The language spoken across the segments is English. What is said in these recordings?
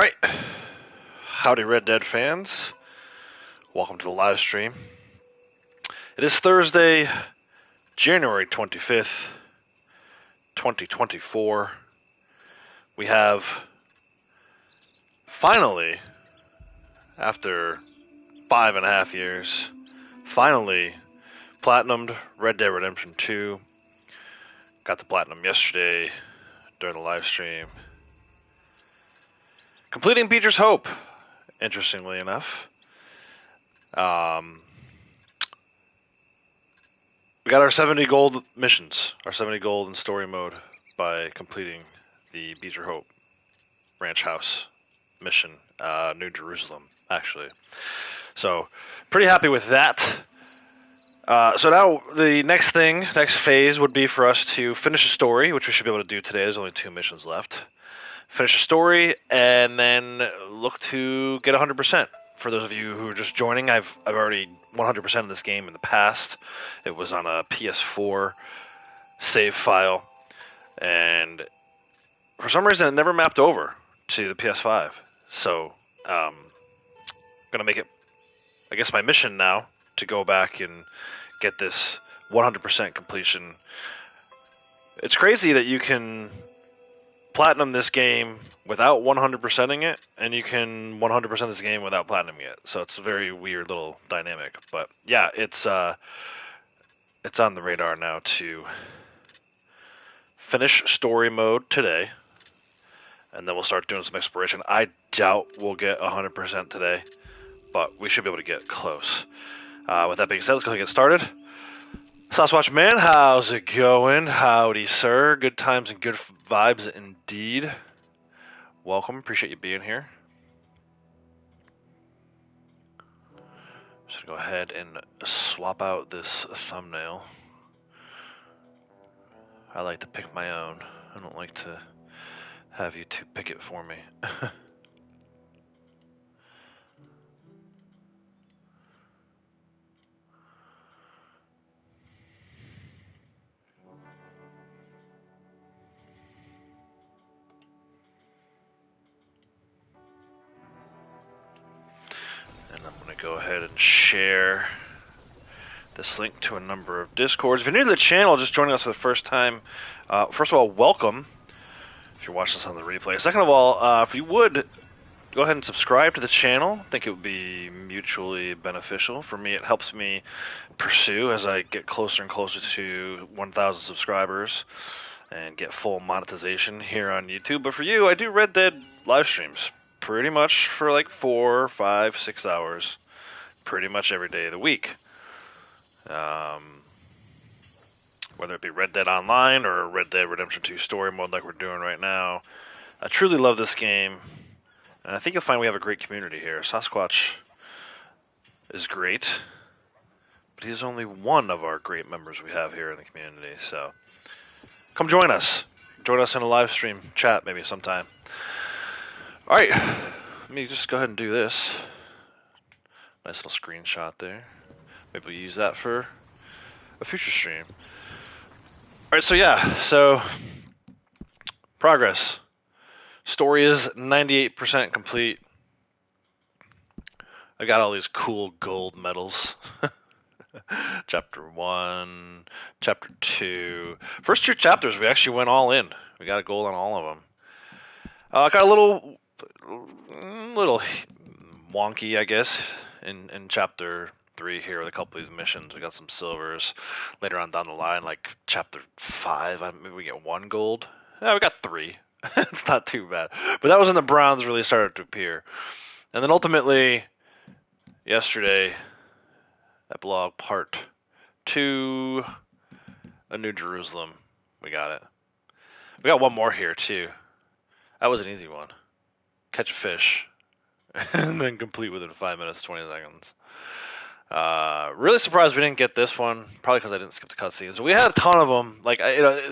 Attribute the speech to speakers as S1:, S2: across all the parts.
S1: Alright, howdy Red Dead fans. Welcome to the live stream. It is Thursday, January 25th, 2024. We have finally, after 5.5 years, finally platinumed Red Dead Redemption 2. Got the platinum yesterday during the live stream. Completing Beecher's Hope, interestingly enough. We got our 70 gold missions, our 70 gold in story mode by completing the Beecher Hope Ranch House mission, New Jerusalem, actually. So, pretty happy with that. So now the next phase would be for us to finish a story, which we should be able to do today. There's only 2 missions left. Finish a story, and then look to get 100%. For those of you who are just joining, I've already 100% of this game in the past. It was on a PS4 save file, and for some reason it never mapped over to the PS5. So, gonna make it, I guess, my mission now to go back and get this 100% completion. It's crazy that you can platinum this game without 100%ing it, and you can 100% this game without platinum it. So it's a very weird little dynamic. But yeah, it's on the radar now to finish story mode today, and then we'll start doing some exploration. I doubt we'll get 100% today, but we should be able to get close. With that being said, let's go ahead and get started. Sasquatch Man, how's it going? Howdy, sir. Good times and good vibes indeed. Welcome. Appreciate you being here. Just go ahead and swap out this thumbnail. I like to pick my own. I don't like to have you two pick it for me. And I'm going to go ahead and share this link to a number of Discords. If you're new to the channel, just joining us for the first time, first of all, welcome. If you're watching this on the replay. Second of all, if you would, go ahead and subscribe to the channel. I think it would be mutually beneficial. For me, it helps me pursue as I get closer and closer to 1,000 subscribers and get full monetization here on YouTube. But for you, I do Red Dead live streams pretty much for like 4, 5, 6 hours, pretty much every day of the week. Whether it be Red Dead Online or Red Dead Redemption 2 story mode like we're doing right now. I truly love this game, and I think you'll find we have a great community here. Sasquatch is great, but he's only one of our great members we have here in the community, so come join us. Join us in a live stream chat maybe sometime. Alright, let me just go ahead and do this. Nice little screenshot there. Maybe we'll use that for a future stream. Alright, so progress. Story is 98% complete. I got all these cool gold medals. Chapter 1, Chapter 2. First 2 chapters, we actually went all in. We got a gold on all of them. I got a little wonky, I guess, in Chapter 3 here with a couple of these missions. We got some silvers. Later on down the line, like Chapter 5, maybe we get 1 gold. Yeah, we got 3. It's not too bad. But that was when the browns really started to appear. And then ultimately, yesterday, epilogue part 2, a New Jerusalem. We got it. We got one more here, too. That was an easy one. Catch a fish. And then complete within 5 minutes, 20 seconds. Really surprised we didn't get this one. Probably because I didn't skip the cutscenes. We had a ton of them. Like,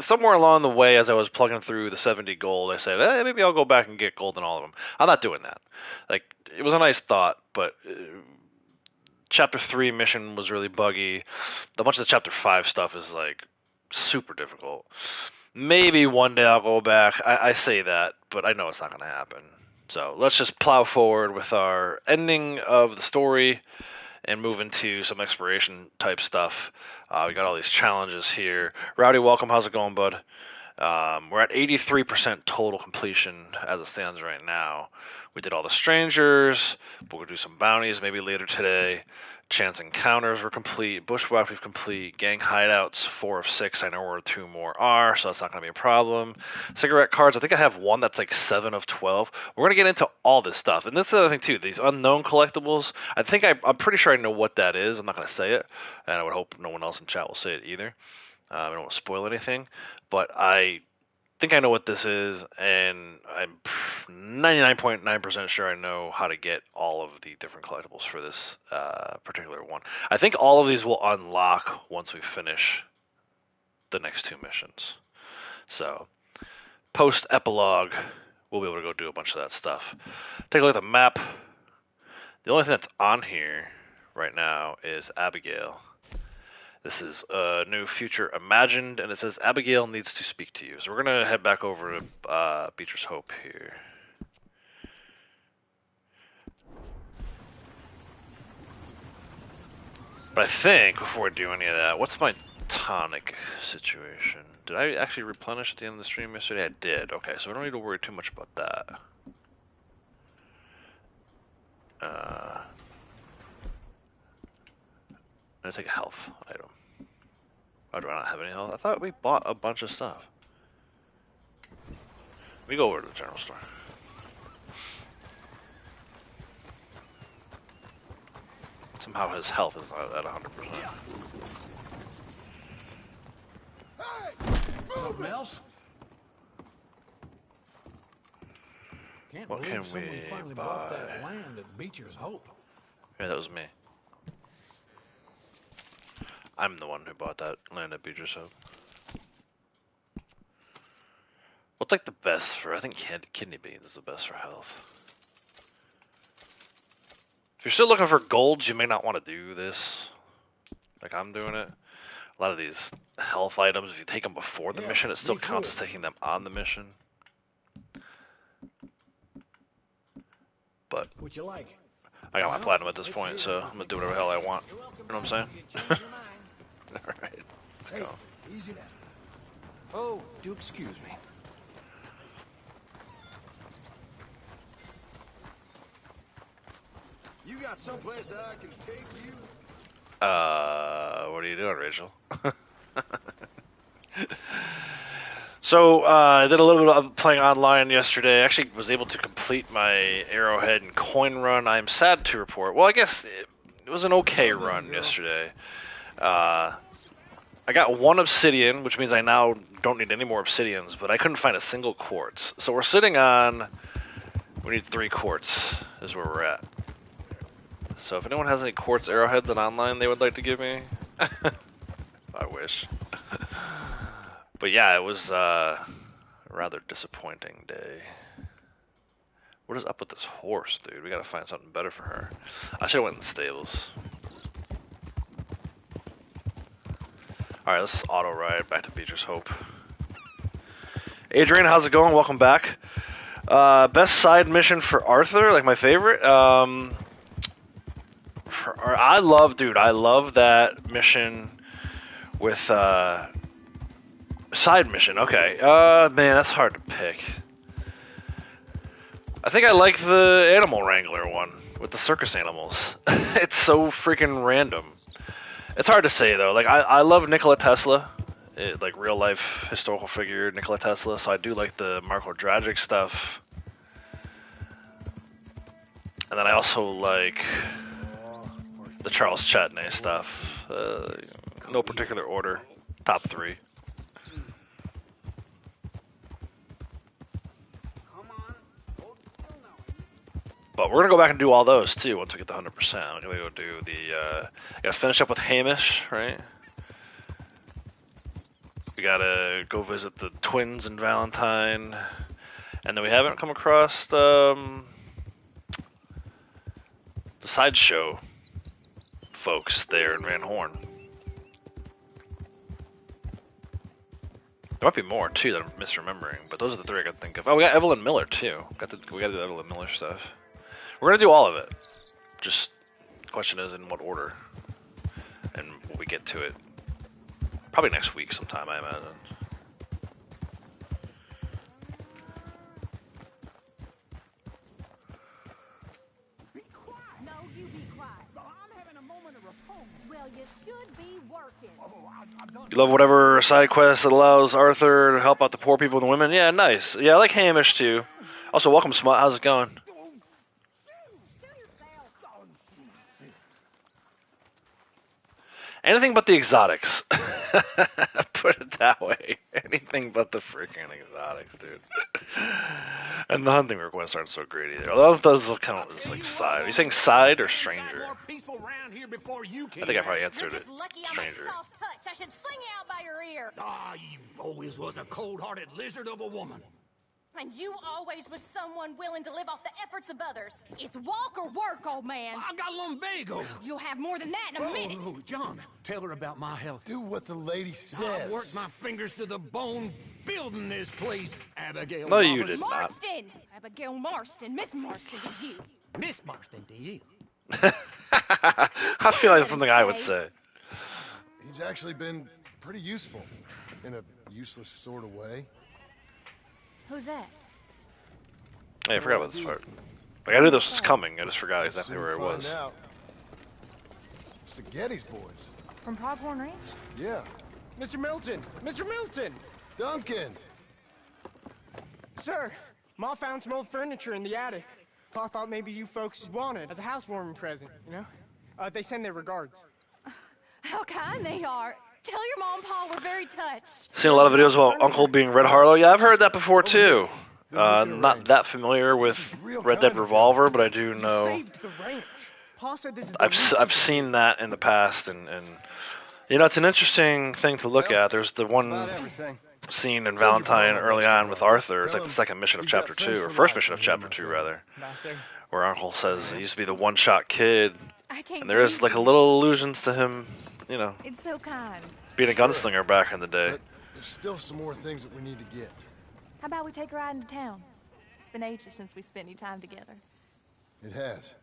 S1: somewhere along the way, as I was plugging through the 70 gold, I said, maybe I'll go back and get gold in all of them. I'm not doing that. Like, it was a nice thought, but Chapter 3 mission was really buggy. A bunch of the Chapter 5 stuff is, like, super difficult. Maybe one day I'll go back. I say that, but I know it's not going to happen. So let's just plow forward with our ending of the story and move into some exploration type stuff. We got all these challenges here. Rowdy, welcome. How's it going, bud? We're at 83% total completion as it stands right now. We did all the strangers. We'll do some bounties maybe later today. Chance encounters were complete. Bushwhack we've complete. Gang hideouts 4 of 6. I know where 2 more are, so that's not going to be a problem. Cigarette cards. I think I have one that's like 7 of 12. We're going to get into all this stuff, and this is the other thing too. These unknown collectibles. I'm pretty sure I know what that is. I'm not going to say it, and I would hope no one else in chat will say it either. I don't want to spoil anything, but I think I know what this is, and I'm 99.9% sure I know how to get all of the different collectibles for this particular one. I think all of these will unlock once we finish the next 2 missions. So, post-epilogue, we'll be able to go do a bunch of that stuff. Take a look at the map. The only thing that's on here right now is Abigail. This is a new future imagined, and it says Abigail needs to speak to you. So we're going to head back over to Beecher's Hope here. But I think, before we do any of that, what's my tonic situation? Did I actually replenish at the end of the stream yesterday? I did. Okay, so we don't need to worry too much about that. I'm going to take a health item. Oh, do I not have any health? I thought we bought a bunch of stuff. Let me go over to the general store. Somehow his health is not at 100%.
S2: Hey! Something else? Can't
S1: What
S2: believe
S1: can
S2: someone
S1: we
S2: finally
S1: buy?
S2: bought that land at Beecher's Hope.
S1: Yeah, that was me. I'm the one who bought that land at Beecher's Hope. What's like the best for? I think kidney beans is the best for health. If you're still looking for golds, you may not want to do this. Like I'm doing it. A lot of these health items, if you take them before the mission, it still counts as taking them on the mission. But
S2: what you like?
S1: I got my platinum at this point, so I'm gonna do whatever the hell I want. You know what I'm saying? Alright, let's go.
S2: Easy now. Oh, do excuse me. You got someplace that I can take you?
S1: What are you doing, Rachel? So, I did a little bit of playing online yesterday. I actually was able to complete my Arrowhead and coin run. I'm sad to report. Well, I guess it was an okay run yesterday. I got 1 obsidian, which means I now don't need any more obsidians, but I couldn't find a single quartz. So we're sitting on... We need 3 quartz, is where we're at. So if anyone has any quartz arrowheads on online they would like to give me, I wish. But yeah, it was a rather disappointing day. What is up with this horse, dude? We gotta find something better for her. I should've went in the stables. Alright, let's auto ride back to Beecher's Hope. Adrian, how's it going? Welcome back. Best side mission for Arthur, like my favorite. I love that mission with side mission. Okay, man, that's hard to pick. I think I like the animal wrangler one with the circus animals. It's so freaking random. It's hard to say though. Like I love Nikola Tesla, like real life historical figure Nikola Tesla. So I do like the Marco Dragic stuff, and then I also like the Charles Chatney stuff. No particular order. Top 3. But we're gonna go back and do all those too once we get to 100%. We're gonna go do the. Gotta finish up with Hamish, right? We gotta go visit the twins in Valentine, and then we haven't come across the sideshow folks there in Van Horn. There might be more too that I'm misremembering, but those are the 3 I can think of. Oh, we got Evelyn Miller too. We got to do Evelyn Miller stuff. We're gonna do all of it. Just the question is in what order, and when we get to it, probably next week sometime, I imagine.
S3: No, you be quiet. I'm having a moment of repose. Well, you should be working.
S1: You love whatever side quest that allows Arthur to help out the poor people and the women? Yeah, nice. Yeah, I like Hamish too. Also, welcome, Smut. How's it going? Anything but the exotics. Put it that way. Anything but the freaking exotics, dude. And the hunting requests aren't so great either. Although those will count as like side. Are you saying side or stranger? I think I probably answered it. Stranger.
S3: Soft touch. I should sling you out by your ear.
S2: Ah, you always was a cold-hearted lizard of a woman.
S3: And you always was someone willing to live off the efforts of others. It's walk or work, old man.
S2: I got lumbago.
S3: You'll have more than that in a minute.
S2: Oh, John, tell her about my health.
S4: Do what the lady says.
S2: I worked my fingers to the bone building this place, Abigail.
S1: No, you
S2: Roberts.
S1: did not.
S3: Marston! Abigail Marston. Miss Marston to you.
S2: Miss Marston to you.
S1: I feel like something I would say.
S4: He's actually been pretty useful, in a useless sort of way.
S3: Who's that?
S1: Hey, I forgot about this part. Like, I knew this was coming, I just forgot exactly where it was.
S4: Find out. It's the Geddes boys.
S3: From Pronghorn Ranch?
S4: Yeah.
S5: Mr. Milton! Mr. Milton!
S4: Duncan!
S5: Sir, Ma found some old furniture in the attic. Pa thought maybe you folks would want it as a housewarming present, you know? They send their regards.
S3: How kind they are. Tell your mom and pa we're very touched.
S1: Seen a lot of videos about Uncle being Red Harlow. Yeah, I've heard that before too. Not that familiar with Red Dead Revolver, but I do
S5: You
S1: know.
S5: saved the ranch. Pa said this is the
S1: I've
S5: least of
S1: seen that in the past, and you know, it's an interesting thing to look at. There's the one
S5: about everything.
S1: scene in Valentine early on with Arthur. It's like the second mission of chapter 2, or first mission of chapter 2 rather,
S5: Bye, sir.
S1: where Uncle says he used to be the one-shot kid,
S3: I can't
S1: and there is
S3: believe
S1: like a
S3: this.
S1: little allusions to him, you know,
S3: It's so kind.
S1: being a gunslinger back in the day.
S4: But there's still some more things that we need to get.
S3: How about we take a ride into town? It's been ages since we spent any time together.
S4: It has.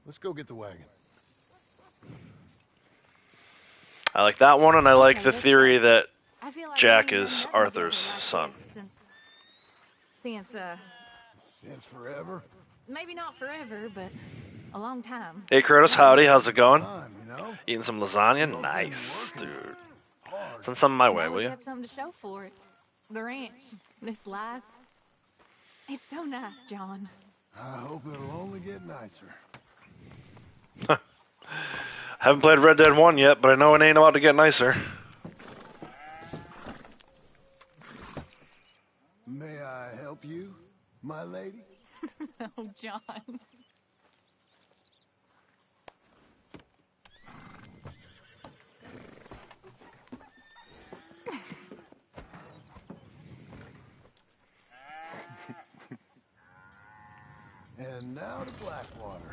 S4: Let's go get the wagon.
S1: I like that one, and I like the theory that
S3: I feel like
S1: Jack
S3: we ain't
S1: is
S3: done nothing
S1: Arthur's
S3: together like
S1: son.
S3: this Since
S4: Since forever.
S3: maybe not forever, but a long time.
S1: Hey Curtis, howdy, how's it going?
S4: Time, you know?
S1: Eating some lasagna? Nice, dude. Send some my way,
S3: Now
S1: will
S3: we
S1: you?
S3: got something to show for it. The ranch, this life. It's so nice, John.
S4: I hope it'll only get nicer.
S1: Haven't played Red Dead 1 yet, but I know it ain't about to get nicer.
S4: May I help you, my lady?
S3: Oh, John.
S4: And now to Blackwater.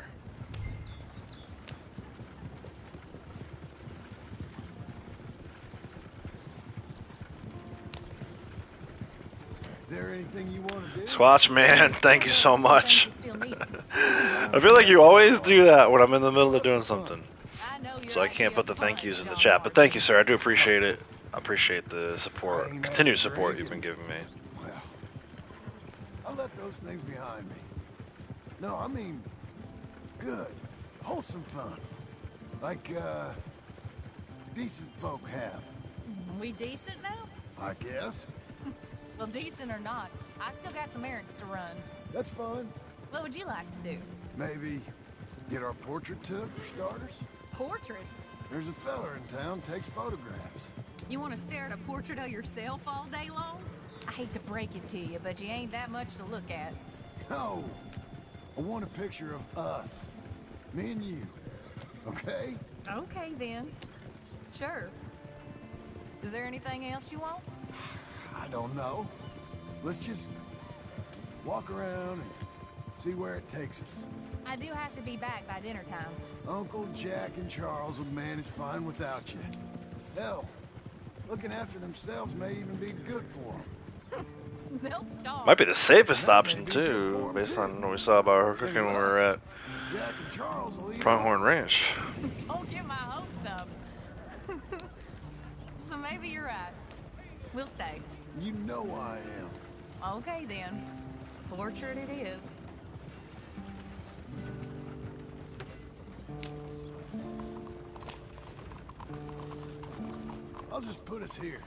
S4: Is there anything you want to do?
S1: Swatch, man, thank you so much.
S3: You still need it.
S1: I feel like you always do that when I'm in the middle of doing something.
S3: I know you're
S1: So I
S3: out
S1: can't
S3: here
S1: put the
S3: fun,
S1: thank yous in the
S3: John
S1: chat. But
S3: Martin.
S1: thank you, sir. I do appreciate it. I appreciate the support, continued support you've been giving me.
S4: Well, I'll let those things behind me. No, I mean, good, wholesome fun. Like, decent folk have,
S3: We decent now?
S4: I guess.
S3: Well, decent or not, I still got some errands to run.
S4: That's fun.
S3: What would you like to do?
S4: Maybe get our portrait took for starters.
S3: Portrait?
S4: There's a feller in town takes photographs.
S3: You want to stare at a portrait of yourself all day long? I hate to break it to you, but you ain't that much to look at.
S4: No, I want a picture of us, me and you. Okay?
S3: Okay, then. Sure. Is there anything else you want?
S4: I don't know. Let's just walk around and see where it takes us.
S3: I do have to be back by dinner time.
S4: Uncle Jack and Charles will manage fine without you. Hell, looking after themselves may even be good for them.
S3: They'll starve.
S1: Might be the safest
S4: That may
S1: option
S4: be good
S1: too,
S4: for 'em,
S1: based
S4: too.
S1: on what we saw about her cooking when we were at
S4: Jack and Charles will eat
S1: Pronghorn Ranch.
S3: Don't get my hopes up. So maybe you're right. We'll stay.
S4: You know I am.
S3: Okay then. Portrait it is.
S4: I'll just put us here.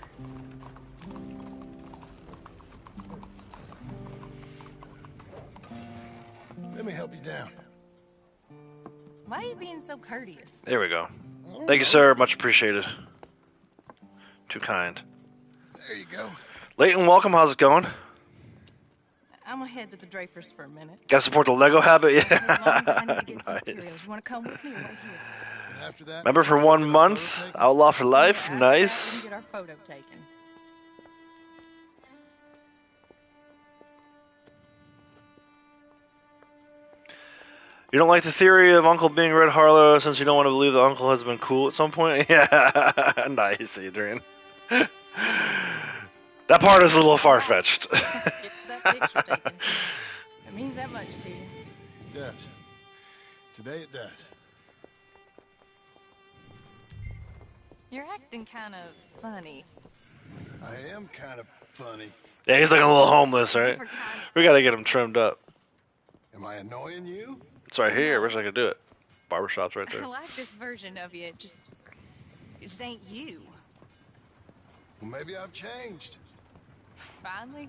S4: Let me help you down.
S3: Why are you being so courteous?
S1: There we go. Thank you, sir. Much appreciated. Too kind.
S4: There you go.
S1: Leighton, welcome. How's it going?
S3: I'm gonna head to the Drapers for a minute.
S1: Gotta support the Lego habit,
S3: Take long, but I need to
S1: yeah.
S3: get some
S1: Nice.
S3: materials. You wanna come with me or wait here?
S4: And after that,
S1: Member for
S4: we'll
S1: 1
S4: get our
S1: month,
S4: photo taken.
S1: outlaw for life.
S3: Yeah, after that, we
S1: Nice.
S3: can get our photo taken.
S1: You don't like the theory of Uncle being Red Harlow since you don't want to believe that Uncle has been cool at some point? Yeah, nice, Adrian. That part is a little far-fetched.
S3: Let's get that picture taken. It means that much to you.
S4: It does. Today it does.
S3: You're acting kind of funny.
S4: I am kind of funny.
S1: Yeah, he's looking a little homeless, right?
S3: Different kind.
S1: We gotta get him trimmed up.
S4: Am I annoying you?
S1: It's right here. I wish I could do it. Barbershop's right
S3: I
S1: there.
S3: like this version of you. It just ain't you.
S4: Well, maybe I've changed.
S3: Finally.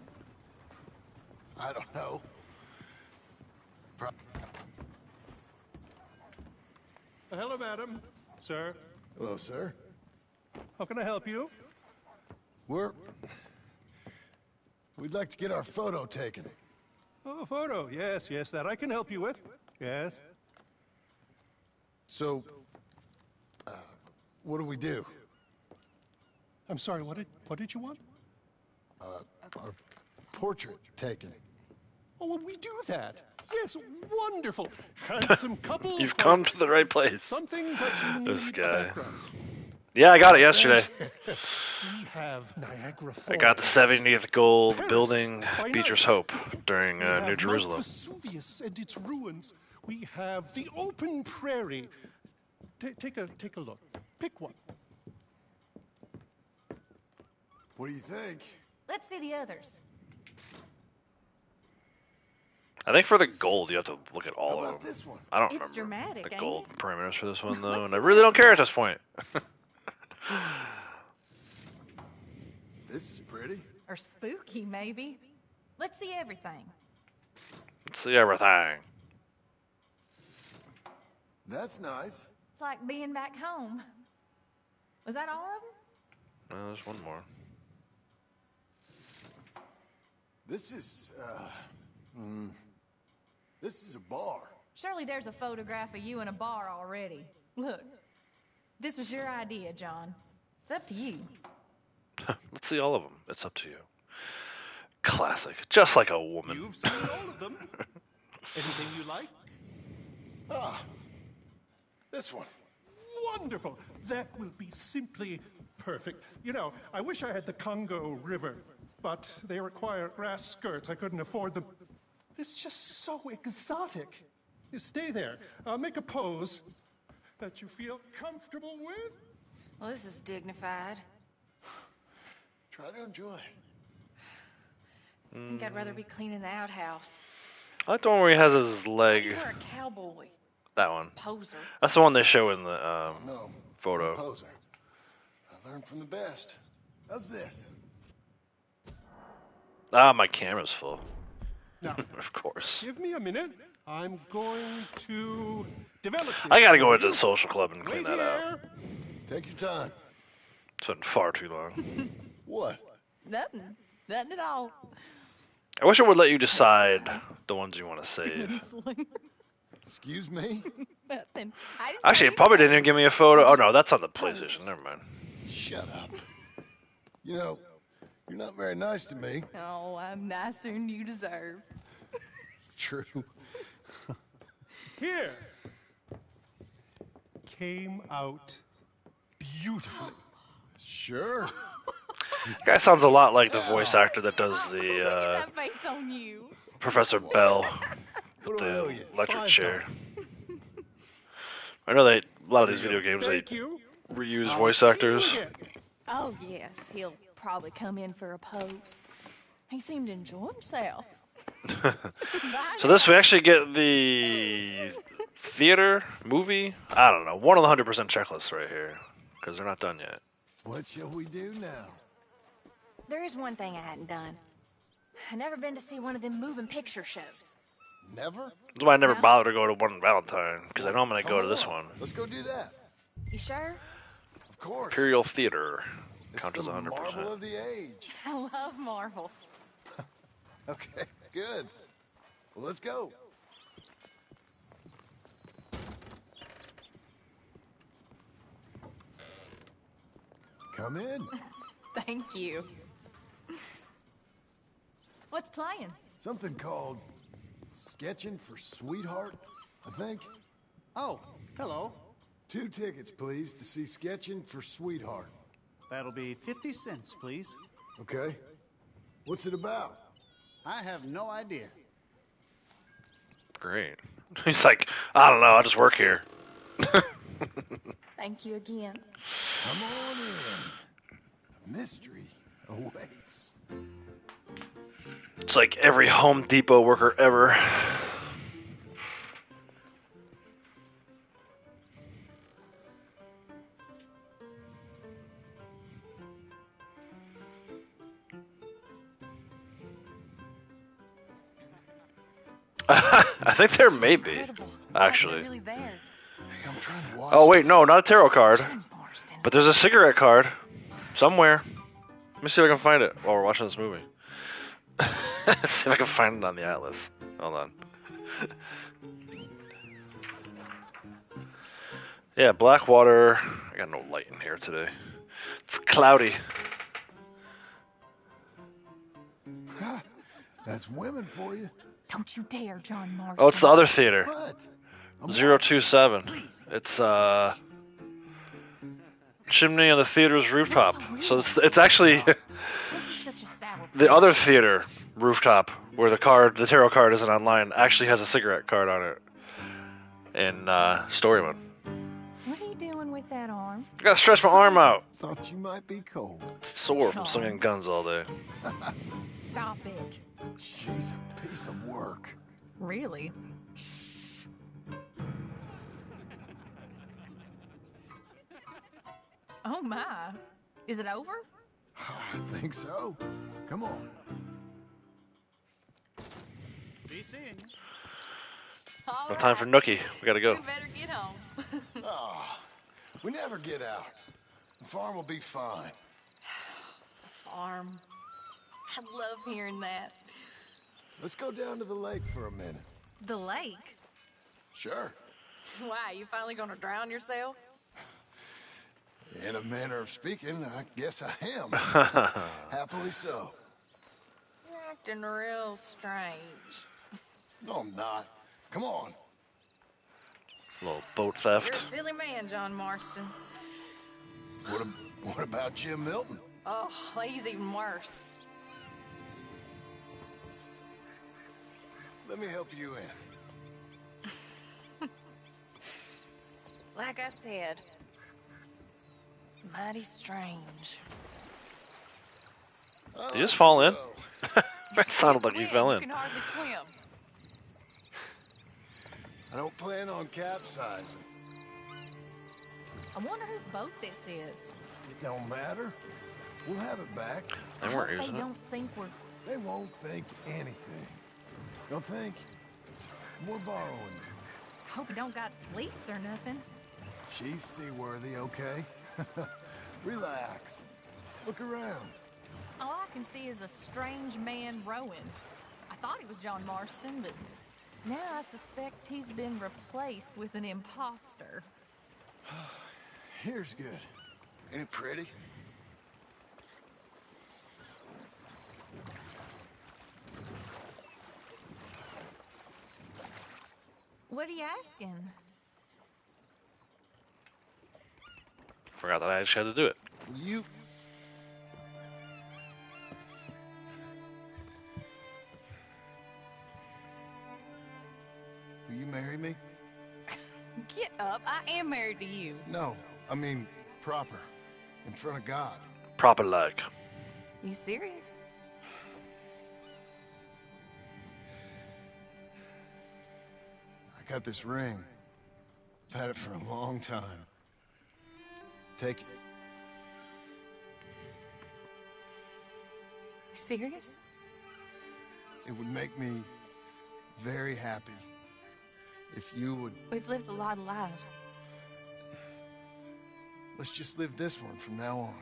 S4: I don't know.
S6: Hello, madam. Sir,
S4: Hello, sir.
S6: how can I help you?
S4: We'd like to get our photo taken.
S6: Oh, a photo. Yes, yes, that I can help you with. Yes.
S4: So, what do we do?
S6: I'm sorry, what did you want?
S4: Our portrait taken.
S6: Oh, well, we do that. Yes, wonderful. Handsome couple.
S1: You've come to the right place.
S6: Something that you need
S1: This
S6: a
S1: guy.
S6: background.
S1: Yeah, I got it yesterday.
S6: We have Niagara Falls.
S1: I got the 70th gold
S6: Paris
S1: building
S6: by
S1: Beecher's
S6: night.
S1: Hope during
S6: We
S1: New
S6: have Mount
S1: Jerusalem.
S6: Vesuvius and its ruins. We have the open prairie. Take a look. Pick one.
S4: What do you think?
S3: Let's see the others.
S1: I think for the gold, you have to look at
S4: How
S1: all
S4: about
S1: of them.
S4: this one?
S1: I don't
S3: It's
S1: remember
S3: dramatic,
S1: the
S3: ain't
S1: gold
S3: it?
S1: parameters for this one, though,
S3: Let's
S1: and I
S3: see
S1: really
S3: this
S1: don't care
S3: one.
S1: at this point.
S4: This is pretty.
S3: Or spooky, maybe. Let's see everything.
S1: Let's see everything.
S4: That's nice.
S3: It's like being back home. Was that all of them?
S1: No, there's one more.
S4: This is, this is a bar.
S3: Surely there's a photograph of you in a bar already. Look, this was your idea, John. It's up to you.
S1: Let's see all of them. It's up to you. Classic. Just like a woman.
S6: You've seen all of them. Anything you like?
S4: Ah, this one.
S6: Wonderful. That will be simply perfect. You know, I wish I had the Congo River, but they require grass skirts. I couldn't afford them. It's just so exotic. You stay there. Make a pose that you feel comfortable with.
S3: Well, this is dignified.
S4: Try to enjoy it.
S3: I think I'd rather be cleaning the outhouse.
S1: I like the one where he has his
S3: You
S1: leg.
S3: were a cowboy.
S1: That one.
S3: Poser.
S1: That's the one they show in the
S4: No.
S1: photo.
S4: Poser. I learned from the best. How's this?
S1: Ah, my camera's full.
S6: Now,
S1: Of course.
S6: give me a minute. I'm going to develop this.
S1: I gotta go into the social club and clean
S6: Wait
S1: that out.
S6: here.
S4: Take your time.
S1: It's been far too long.
S4: What?
S3: Nothing. Nothing at all.
S1: I wish it would let you decide the ones you want to save.
S4: Excuse me?
S3: Nothing. I didn't
S1: Actually,
S3: say
S1: it probably didn't even
S3: anything.
S1: give me a photo. Oh no, that's on the PlayStation. Never mind.
S4: Shut up. You know, you're not very nice to me.
S3: Oh, I'm nicer than you deserve.
S4: True.
S6: Here. Came out beautifully.
S4: Sure.
S1: Guy sounds a lot like the voice actor that does
S3: Look
S1: the
S3: at that face on you.
S1: Professor Bell
S4: What
S1: with
S4: do I owe
S1: the
S4: you?
S1: electric
S6: $5.
S1: chair. I know they a lot of these video games they
S6: Thank you.
S1: reuse
S6: I'll
S1: voice
S6: see you
S1: actors.
S6: again.
S3: Oh, yes, he'll probably come in for a pose. He seemed to enjoy himself.
S1: So this we actually get the theater movie. I don't know, one of the 100% checklists right here because they're not done yet.
S4: What shall we do now?
S3: There is one thing I hadn't done. I've never been to see one of them moving picture shows.
S4: Never?
S1: That's why I never
S3: No.
S1: bothered to go to one Valentine because I know I'm gonna go to this
S4: Come
S1: one.
S4: Let's go do that.
S3: You sure?
S4: Of course.
S1: Imperial Theater
S4: This
S1: count
S4: is
S1: as
S4: a marvel
S1: 100%.
S4: of the age.
S3: I love marvels.
S4: Okay, good. Well, let's go. Come in.
S3: Thank you. What's playing?
S4: Something called Sketching for Sweetheart, I think.
S6: Oh, hello.
S4: 2 tickets, please, to see Sketching for Sweetheart.
S7: That'll be 50 cents, please.
S4: Okay. What's it about?
S7: I have no idea.
S1: Great. He's like, I don't know, I just work here.
S3: Thank you again.
S4: Come on in. A mystery awaits.
S1: It's like every Home Depot worker ever. I think there may be,
S3: Incredible. It's like
S1: actually.
S3: they're really there.
S4: Hey, I'm trying to watch.
S1: Oh wait, no, not a tarot card,
S3: John Marston.
S1: but there's a cigarette card somewhere. Let me see if I can find it while we're watching this movie. See if I can find it on the atlas. Hold on. Yeah, Blackwater. I got no light in here today. It's cloudy.
S4: That's women for you.
S3: Don't you dare, John Marston.
S1: Oh, it's the other theater.
S4: What? I'm
S1: 027. It's chimney on the theater's rooftop. So it's actually
S3: He's such a sour
S1: the other theater rooftop where the tarot card isn't online, actually has a cigarette card on it in story mode.
S3: What are you doing with that arm?
S1: I gotta stretch my arm out.
S4: Thought you might be cold.
S1: It's sore from swinging guns all day.
S3: Stop it.
S4: She's a piece of work.
S3: Really? Oh my. Is it over?
S4: I think so. Come on.
S7: Be seeing you.
S3: All
S1: No time for
S3: right.
S1: Nookie. We gotta go.
S3: You better get home.
S4: Oh, we never get out. The farm will be fine.
S3: Farm. I love hearing that.
S4: Let's go down to the lake for a minute.
S3: The lake?
S4: Sure.
S3: Why, you finally gonna drown yourself?
S4: In a manner of speaking, I guess I am. Happily so.
S3: You're acting real strange.
S4: No, I'm not. Come on.
S1: Little boat
S3: You're a
S1: theft.
S3: silly man, John Marston.
S4: What about Jim Milton?
S3: Oh, he's even worse.
S4: Let me help you in.
S3: Like I said, mighty strange.
S4: Oh,
S1: Did you just fall in?
S4: so,
S1: That sounded like
S3: Swim,
S1: you fell
S3: You
S1: in.
S3: can hardly swim.
S4: I don't plan on capsizing.
S3: I wonder whose boat this is.
S4: It don't matter. We'll have it back.
S1: They
S3: I
S1: weren't
S3: hope
S1: using
S3: they
S1: it.
S3: don't think we're...
S4: They won't think anything. Don't think. We're borrowing it.
S3: Hope we don't got leaks or nothing.
S4: She's seaworthy, okay? Relax. Look around.
S3: All I can see is a strange man rowing. I thought he was John Marston, but now I suspect he's been replaced with an imposter.
S4: Here's good. Ain't it pretty?
S3: What are you asking?
S1: Forgot that I actually had to do it.
S4: You... Will you marry me?
S3: Get up. I am married to you.
S4: No, I mean proper. In front of God.
S1: Proper like.
S3: You serious?
S4: I got this ring. I've had it for a long time. Take it.
S3: You serious?
S4: It would make me very happy if you would...
S3: We've lived a lot of lives.
S4: Let's just live this one from now on.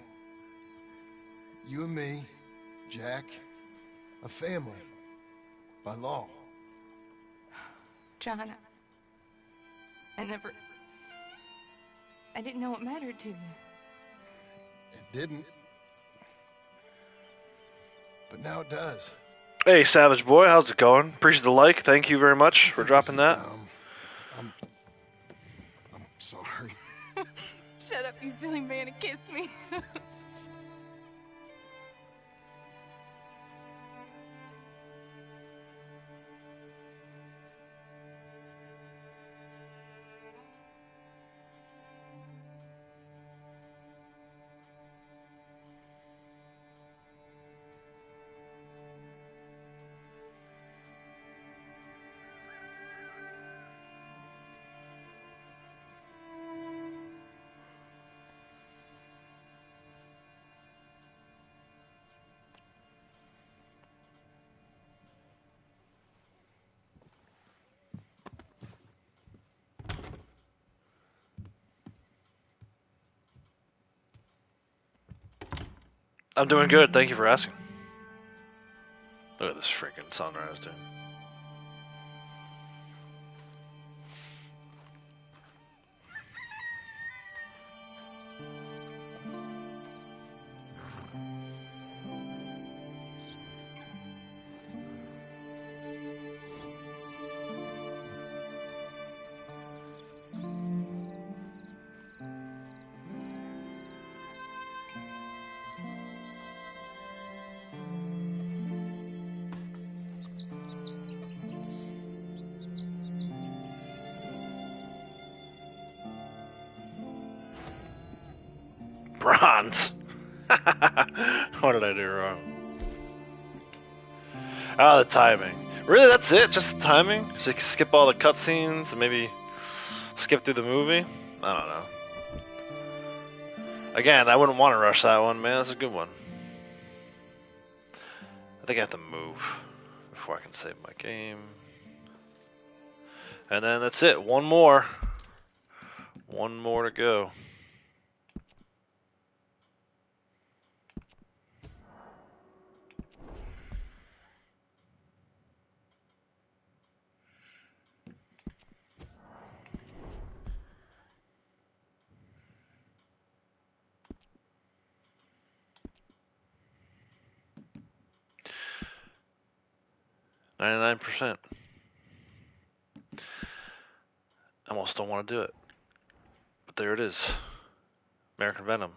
S4: You and me, Jack, a family, by law.
S3: John, I didn't know it mattered to you.
S4: It didn't. But now it does.
S1: Hey, Savage Boy, how's it going? Appreciate the like. Thank you very much for dropping that.
S4: I'm sorry.
S3: Shut up, you silly man, and kiss me.
S1: I'm doing good. Thank you for asking. Look at this freaking sunrise, dude. Bronze. What did I do wrong? Oh, the timing. Really, that's it? Just the timing? So you can skip all the cutscenes and maybe skip through the movie? I don't know. Again, I wouldn't want to rush that one, man. That's a good one. I think I have to move before I can save my game. And then that's it. One more. One more to go. $99%. I almost don't want to do it. But there it is. American Venom.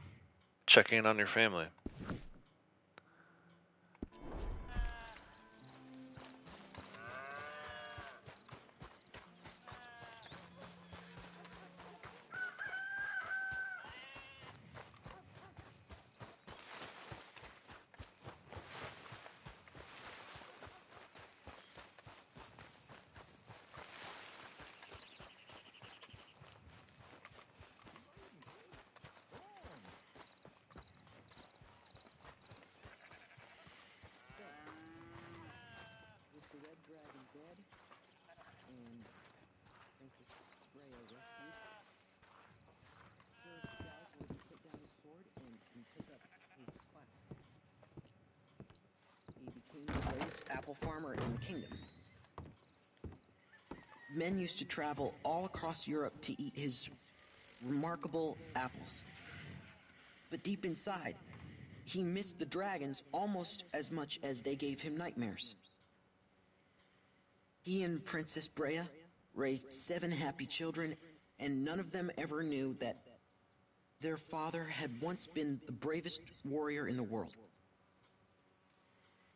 S1: Checking in on your family.
S8: Apple farmer in the kingdom. Men used to travel all across Europe to eat his remarkable apples. But deep inside, he missed the dragons almost as much as they gave him nightmares. He and Princess Brea raised 7 happy children, and none of them ever knew that Their father had once been the bravest warrior in the world.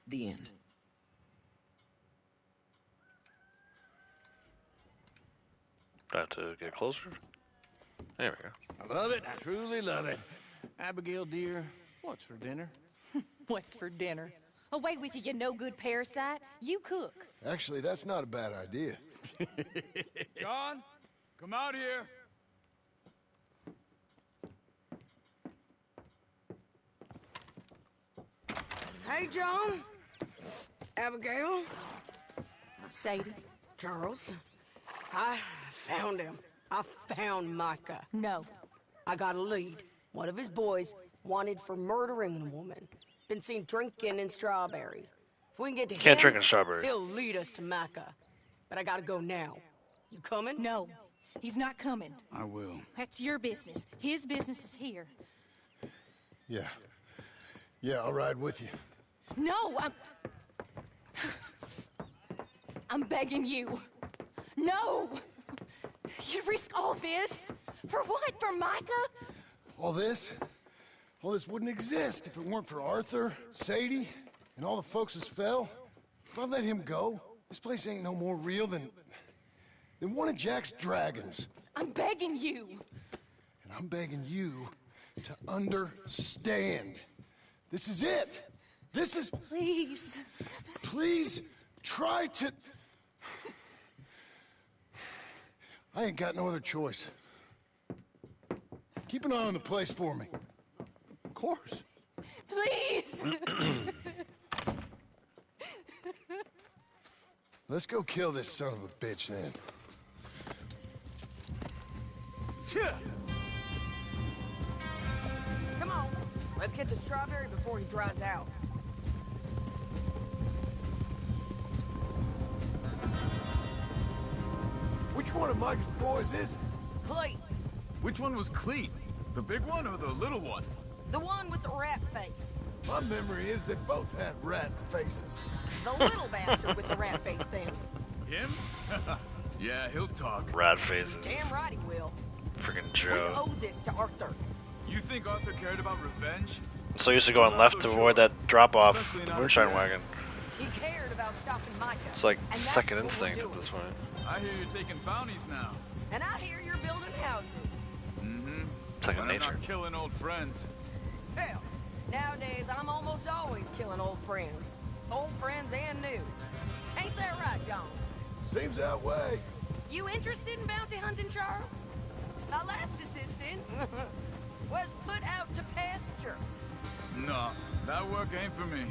S8: The end.
S1: Got to get closer. There we go.
S2: I love it. I truly love it. Abigail, dear, what's for dinner?
S3: What's for dinner? Away with you, you no-good parasite. You cook.
S4: Actually, that's not a bad idea.
S2: John, come out here.
S9: Hey, John. Abigail.
S3: Sadie.
S9: Charles. I found him. I found Micah.
S3: No.
S9: I got a lead. One of his boys wanted for murdering a woman. Been seen drinking in Strawberry. If we can get to
S1: Can't
S9: him,
S1: drink in Strawberry.
S9: he'll lead us to Micah. But I gotta go now. You coming?
S3: No. He's not coming.
S2: I will.
S3: That's your business. His business is here.
S4: Yeah. Yeah, I'll ride with you.
S3: No, I'm begging you. No! You'd risk all this? For what? For Micah?
S4: All this wouldn't exist if it weren't for Arthur, Sadie, and all the folks that fell. If I let him go, this place ain't no more real than one of Jack's dragons.
S3: I'm begging you.
S4: And I'm begging you to understand. This is it. This is...
S3: Please.
S4: Please try to... I ain't got no other choice. Keep an eye on the place for me.
S2: Of course.
S3: Please.
S4: Let's go kill this son of a bitch then.
S9: Come on. Let's get to Strawberry before he dries out.
S4: Which one of Mike's boys is it?
S9: Cleet,
S10: Which one was Cleet? The big one or the little one?
S9: the one with the rat face.
S4: My memory is they both had rat faces.
S9: The little bastard with the rat face thing.
S10: Him? Yeah, he'll talk.
S1: Rad faces.
S9: Damn right he will.
S1: Freaking
S9: We
S1: Joe.
S9: owe this to Arthur.
S10: You think Arthur cared about revenge?
S1: I'm so used to going left to avoid that drop-off moonshine wagon.
S9: He cared about stopping Micah.
S1: It's like
S9: and that's
S1: second
S9: what we're
S1: instinct at
S9: doing.
S1: this point.
S10: I hear you're taking bounties now.
S9: And I hear you're building houses.
S10: Mm-hmm.
S1: Second
S10: But I'm
S1: nature.
S10: not killing old friends.
S9: Hell, nowadays I'm almost always killing old friends. Old friends and new. Ain't that right, John?
S4: Seems that way.
S9: You interested in bounty hunting, Charles? My last assistant was put out to pasture.
S10: No, that work ain't for me.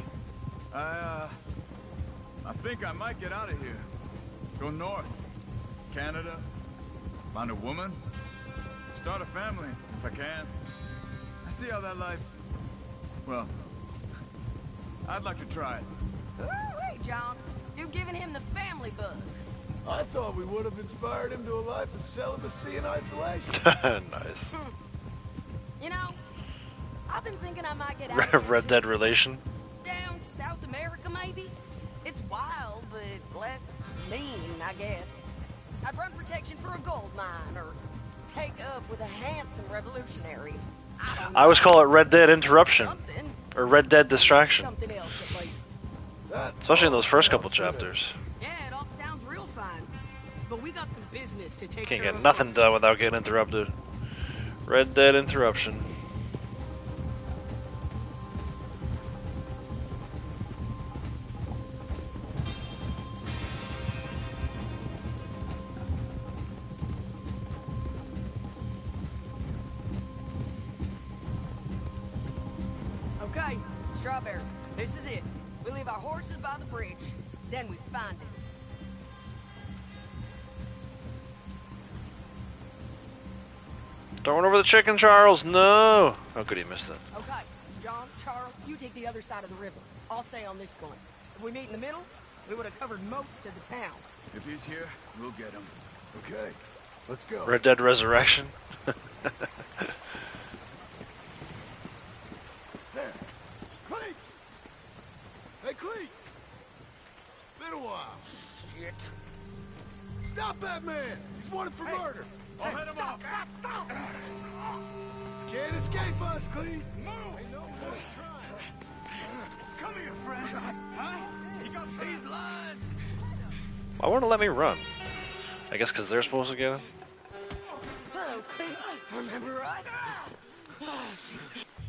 S10: I think I might get out of here. Go north. Canada. Find a woman. Start a family, if I can. I see how that life... Well, I'd like to try it.
S9: Hey, John, you've given him the family bug.
S4: I thought we would have inspired him to a life of celibacy and isolation.
S1: Nice.
S9: You know, I've been thinking I might get out here
S1: Red
S9: too.
S1: Dead relation.
S9: Down South America, maybe? It's wild, but less mean, I guess. I'd run protection for a gold mine, or take up with a handsome revolutionary.
S1: I always call it Red Dead interruption.
S9: Something.
S1: Or Red Dead distraction.
S9: Something else, at least.
S1: Especially in those first couple chapters.
S9: Yeah, it all sounds real fine. But we got some business to take
S1: Can't
S9: care
S1: get
S9: of
S1: nothing
S9: first.
S1: done without getting interrupted. Red Dead interruption.
S9: Okay, Strawberry, this is it. We leave our horses by the bridge, then we find it.
S1: Don't run over the chicken, Charles. No. How could he miss that?
S9: Okay, John, Charles, you take the other side of the river. I'll stay on this one. If we meet in the middle, we would have covered most of the town.
S10: If he's here, we'll get him.
S4: Okay, let's go.
S1: Red Dead Resurrection.
S4: There. Cleet! Hey, Cleet! Been a while. Shit. Stop that man! He's wanted for murder!
S10: I'll head him off.
S4: Can't escape us, Cleve.
S10: Come here, friend. Huh? You got these lines?
S1: Why won't it let me run? I guess because they're supposed to get him.
S9: Hello, Cleve. Remember us?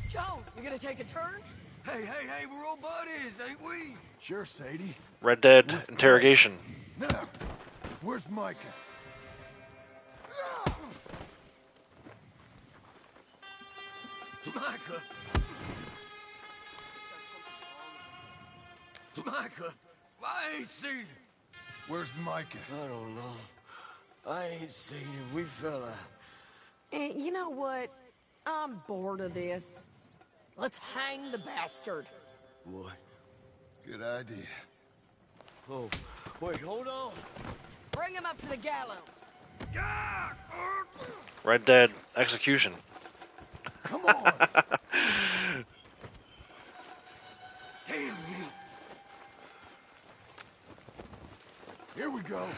S9: Joe, you gonna take a turn?
S2: Hey, we're all buddies, ain't we?
S4: Sure, Sadie.
S1: Red Dead interrogation.
S4: Now, where's Micah?
S2: Micah. Micah, I ain't seen him.
S4: Where's Micah?
S2: I don't know. I ain't seen him. We fell out.
S9: You know what? I'm bored of this. Let's hang the bastard.
S2: What?
S4: Good idea.
S2: Oh, wait, hold on.
S9: Bring him up to the gallows.
S1: Red Dead execution.
S4: Come on.
S2: Damn you.
S4: Here we go.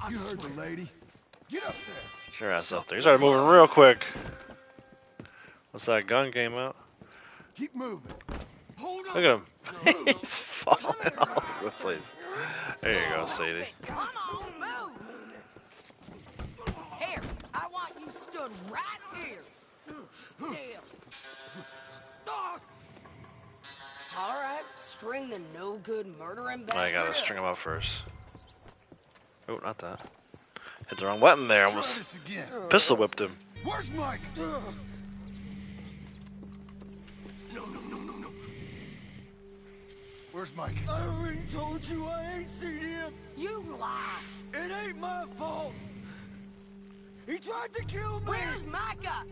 S4: You heard the lady. Get up there.
S1: Get your ass up there. He started moving real quick. Once that gun came out.
S4: Keep moving.
S2: Hold on.
S1: Look at him. He's falling all over the place. There you go, Sadie.
S9: Come on, move. Here, I want you stood right here. Still. All right, string the no-good murdering bastard
S1: I gotta
S9: up.
S1: string him up first. Oh, not that. Hit the wrong button there.
S4: Try
S1: Almost
S4: this again.
S1: pistol whipped him.
S4: Where's Mike?
S2: No.
S4: Where's Mike?
S2: I already told you I ain't seen him.
S9: You lie.
S2: It ain't my fault. He tried to kill me.
S9: Where's Micah?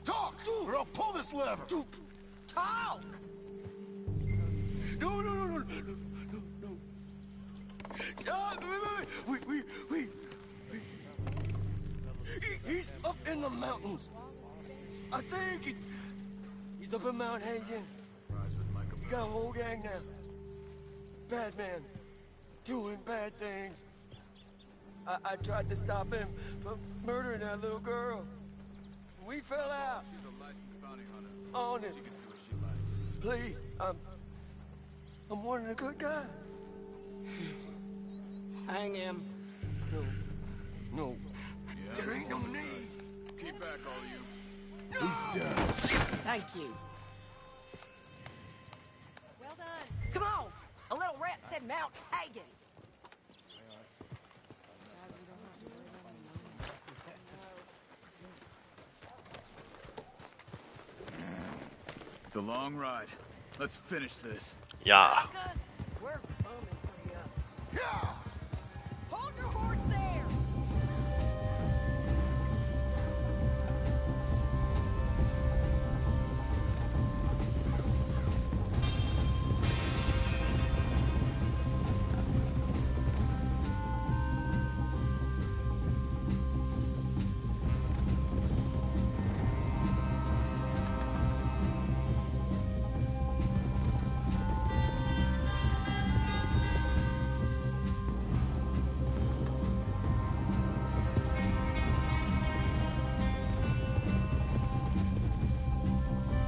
S4: Talk, or I'll pull this lever.
S9: Talk.
S2: No. Stop. Wait. He's up in the mountains. I think he's up in Mount Hagen. Got a whole gang now. Bad man. Doing bad things. I tried to stop him from murdering that little girl. We fell out.
S10: She's a licensed bounty hunter.
S2: Honest.
S10: She can do what she likes.
S2: Please, I'm one of the good guys.
S9: Hang him.
S2: No.
S10: Yeah.
S2: There ain't no need.
S10: Keep back, all you.
S4: He's done.
S9: Thank you.
S3: Well done.
S9: Come on. A little rat said Mount Hagen.
S10: It's a long ride. Let's finish this.
S1: Yeah.
S9: Micah, we're coming for you.
S4: Yeah.
S9: Hold your horse there.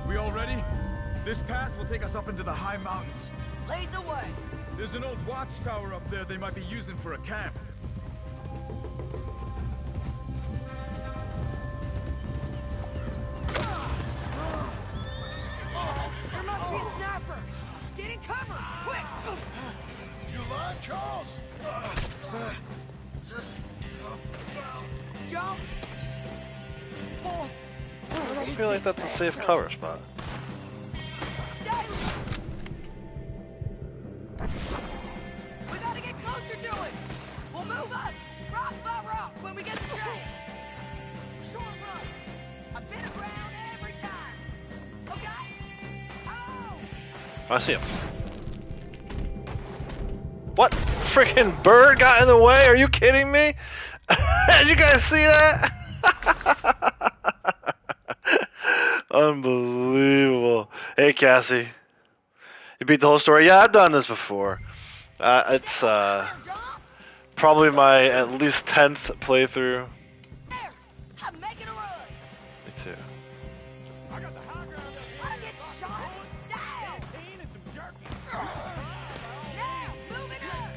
S10: We all ready? This pass will take us up into the high mountains.
S9: Lead the way.
S10: There's an old watchtower up there they might be using for a camp.
S9: There must be a sniper. Get in cover, quick.
S4: You alive, Charles?
S9: Jump. Pull.
S1: I feel like that's a safe cover spot.
S9: Stay. We gotta get closer to it. We'll move up, rock by rock, when we get the chance. Short run. A bit of ground every time. Okay? Oh!
S1: I see him. What? Freaking bird got in the way? Are you kidding me? Did you guys see that? Unbelievable. Hey, Cassie. You beat the whole story? Yeah, I've done this before. It's probably my at least 10th playthrough.
S9: There! I'm making a run!
S1: Me too.
S2: I got the high ground up here.
S9: I get shot down!
S2: Canteen and some jerky.
S9: Now! Move it up!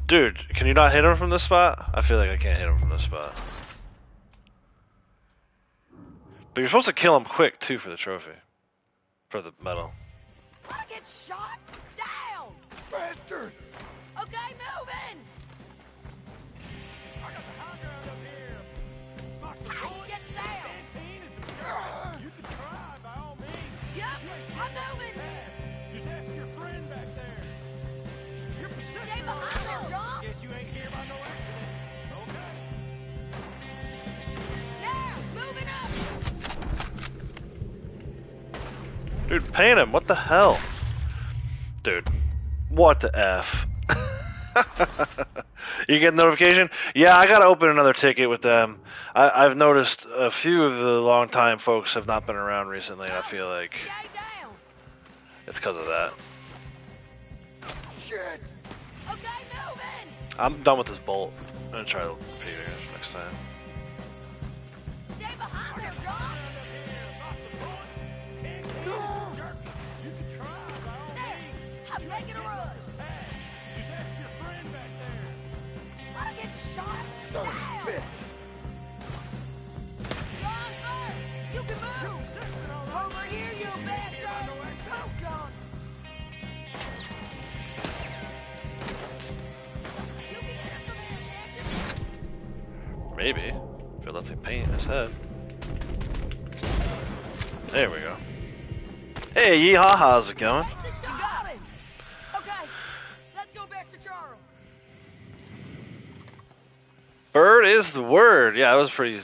S1: Dude, can you not hit him from this spot? I feel like I can't hit him from this spot. But you're supposed to kill him quick too for the trophy. For the medal.
S9: I get shot down!
S4: Bastard!
S9: Okay, moving!
S2: I got the high ground up here. Fuck the
S9: Hey,
S2: bullets,
S9: get down!
S2: canteen and some jerky. You can try by all means.
S9: Yep, I'm moving!
S2: Just ask your friend back there. You're persistent.
S9: Stay behind there, John!
S2: Guess you ain't here by no accident. Okay.
S9: Now! Moving up!
S1: Dude, paint him. What the hell? Dude, what the F? You get a notification? Yeah, I gotta open another ticket with them. I've noticed a few of the long-time folks have not been around recently, and I feel like
S9: Stay down!
S1: it's because of that.
S4: Shit!
S9: Okay, moving!
S1: I'm done with this bolt. I'm gonna try to repeat it next time.
S9: Stay behind there, John!
S2: You can try by all
S9: There!
S2: means.
S9: I'm making a run!
S2: Just ask your friend back there.
S9: I get shot
S4: Son of
S9: down!
S4: a bitch!
S9: John Burr! You can move! Over here, you bastard! Oh, John! You can handle that, can't you?
S1: Maybe. If it lets me paint his head. There we go. Hey, yeehaw, how's it going?
S9: Take the shot! You got him! Okay, let's go back to Charles.
S1: Bird is the word. Yeah, that was pretty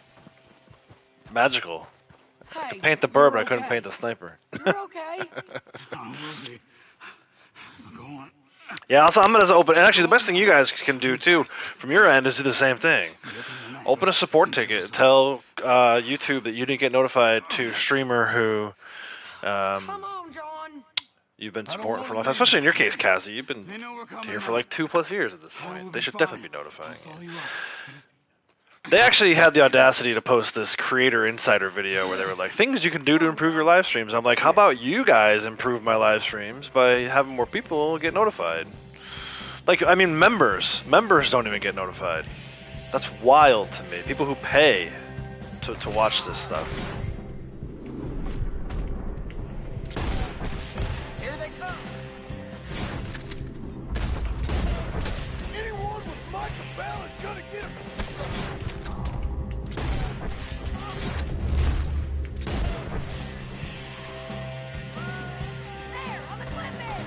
S1: magical. I could paint the bird, but I couldn't paint the sniper.
S9: You're okay.
S1: Yeah, also, I'm gonna open. And actually, the best thing you guys can do too, from your end, is do the same thing. Open a support ticket. Tell YouTube that you didn't get notified to streamer who
S9: Come on, John.
S1: you've been supporting for a long time. Especially in your case, Cassie. You've been here for like 2+ years at this point. They should definitely be notifying you. They actually had the audacity to post this creator insider video where they were like, things you can do to improve your live streams. I'm like, how about you guys improve my live streams by having more people get notified? Like, I mean, members don't even get notified. That's wild to me. People who pay to watch this stuff.
S9: Here they come.
S4: Anyone with Michael Bell is gonna get him!
S9: There, on the cliff edge.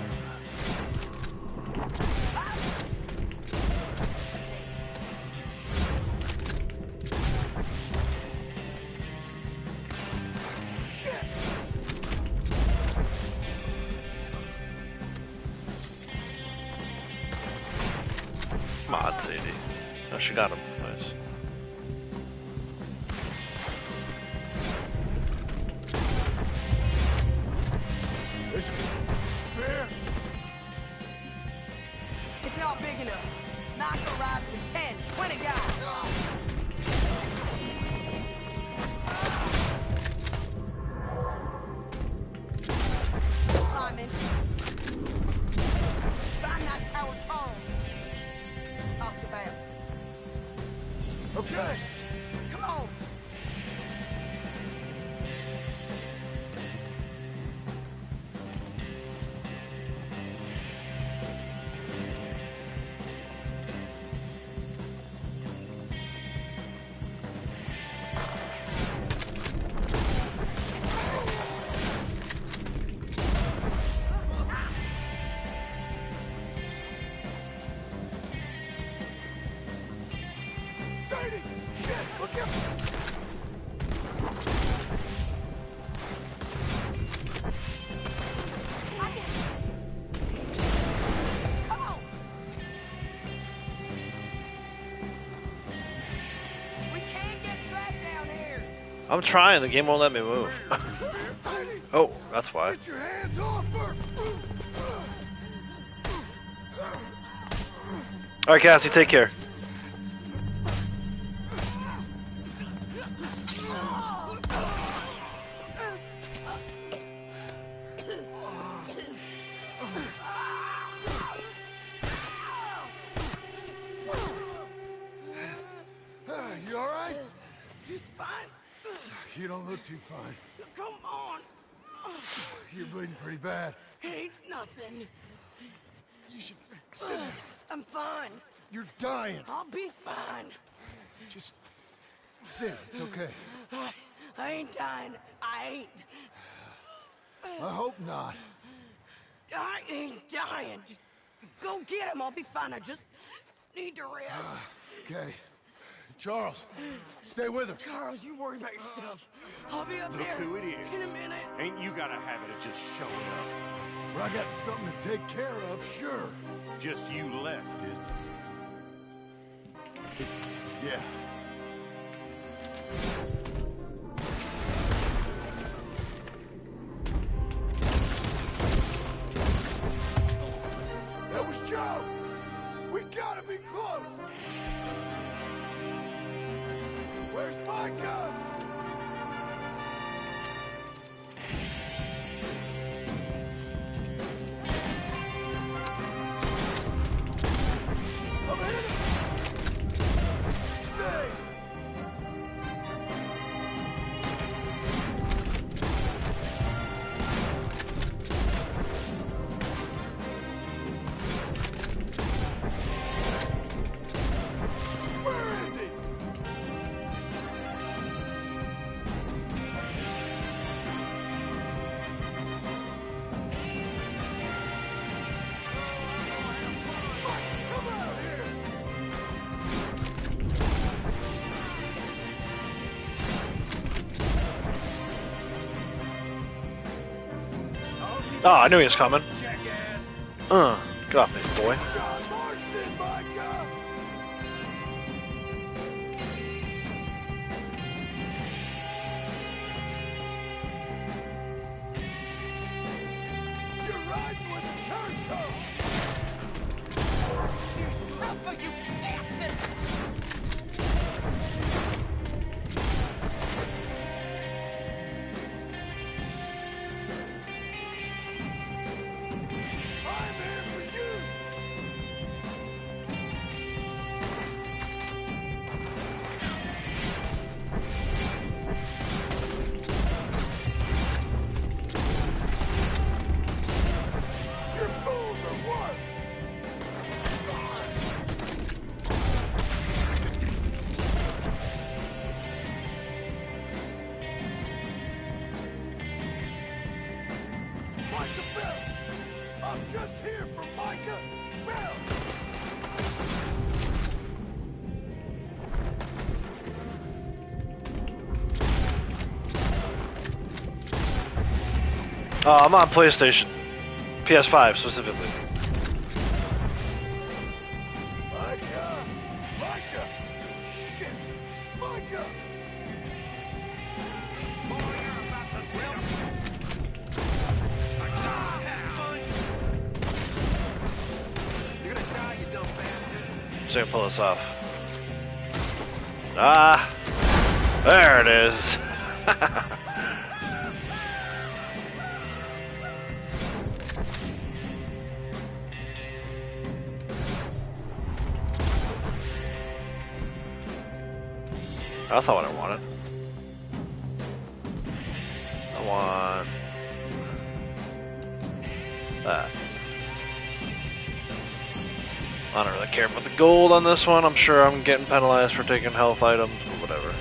S1: Come on, Sadie. Oh, she got him. Nice.
S9: It's not big enough. Knocker rides with 10, 20 guys. Climbing. Find that coward Charles. Off the bat.
S4: Okay.
S9: Come on.
S4: Sadie! Shit! Look out!
S9: Come on. We can't get trapped down here.
S1: I'm trying. The game won't let me move.
S4: Sadie!
S1: Oh, that's why.
S4: Get your hands off her!
S1: All right, Cassie, take care.
S4: You all right?
S2: Just fine.
S4: You don't look too fine.
S2: Come on.
S4: You're bleeding pretty bad.
S2: Ain't nothing.
S4: You should sit down.
S2: I'm fine.
S4: You're dying.
S2: I'll be fine.
S4: Just sit. It's okay.
S2: I ain't dying. I ain't.
S4: I hope not.
S2: I ain't dying. Just go get him. I'll be fine. I just need to rest.
S4: Okay. Charles, stay with her.
S2: Charles, you worry about yourself. I'll be up
S11: Look
S2: there
S11: who it is.
S2: in a minute.
S11: Ain't you got a habit of just showing up?
S4: But I got something to take care of, sure.
S11: Just you left, is it's
S4: Yeah. That was Joe! We gotta be close! Where's Micah? I'm in! Stay! Where is he? Come out here!
S1: Oh, I knew he was coming.
S11: jackass.
S1: Get off me, boy.
S4: John Marston, Micah! You're riding with a turncoat!
S9: Suffer, you bastard!
S4: I'm here for you! Your fools are worse! Micah Bell! I'm just here for Micah Bell!
S1: I'm on PlayStation. PS5 specifically.
S4: Micah! Micah! Shit! Micah!
S11: You're gonna die, you dumb bastard.
S1: So I can pull this off. Ah! There it is! That's not what I wanted. I want that. I don't really care about the gold on this one. I'm sure I'm getting penalized for taking health items, but whatever. I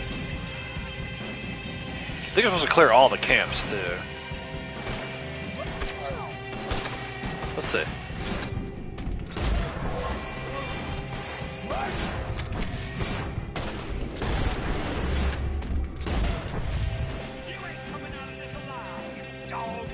S1: think I'm supposed to clear all the camps too. Let's see.
S11: You ain't coming out of this alive, you dog.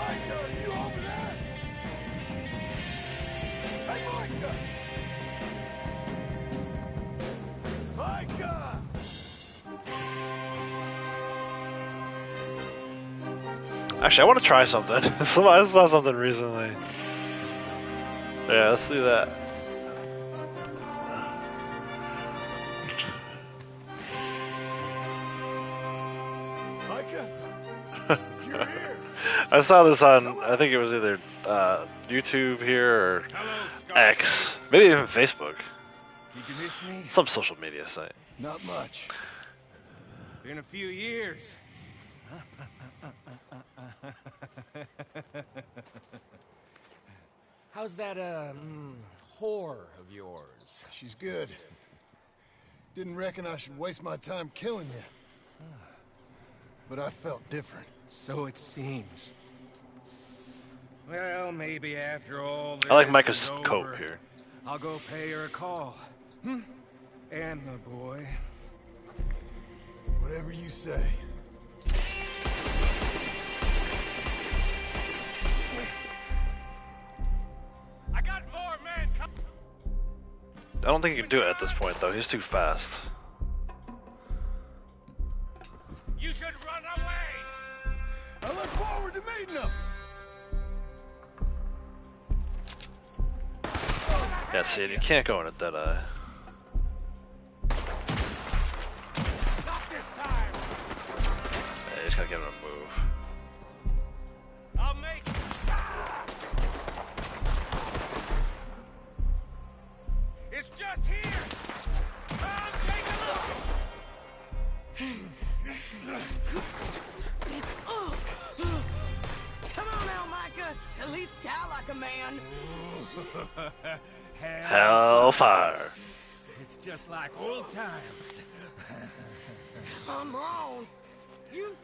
S4: Micah, are you over there? Hey, Micah! Micah!
S1: Actually, I want to try something. I saw something recently. Yeah, let's do that.
S4: Micah? If you're here.
S1: I saw this on, I think it was either YouTube here or X, maybe even Facebook.
S2: Did you miss me?
S1: Some social media site.
S4: Not much.
S2: Been a few years. How's that, whore of yours?
S4: She's good. Didn't reckon I should waste my time killing you. But I felt different.
S2: So it seems. Well, maybe after all this
S1: I like Micah's
S2: is
S1: coat
S2: over,
S1: here.
S2: I'll go pay her a call. And the boy.
S4: Whatever you say.
S11: I got more men coming.
S1: I don't think he can do it at this point, though. He's too fast.
S11: You should run away.
S4: I look forward to meeting them.
S1: Yeah, see, you can't go in a dead eye.
S11: Not this time.
S1: Yeah, you just gotta give him a move.
S11: I'll make it. It's just here. Come take a look.
S9: Come on now, Micah. At least die like a man.
S1: Hellfire.
S2: It's just like old times.
S9: Come on. You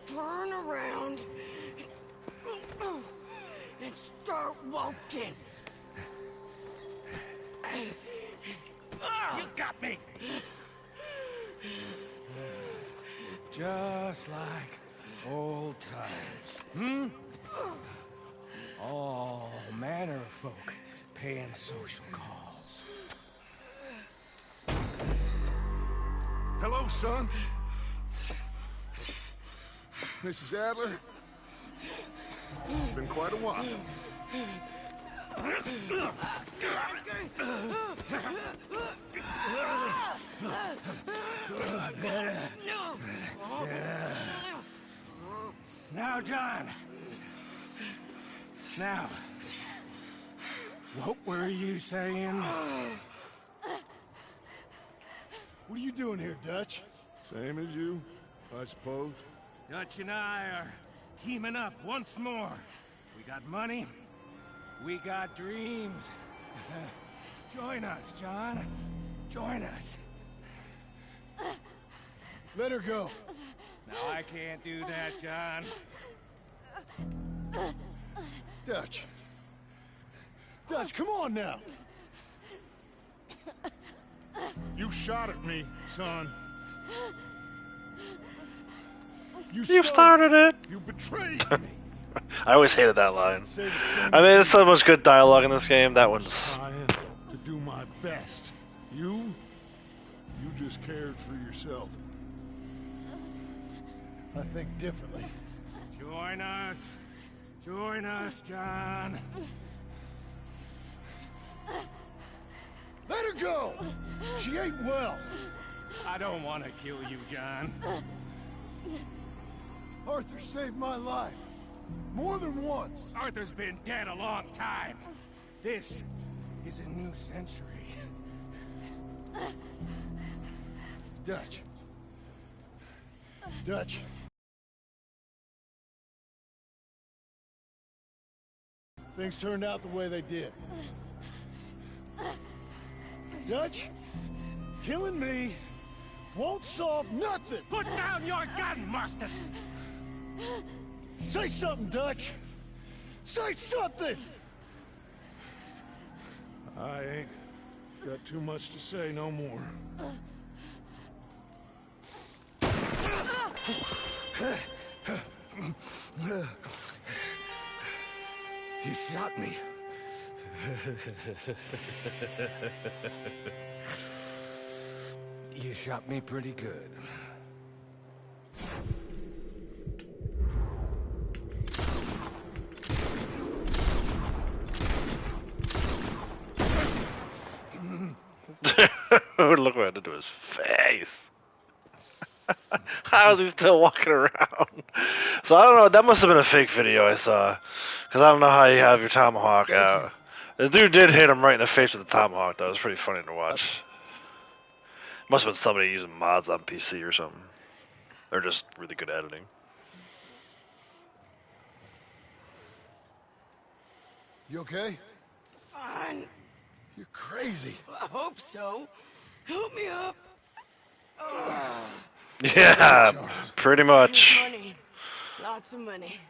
S9: turn around and start walking.
S11: You got me.
S2: Just like old times. All manner of folk paying social calls.
S4: Hello, son. Mrs. Adler. It's been quite a while.
S2: Now, John. Now, what were you saying?
S4: What are you doing here, Dutch? Same as you, I suppose.
S2: Dutch and I are teaming up once more. We got money. We got dreams. Join us, John. Join us.
S4: Let her go.
S2: No, I can't do that, John.
S4: Dutch. Dutch, come on now.
S6: You shot at me, son.
S1: You started it.
S6: You betrayed me.
S1: I always hated that line. I mean, there's so much good dialogue in this game. That one's...
S6: Trying to do my best. You just cared for yourself.
S4: I think differently.
S2: Join us. Join us, John.
S4: Let her go! She ain't well.
S2: I don't want to kill you, John.
S4: Arthur saved my life. More than once.
S2: Arthur's been dead a long time. This is a new century.
S4: Dutch. Dutch. Things turned out the way they did. Dutch, killing me won't solve nothing.
S2: Put down your gun, Marston!
S4: Say something, Dutch. Say something.
S6: I ain't got too much to say no more.
S2: You shot me. You shot me pretty good.
S1: Look what I did to his face. How is he still walking around? So I don't know. That must have been a fake video I saw, because I don't know how you have your tomahawk out. The dude did hit him right in the face with the tomahawk. That was pretty funny to watch. Must have been somebody using mods on PC or something. Or just really good editing.
S4: You okay?
S9: Fine.
S4: You're crazy.
S9: I hope so. Help me up.
S1: Yeah, pretty much.
S9: Money. Lots of money.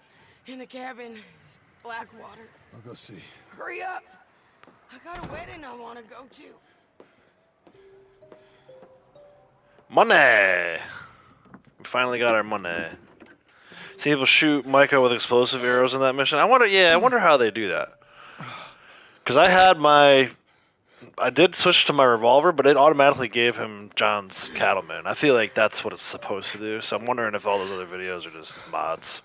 S9: In the cabin is black water.
S4: I'll go see.
S9: Hurry up. I got a wedding I want to go to.
S1: Money! We finally got our money. See people shoot Micah with explosive arrows in that mission. I wonder how they do that. Because I did switch to my revolver, but it automatically gave him John's cattleman. I feel like that's what it's supposed to do, so I'm wondering if all those other videos are just mods.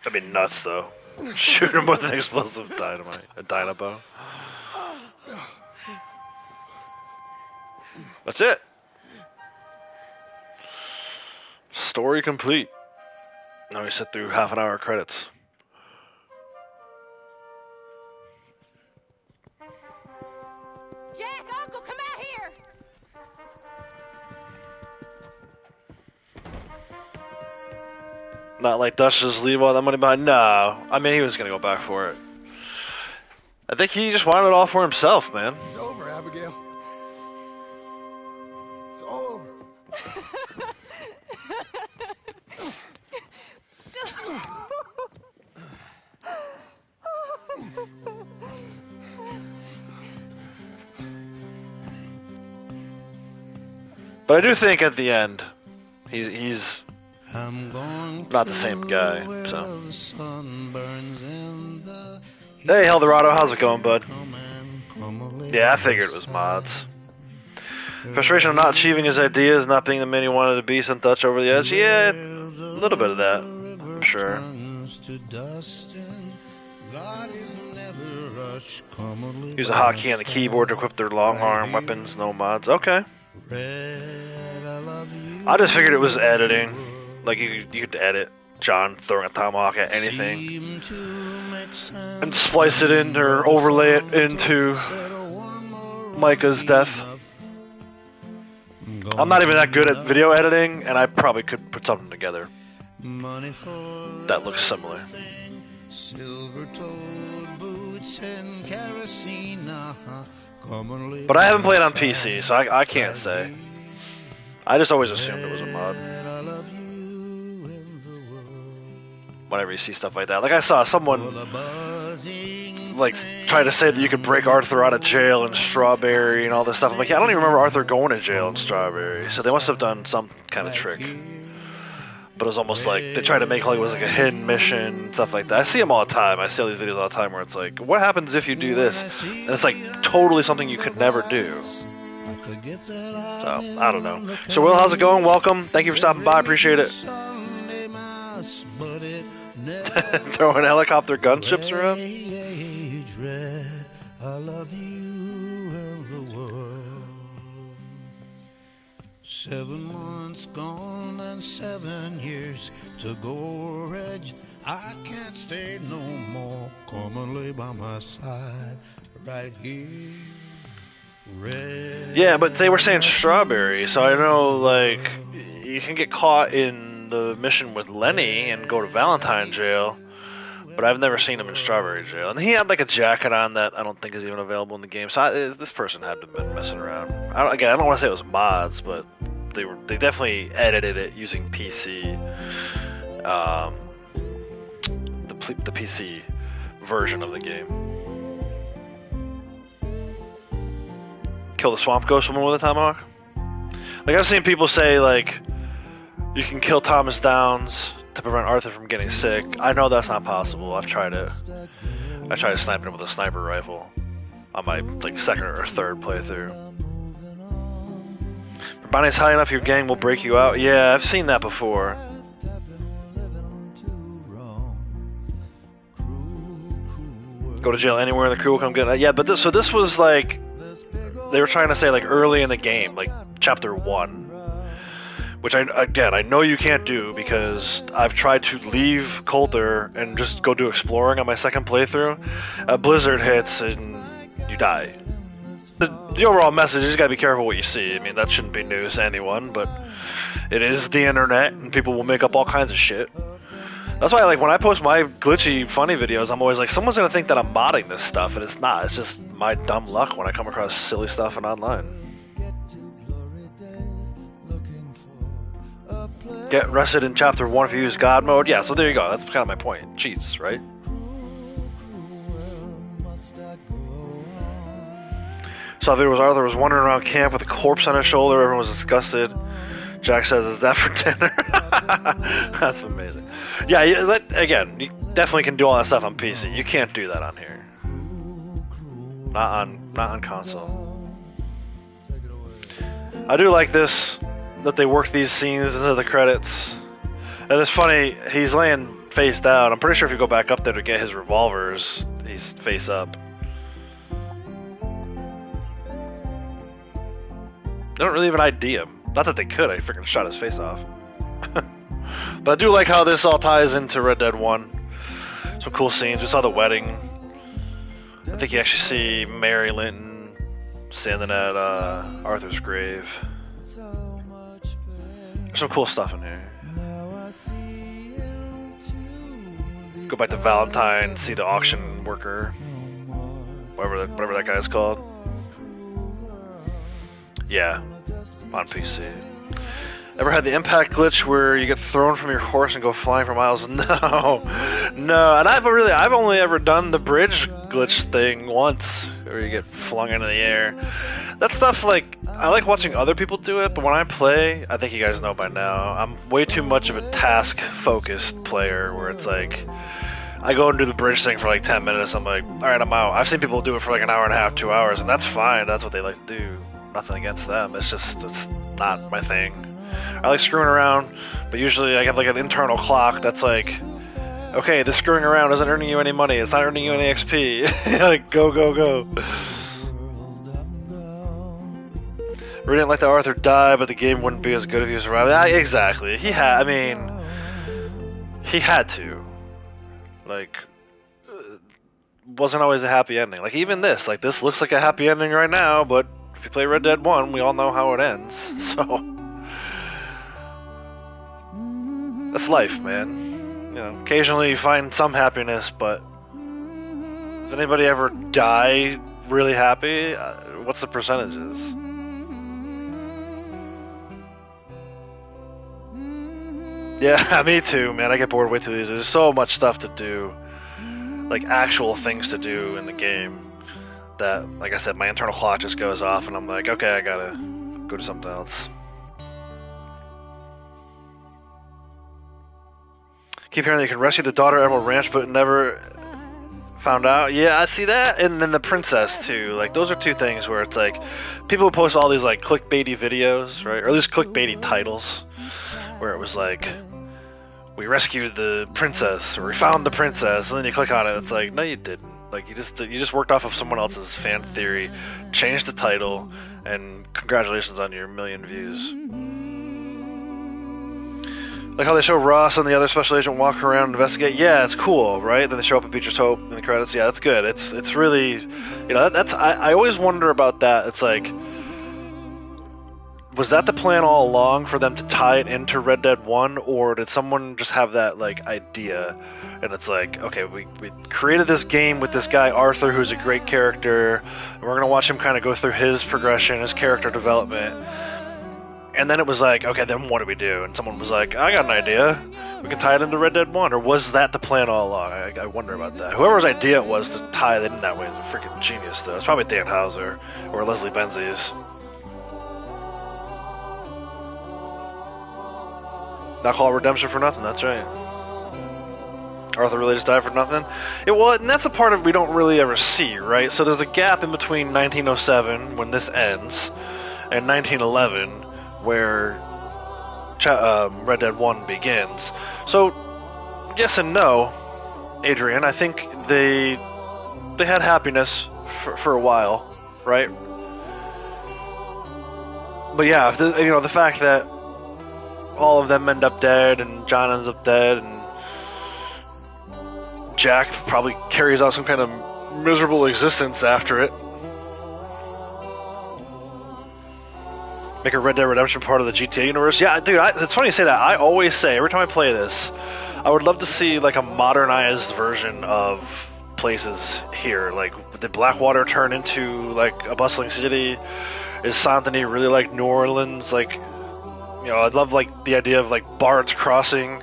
S1: That'd be nuts, though. Shoot him with an explosive dynamite, a dynamo. That's it. Story complete. Now we sit through half an hour of credits.
S3: Jack, Uncle, come out here!
S1: Not like Dutch just leave all that money behind. No. I mean, he was going to go back for it. I think he just wanted it all for himself, man.
S4: It's over, Abigail. It's all over.
S1: But I do think at the end, he's not the same guy. So. Hey, Eldorado, how's it going, bud? Yeah, I figured it was mods. Frustration of not achieving his ideas, not being the man he wanted to be, sent Dutch over the edge. Yeah, a little bit of that, I'm sure. Use a hotkey on the keyboard to equip their long arm weapons, no mods. Okay. I just figured it was editing. Like, you could edit John throwing a tomahawk at anything and splice it in or overlay it into Micah's death. I'm not even that good at video editing, and I probably could put something together that looks similar. But I haven't played on PC, so I can't say. I just always assumed it was a mod. Whenever you see stuff like that. Like, I saw someone like try to say that you could break Arthur out of jail in Strawberry and all this stuff. I'm like, yeah, I don't even remember Arthur going to jail in Strawberry. So they must have done some kind of trick. But it was almost like they tried to make like it was like a hidden mission, stuff like that. I see them all the time. I see all these videos all the time where it's like, what happens if you do this? And it's like totally something you could never do. So, I don't know. So, Will, how's it going? Welcome. Thank you for stopping by. Appreciate it. Throwing helicopter gunships around? I love you and the world.
S12: 7 months gone and 7 years to go, Reg. I can't stay no more. Come and lay by my side right here. Red.
S1: Yeah, but they were saying Strawberry, so I know, like, you can get caught in the mission with Lenny and go to Valentine jail, but I've never seen him in Strawberry jail. And he had, like, a jacket on that I don't think is even available in the game, so this person had to have been messing around. I don't want to say it was mods, but they definitely edited it using PC, the PC version of the game. Kill the swamp ghost woman with a tomahawk? Like, I've seen people say, like, you can kill Thomas Downs to prevent Arthur from getting sick. I know that's not possible. I've tried it. I tried sniping him with a sniper rifle on my like second or third playthrough. If Bonnie's high enough, your gang will break you out. Yeah, I've seen that before. Go to jail anywhere and the crew will come get it. Yeah, but this was like they were trying to say like early in the game, like chapter 1, which I know you can't do because I've tried to leave Coulter and just go do exploring on my second playthrough. A blizzard hits and you die. The overall message is you gotta be careful what you see. I mean, that shouldn't be news to anyone, but it is the internet and people will make up all kinds of shit. That's why, like, when I post my glitchy, funny videos, I'm always like, someone's gonna think that I'm modding this stuff, and it's not. It's just my dumb luck when I come across silly stuff and online. Get rested in chapter 1 if you use God mode. Yeah, so there you go. That's kind of my point. Cheats, right? Saw a video where Arthur was wandering around camp with a corpse on his shoulder. Everyone was disgusted. Jack says, "Is that for dinner?" That's amazing. Yeah, again, you definitely can do all that stuff on PC. You can't do that on here. Not on console. I do like this, that they work these scenes into the credits. And it's funny, he's laying face down. I'm pretty sure if you go back up there to get his revolvers, he's face up. They don't really even ID him. Not that they could, I freaking shot his face off. But I do like how this all ties into Red Dead 1. Some cool scenes. We saw the wedding. I think you actually see Mary Linton standing at Arthur's grave. There's some cool stuff in here. Go back to Valentine, see the auction worker. Whatever that guy's called. Yeah, on PC. Ever had the impact glitch where you get thrown from your horse and go flying for miles? No. And I've only ever done the bridge glitch thing once, where you get flung into the air. That stuff, like, I like watching other people do it, but when I play, I think you guys know by now, I'm way too much of a task-focused player, where it's like, I go and do the bridge thing for like 10 minutes, I'm like, alright, I'm out. I've seen people do it for like an hour and a half, 2 hours, and that's fine, that's what they like to do. Nothing against them, it's not my thing. I like screwing around, but usually I have like an internal clock that's like, okay, this screwing around isn't earning you any money, it's not earning you any XP. Like, go. We didn't like that Arthur die, but the game wouldn't be as good if he was around. Yeah, exactly. He had to. Like, wasn't always a happy ending. Like, even this looks like a happy ending right now, but if you play Red Dead 1, we all know how it ends. So, that's life, man. You know, occasionally you find some happiness, but does anybody ever die really happy? What's the percentages? Yeah, me too, man. I get bored way too easily. There's so much stuff to do, like actual things to do in the game, that, like I said, my internal clock just goes off and I'm like, okay, I gotta go do something else. Keep hearing that you can rescue the daughter at Emerald Ranch, but never found out. Yeah, I see that. And then the princess, too. Like, those are two things where it's like, people post all these, like, clickbaity videos, right? Or at least clickbaity titles, where it was like, we rescued the princess, or we found the princess, and then you click on it, it's like, no, you didn't. Like, you just worked off of someone else's fan theory, changed the title, and congratulations on your 1 million views. Like how they show Ross and the other special agent walk around and investigate. Yeah, it's cool, right? Then they show up at Beecher's Hope in the credits. Yeah, that's good. It's really, you know, I always wonder about that. It's like, was that the plan all along for them to tie it into Red Dead 1, or did someone just have that, like, idea? And it's like, okay, we created this game with this guy Arthur, who's a great character, and we're gonna watch him kind of go through his progression, his character development. And then it was like, okay, then what do we do? And someone was like, I got an idea. We can tie it into Red Dead 1. Or was that the plan all along? I wonder about that. Whoever's idea it was to tie it in that way is a freaking genius, though. It's probably Dan Houser or Leslie Benzies. Not call it redemption for nothing. That's right. Arthur really just died for nothing. And that's a part of we don't really ever see, right? So there's a gap in between 1907 when this ends and 1911 where Red Dead 1 begins. So yes and no, Adrian. I think they had happiness for a while, right? But yeah, the fact that all of them end up dead and John ends up dead and Jack probably carries out some kind of miserable existence after it. Make a Red Dead Redemption part of the GTA universe. Yeah, dude, it's funny you say that. I always say, every time I play this, I would love to see like a modernized version of places here. Like, did Blackwater turn into like a bustling city? Is Saint Denis really like New Orleans? Like, I'd love like the idea of like Bard's Crossing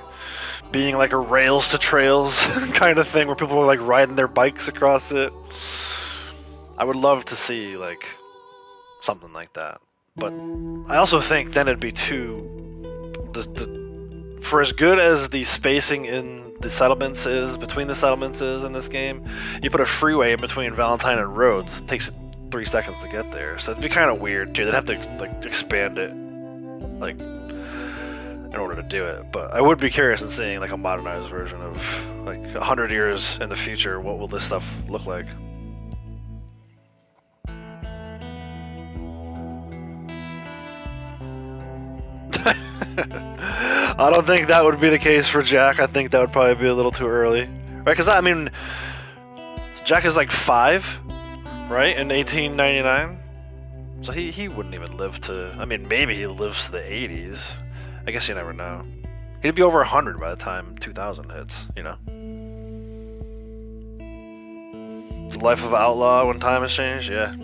S1: being like a rails to trails kind of thing where people are like riding their bikes across it. I would love to see like something like that. But I also think then it'd be for as good as the spacing in the settlements is, between the settlements is in this game, you put a freeway in between Valentine and Rhodes, it takes 3 seconds to get there. So it'd be kind of weird too. They'd have to like expand it like in order to do it. But I would be curious in seeing like a modernized version of like 100 years in the future. What will this stuff look like? I don't think that would be the case for Jack. I think that would probably be a little too early, right? Because I mean, Jack is like 5, right, in 1899. So he wouldn't even live to. I mean, maybe he lives to the 80s. I guess you never know. He'd be over 100 by the time 2000 hits. It's the life of an outlaw when time has changed. Yeah.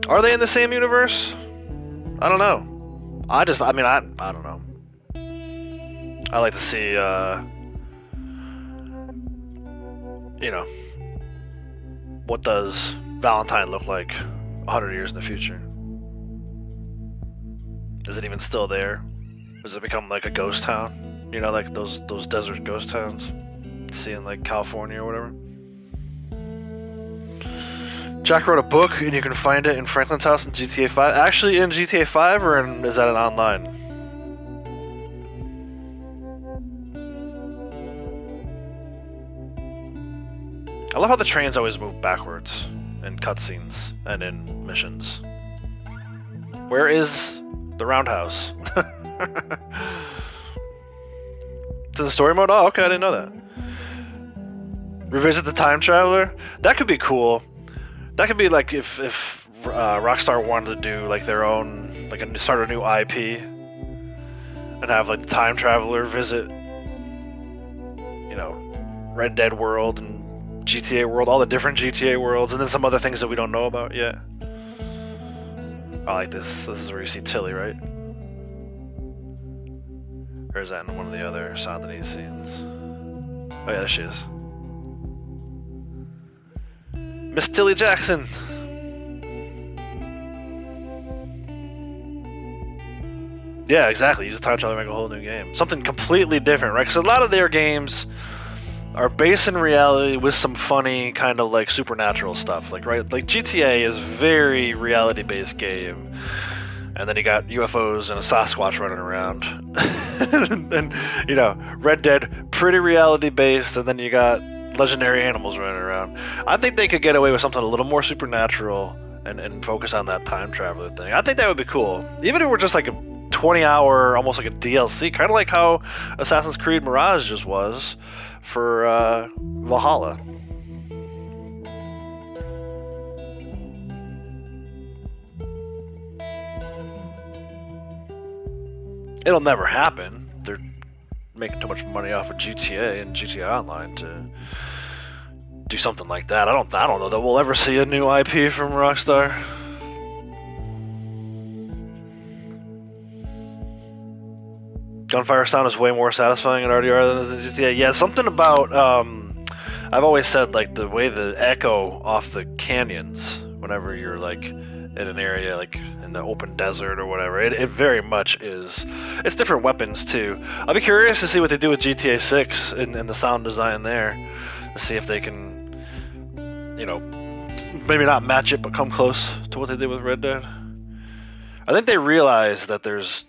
S1: Are they in the same universe? I don't know. I don't know. I like to see, what does Valentine look like 100 years in the future? Is it even still there? Does it become like a ghost town? Like those desert ghost towns? See in like California or whatever? Jack wrote a book, and you can find it in Franklin's house in GTA 5. Actually, in GTA 5, or is that an online? I love how the trains always move backwards in cutscenes and in missions. Where is the roundhouse? To the story mode? Oh, okay, I didn't know that. Revisit the time traveler? That could be cool. That could be like if Rockstar wanted to do like their own, like start a new IP and have like the time traveler visit, Red Dead World and GTA World, all the different GTA worlds, and then some other things that we don't know about yet. I like this. This is where you see Tilly, right? Or is that in one of the other Saint Denis scenes? Oh yeah, there she is. Miss Tilly Jackson. Yeah, exactly. Use the time traveler to make a whole new game. Something completely different, right? Because a lot of their games are based in reality with some funny kind of like supernatural stuff. Like GTA is very reality-based game. And then you got UFOs and a Sasquatch running around. and Red Dead, pretty reality-based, and then you got legendary animals running around. I think they could get away with something a little more supernatural and focus on that time traveler thing. I think that would be cool. Even if it were just like a 20-hour, almost like a DLC, kind of like how Assassin's Creed Mirage just was for Valhalla. It'll never happen. They're making too much money off of GTA and GTA Online to do something like that. I don't know that we'll ever see a new IP from Rockstar. Gunfire sound is way more satisfying in RDR than GTA. Yeah, something about I've always said like the way the echo off the canyons whenever you're like in an area like in the open desert or whatever. It very much is. It's different weapons too. I'll be curious to see what they do with GTA 6 and the sound design there, to see if they can, you know, maybe not match it, but come close to what they did with Red Dead. I think they realize that there's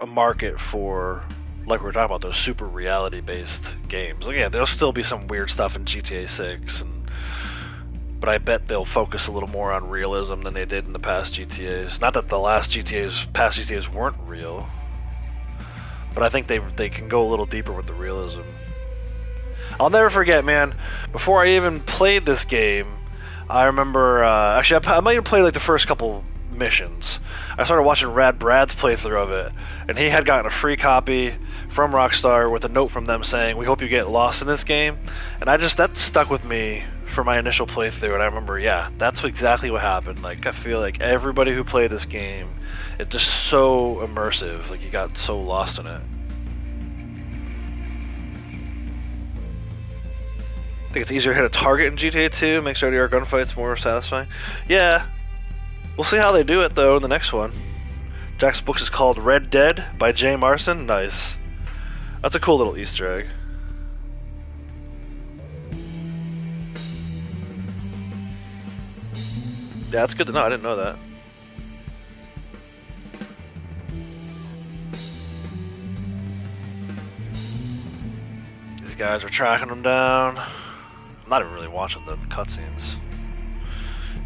S1: a market for, like we were talking about, those super reality-based games. Like, yeah, there'll still be some weird stuff in GTA 6, but I bet they'll focus a little more on realism than they did in the past GTAs. Not that the past GTAs weren't real, but I think they can go a little deeper with the realism. I'll never forget, man, before I even played this game, I remember, actually, I might have played like the first couple missions. I started watching Rad Brad's playthrough of it, and he had gotten a free copy from Rockstar with a note from them saying, "We hope you get lost in this game." And that stuck with me for my initial playthrough, and I remember, yeah, that's exactly what happened. Like, I feel like everybody who played this game, it's just so immersive, like you got so lost in it. I think it's easier to hit a target in GTA 2, makes RDR gunfights more satisfying. Yeah, we'll see how they do it though in the next one. Jack's book is called Red Dead by Jay Marston. Nice. That's a cool little Easter egg. Yeah, that's good to know. I didn't know that. These guys are tracking them down. I'm not even really watching the cutscenes.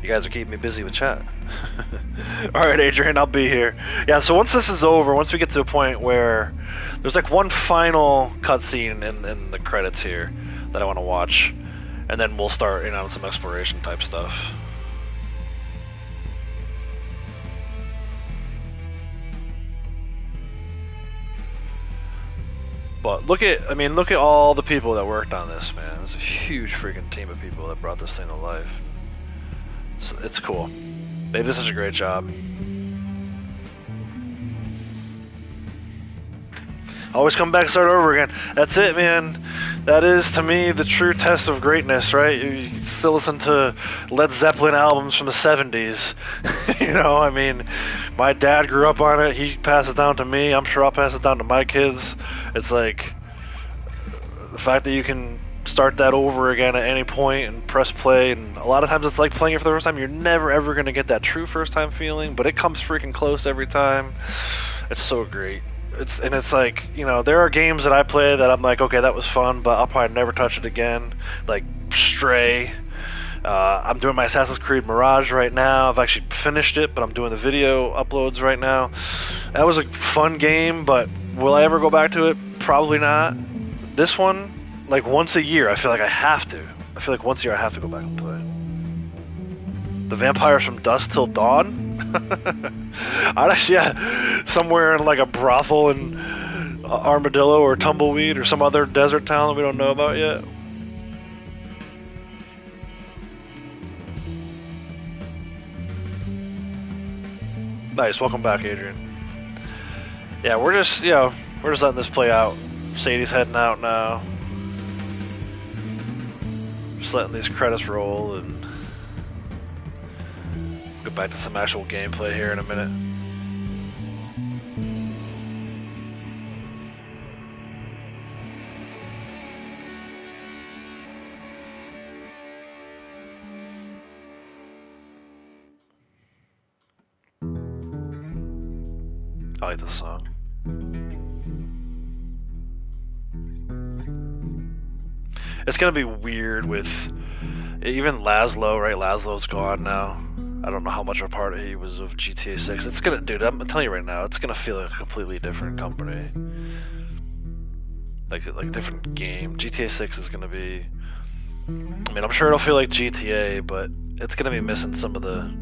S1: You guys are keeping me busy with chat. Alright, Adrian, I'll be here. Yeah, so once this is over, once we get to a point where there's like one final cutscene in the credits here that I want to watch, and then we'll start in on some exploration type stuff. But look at all the people that worked on this, man. It's a huge freaking team of people that brought this thing to life. It's cool. They did such a great job. Always come back and start over again. That's it, man. That is, to me, the true test of greatness, right? You can still listen to Led Zeppelin albums from the 70s. You know, I mean, my dad grew up on it. He passed it down to me. I'm sure I'll pass it down to my kids. It's like, the fact that you can start that over again at any point and press play, and a lot of times it's like playing it for the first time. You're never ever going to get that true first time feeling, but it comes freaking close every time. It's so great. It's like, you know, there are games that I play that I'm like, okay, that was fun, but I'll probably never touch it again. Like Stray. I'm doing my Assassin's Creed Mirage right now. I've actually finished it, but I'm doing the video uploads right now. That was a fun game, but will I ever go back to it? Probably not. This one, like once a year, I feel like I have to. I feel like once a year I have to go back and play it. The Vampires from Dusk Till Dawn? I'd actually, yeah, somewhere in like a brothel in Armadillo or Tumbleweed or some other desert town that we don't know about yet. Nice, welcome back, Adrian. Yeah, we're just letting this play out. Sadie's heading out now. Just letting these credits roll and go back to some actual gameplay here in a minute. I like this song. It's gonna be weird with even Laszlo, right? Laszlo's gone now. I don't know how much of a part he was of GTA 6. It's gonna, dude, I'm telling you right now, it's gonna feel like a completely different company. Like a different game. GTA 6 is gonna be, I mean, I'm sure it'll feel like GTA, but it's gonna be missing some of the,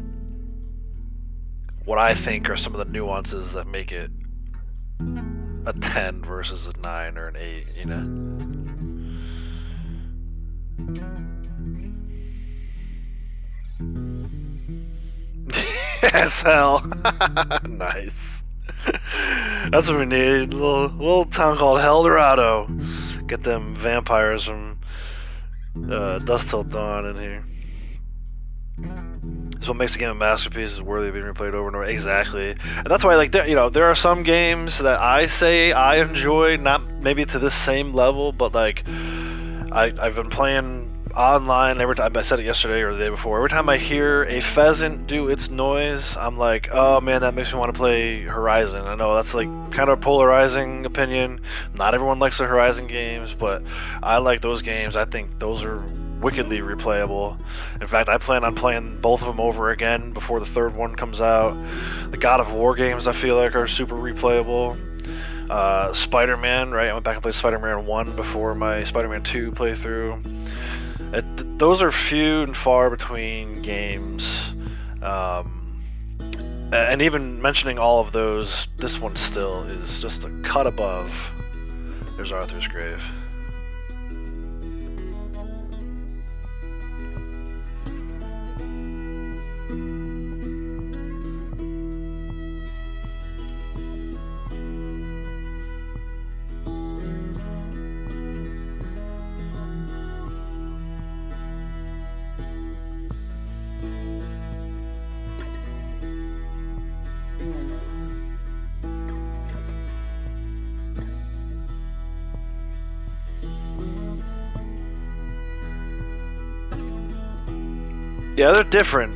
S1: what I think are some of the nuances that make it a 10 versus a 9 or an 8, you know? Yes, hell. Nice. That's what we need. A little town called Hell Dorado. Get them vampires from Dusk Till Dawn in here. It's what makes the game a masterpiece, is worthy of being replayed over and over. Exactly, and that's why, like, there are some games that I say I enjoy, not maybe to this same level, but like, I've been playing online every time. I said it yesterday or the day before. Every time I hear a pheasant do its noise, I'm like, oh man, that makes me want to play Horizon. I know that's like kind of a polarizing opinion. Not everyone likes the Horizon games, but I like those games. I think those are wickedly replayable. In fact, I plan on playing both of them over again before the third one comes out. The God of War games, I feel like, are super replayable. Spider-Man, right? I went back and played Spider-Man 1 before my Spider-Man 2 playthrough. Those are few and far between games. And even mentioning all of those, this one still is just a cut above. There's Arthur's grave. Yeah, they're different.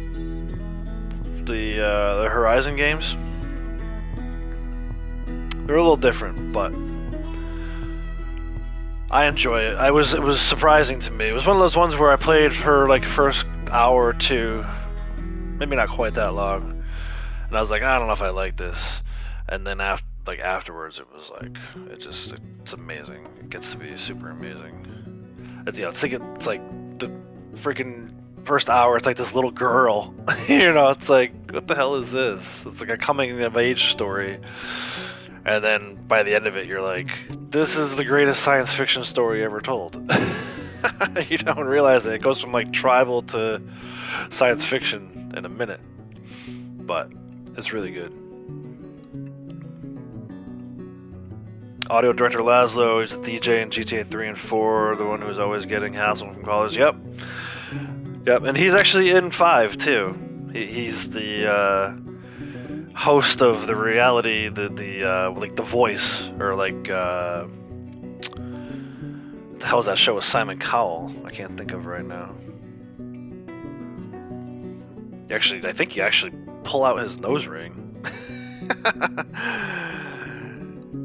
S1: The Horizon games, they're a little different, but I enjoy it. It was surprising to me. It was one of those ones where I played for like first hour or two, maybe not quite that long, and I was like, I don't know if I like this. And then afterwards, it was like it's amazing. It gets to be super amazing. It's like the freaking first hour, it's like this little girl. It's like, what the hell is this? It's like a coming of age story. And then by the end of it, you're like, this is the greatest science fiction story ever told. You don't realize it. It goes from like tribal to science fiction in a minute. But it's really good. Audio director Laszlo, he's a DJ in GTA 3 and 4, the one who's always getting hassled from callers. Yep, and he's actually in 5 too. He's the host of the reality, like The Voice, or like the hell's that show with Simon Cowell? I can't think of right now. I think you actually pull out his nose ring.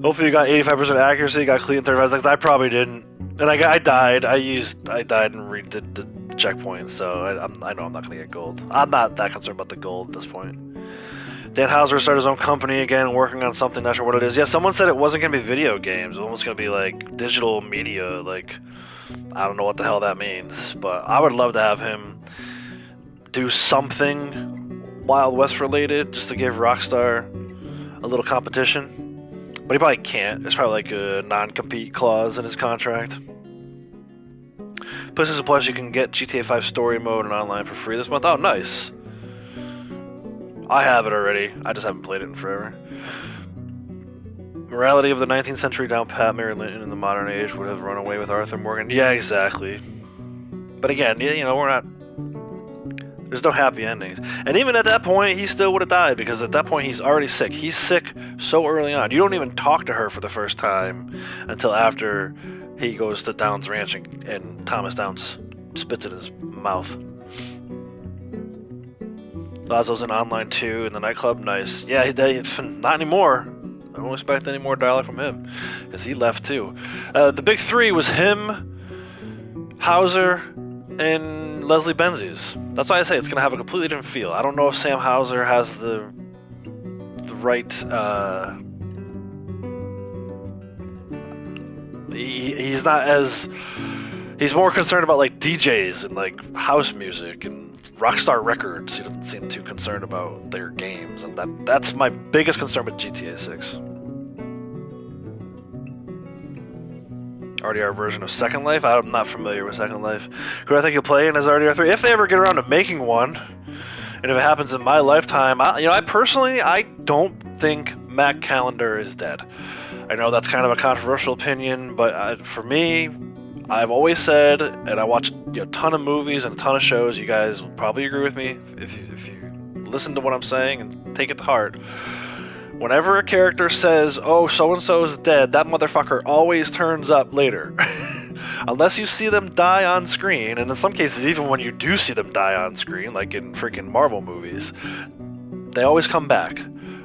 S1: Hopefully you got 85% accuracy, got clean 35 seconds. I probably didn't. And I died. I died and redid the checkpoint, so I know I'm not going to get gold. I'm not that concerned about the gold at this point. Dan Houser started his own company again, working on something, not sure what it is. Yeah, someone said it wasn't going to be video games. It was going to be like digital media. Like, I don't know what the hell that means. But I would love to have him do something Wild West related, just to give Rockstar a little competition. But he probably can't. There's probably like a non-compete clause in his contract. PlayStation Plus, you can get GTA 5 story mode and online for free this month. Oh, nice. I have it already. I just haven't played it in forever. Morality of the 19th century down pat, Mary Linton in the modern age would have run away with Arthur Morgan. Yeah, exactly. But again, we're not... There's no happy endings. And even at that point, he still would have died, because at that point, he's already sick. He's sick so early on. You don't even talk to her for the first time until after he goes to Downs Ranch and Thomas Downs spits in his mouth. Lazo's in online too, in the nightclub. Nice. Yeah, not anymore. I don't expect any more dialogue from him, because he left too. The big three was him, Hauser, and Leslie Benzies. That's why I say it's going to have a completely different feel. I don't know if Sam Hauser has the right... he's not as... He's more concerned about like DJs and like house music and Rockstar Records. He doesn't seem too concerned about their games, and that's my biggest concern with GTA 6. RDR version of Second Life? I'm not familiar with Second Life. Who do I think you'll play in as RDR 3? If they ever get around to making one, and if it happens in my lifetime, I personally don't think Matt Callender is dead. I know that's kind of a controversial opinion, but for me, I've always said, and I watch a ton of movies and a ton of shows. You guys will probably agree with me if you listen to what I'm saying and take it to heart. Whenever a character says, "Oh, so and so is dead," that motherfucker always turns up later. Unless you see them die on screen, and in some cases, even when you do see them die on screen, like in freaking Marvel movies, they always come back.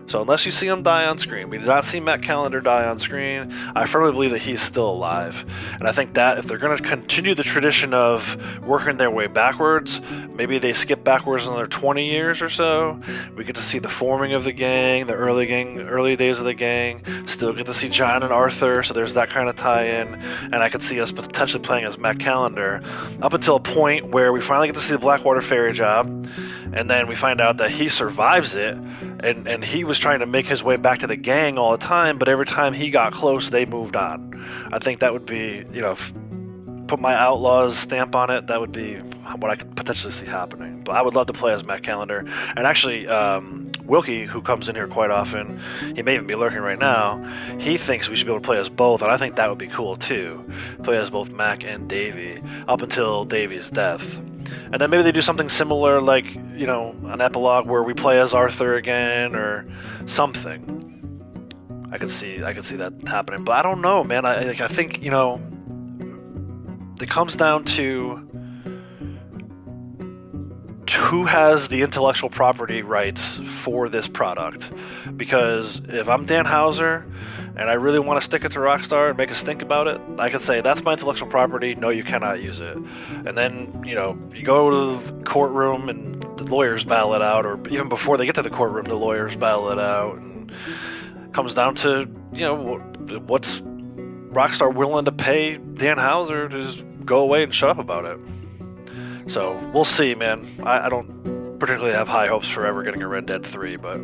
S1: So unless you see him die on screen, we did not see Matt Callender die on screen. I firmly believe that he's still alive. And I think that if they're going to continue the tradition of working their way backwards, maybe they skip backwards another 20 years or so. We get to see the forming of the gang, the early days of the gang. Still get to see John and Arthur, so there's that kind of tie-in. And I could see us potentially playing as Matt Callender up until a point where we finally get to see the Blackwater Ferry job, and then we find out that he survives it. And he was trying to make his way back to the gang all the time, but every time he got close, they moved on. I think that would be, put my Outlaws stamp on it. That would be what I could potentially see happening. But I would love to play as Matt Callender. And actually, Wilkie, who comes in here quite often, he may even be lurking right now, he thinks we should be able to play as both, and I think that would be cool too. Play as both Mac and Davey, up until Davey's death. And then maybe they do something similar, like, an epilogue where we play as Arthur again, or something. I could see that happening. But I don't know, man. I think, it comes down to who has the intellectual property rights for this product. Because if I'm Dan Houser and I really want to stick it to Rockstar and make a stink about it, I can say, that's my intellectual property, no, you cannot use it. And then, you go to the courtroom and the lawyers battle it out, or even before they get to the courtroom, the lawyers battle it out. And it comes down to, what's Rockstar willing to pay Dan Houser to just go away and shut up about it. So, we'll see, man. I don't particularly have high hopes for ever getting a Red Dead 3, but...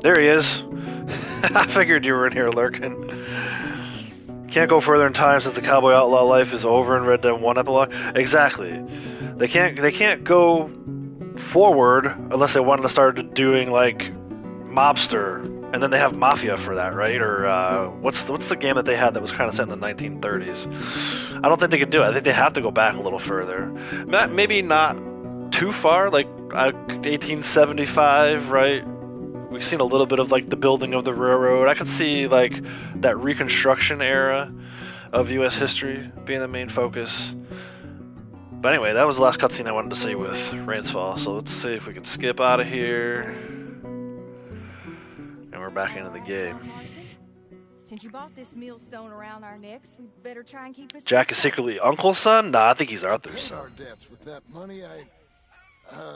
S1: There he is. I figured you were in here lurking. Can't go further in time since the cowboy outlaw life is over in Red Dead 1 epilogue. Exactly. They can't go forward unless they wanted to start doing, like, Mobster, and then they have Mafia for that, right? Or what's the game that they had that was kind of set in the 1930s? I don't think they could do it. I think they have to go back a little further. Maybe not too far, like 1875, right? We've seen a little bit of like the building of the railroad. I could see like that Reconstruction era of U.S. history being the main focus. But anyway, that was the last cutscene I wanted to see with Rainsfall. So let's see if we can skip out of here. And we're back into the game.
S3: Since you bought this millstone around our necks, we better try and keep us.
S1: Jack is secretly Uncle's son? Nah, I think he's Arthur's son.
S4: Our debts with that money,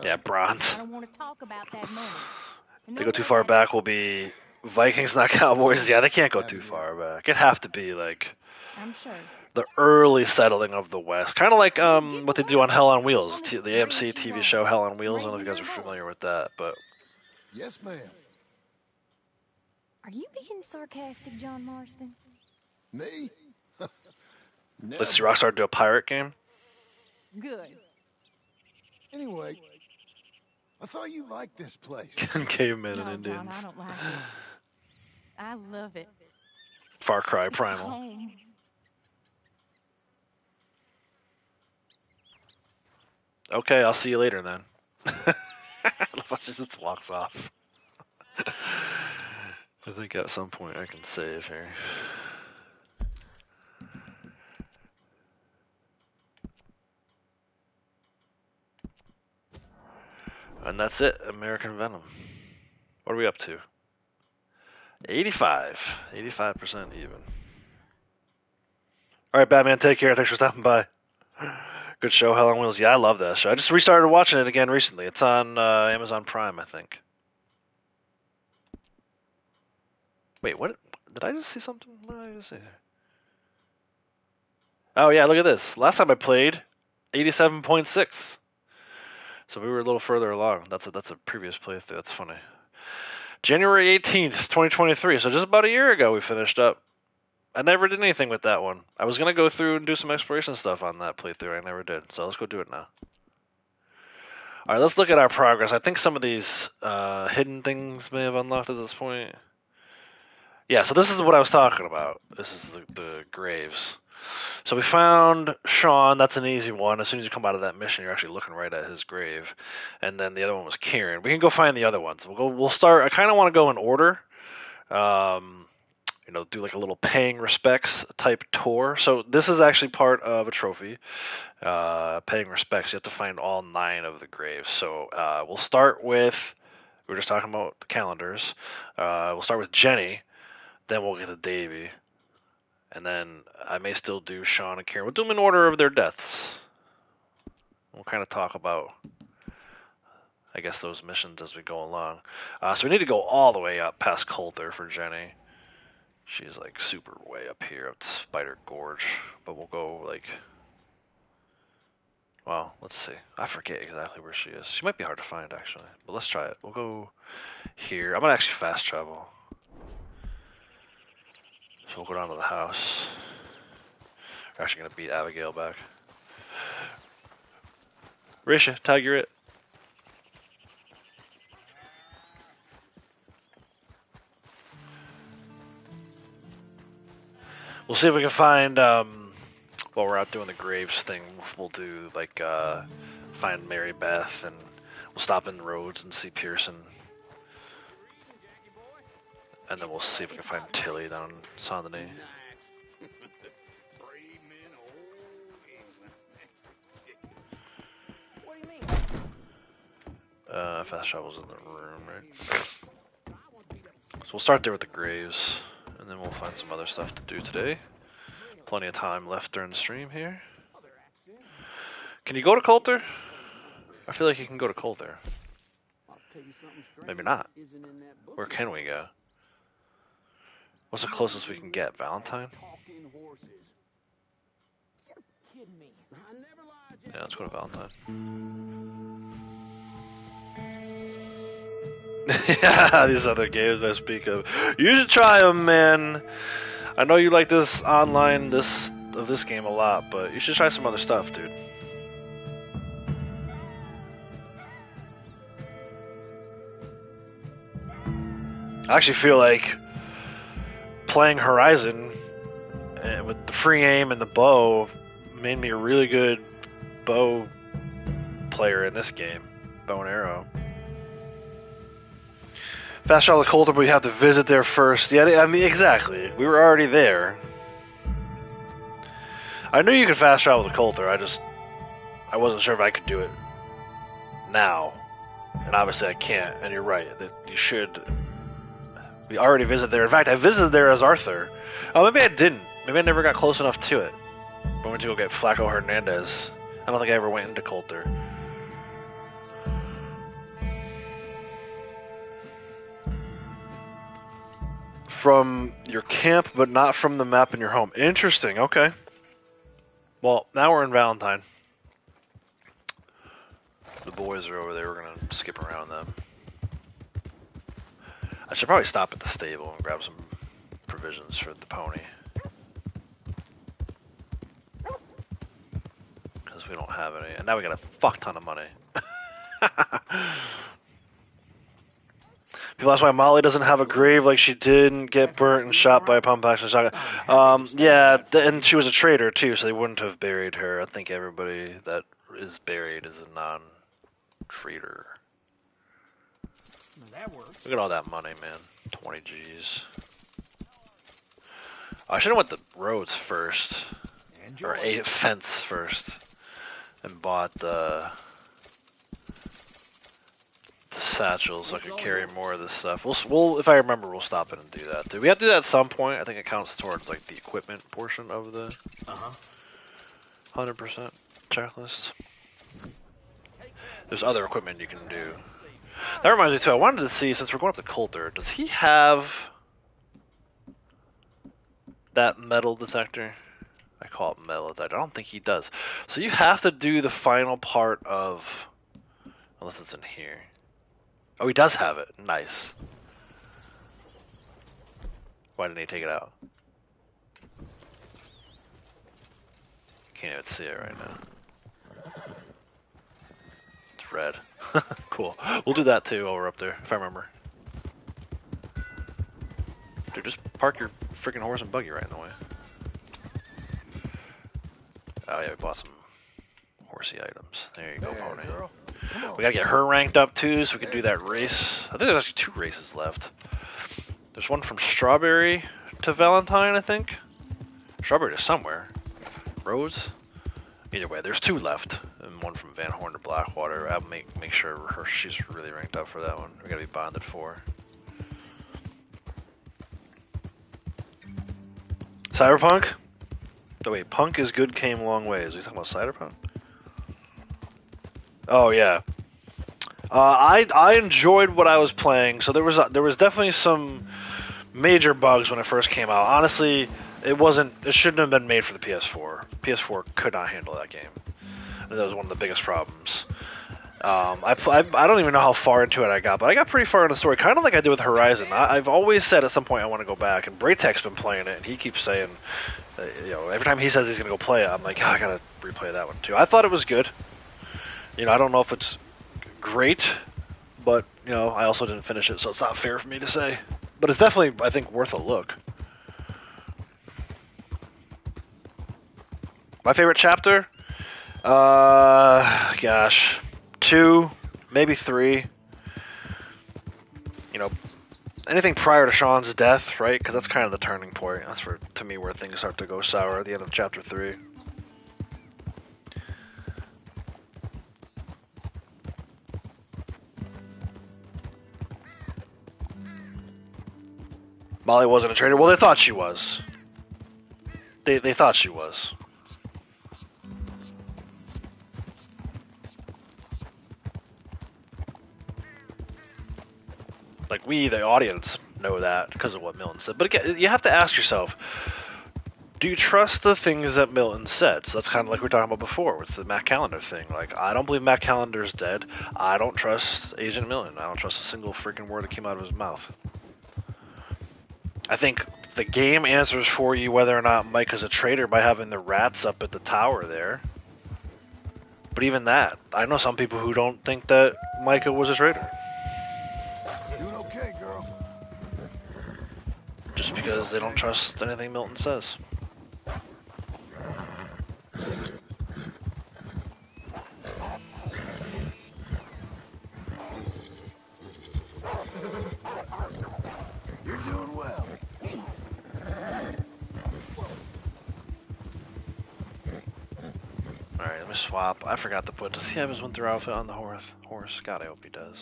S1: yeah, bronze.
S3: I don't want to talk about that money.
S1: If they go too far back, will be Vikings, not Cowboys. Yeah, they can't go too far back. It'd have to be like
S3: I'm sure.
S1: the early settling of the West, kind of like what they do on Hell on Wheels, the AMC TV show Hell on Wheels. I don't know if you guys are familiar with that, but
S4: yes, ma'am.
S3: Are you being sarcastic, John Marston?
S4: Me?
S1: let's see Rockstar do a pirate game.
S3: Good.
S4: Anyway, I thought you liked this place.
S1: Cavemen
S3: No,
S1: and Indians.
S3: John, I don't like it. I love it.
S1: Far Cry
S3: It's
S1: Primal.
S3: home.
S1: Okay, I'll see you later then. She just walks off. I think at some point I can save here. And that's it, American Venom. What are we up to? 85. 85% even. Alright, Batman, take care. Thanks for stopping by. Good show, Hell on Wheels. Yeah, I love that show. I just restarted watching it again recently. It's on Amazon Prime, I think. Wait, what? Did I just see something? What did I just see there? Oh, yeah, look at this. Last time I played, 87.6. So we were a little further along. That's a previous playthrough. That's funny. January 18th, 2023. So just about a year ago we finished up. I never did anything with that one. I was going to go through and do some exploration stuff on that playthrough. I never did. So let's go do it now. All right, let's look at our progress. I think some of these hidden things may have unlocked at this point. Yeah, so this is what I was talking about. This is the graves. So we found Sean. That's an easy one. As soon as you come out of that mission, you're actually looking right at his grave. And then the other one was Kieran. We can go find the other ones. We'll start. I kind of want to go in order. Do like a little paying respects type tour. So this is actually part of a trophy. Paying respects. You have to find all 9 of the graves. So we'll start with. We were just talking about the calendars. We'll start with Jenny. Then we'll get to Davy. And then I may still do Sean and Kieran. We'll do them in order of their deaths. We'll kind of talk about, I guess, those missions as we go along. So we need to go all the way up past Coulter for Jenny. She's like super way up here at Spider Gorge. But we'll go like, well, let's see. I forget exactly where she is. She might be hard to find actually. But let's try it. We'll go here. I'm going to actually fast travel. So we'll go down to the house. We're actually going to beat Abigail back. Risha, tiger it. We'll see if we can find, while we're out doing the graves thing, we'll do, like, find Mary Beth, and we'll stop in Rhodes and see Pearson. And then we'll see if we can find Tilly down in Saint Denis. Fast travel's in the room, right? So we'll start there with the graves, and then we'll find some other stuff to do today. Plenty of time left during the stream here. Can you go to Coulter? I feel like you can go to Coulter. Maybe not. Where can we go? What's the closest we can get? Valentine? Yeah, let's go to Valentine. Yeah, these other games I speak of. You should try them, man. I know you like this online this game a lot, but you should try some other stuff, dude. I actually feel like playing Horizon with the free aim and the bow made me a really good bow player in this game. Bow and arrow. Fast travel to Coulter, but we have to visit there first. Yeah, I mean, exactly. We were already there. I knew you could fast travel to Coulter. I wasn't sure if I could do it now. And obviously I can't. And you're right. That you should. We already visited there. In fact, I visited there as Arthur. Oh, maybe I didn't. Maybe I never got close enough to it. I went to go get Flaco Hernandez. I don't think I ever went into Coulter. From your camp, but not from the map in your home. Interesting, okay. Well, now we're in Valentine. The boys are over there. We're going to skip around them. I should probably stop at the stable and grab some provisions for the pony. Because we don't have any. And now we got a fuck ton of money. People ask why Molly doesn't have a grave, like she didn't get burnt and shot by a pump action shotgun. Yeah, and she was a traitor too, so they wouldn't have buried her. I think everybody that is buried is a non-traitor.
S11: That works.
S1: Look at all that money, man. 20 G's. I should have went the roads first. Or a fence first. And bought the satchels so I could carry more of this stuff. We'll if I remember, we'll stop in and do that. We have to do that at some point. I think it counts towards like the equipment portion of the 100% checklist. There's other equipment you can do. That reminds me too, I wanted to see, since we're going up to Coulter, does he have that metal detector? I call it metal detector. I don't think he does. So you have to do the final part of, unless it's in here. Oh, he does have it. Nice. Why didn't he take it out? Can't even see it right now. It's red. Cool. We'll do that too while we're up there, if I remember. Dude, just park your freaking horse and buggy right in the way. Oh yeah, we bought some horsey items. There you go, pony.
S4: Girl. Come on.
S1: We gotta get her ranked up too, so we can do that race. I think there's actually 2 races left. There's one from Strawberry to Valentine, I think. Strawberry to somewhere. Rose? Either way, there's 2 left, and one from Van Horn to Blackwater. I'll make sure she's really ranked up for that one. We gotta be bonded for. Cyberpunk? Oh wait, Punk is good came a long ways. Are you talking about Cyberpunk? Oh yeah. I enjoyed what I was playing. So there was definitely some major bugs when it first came out. Honestly, it shouldn't have been made for the PS4. PS4 could not handle that game. And that was one of the biggest problems. I don't even know how far into it I got, but I got pretty far in the story, kind of like I did with Horizon. I've always said at some point I want to go back, and Braytek's been playing it, and he keeps saying, every time he says he's going to go play it, I'm like, I got to replay that one too. I thought it was good. I don't know if it's great, but, I also didn't finish it, so it's not fair for me to say. But it's definitely, I think, worth a look. My favorite chapter? Gosh, 2, maybe 3. Anything prior to Sean's death, right? Because that's kind of the turning point. That's to me, where things start to go sour at the end of chapter 3. Molly wasn't a traitor. Well, they thought she was. They thought she was. Like, we, the audience, know that because of what Milton said. But again, you have to ask yourself, do you trust the things that Milton said? So that's kind of like we were talking about before with the Matt Callender thing. Like, I don't believe Matt Callender's dead. I don't trust Agent Milton. I don't trust a single freaking word that came out of his mouth. I think the game answers for you whether or not Mike is a traitor by having the rats up at the tower there. But even that, I know some people who don't think that Micah was a traitor.
S4: Doing okay, girl.
S1: Just because they don't trust anything Milton says.
S4: You're doing well.
S1: Alright, let me swap. I forgot to put, does he have his winter outfit on the horse? God, I hope he does.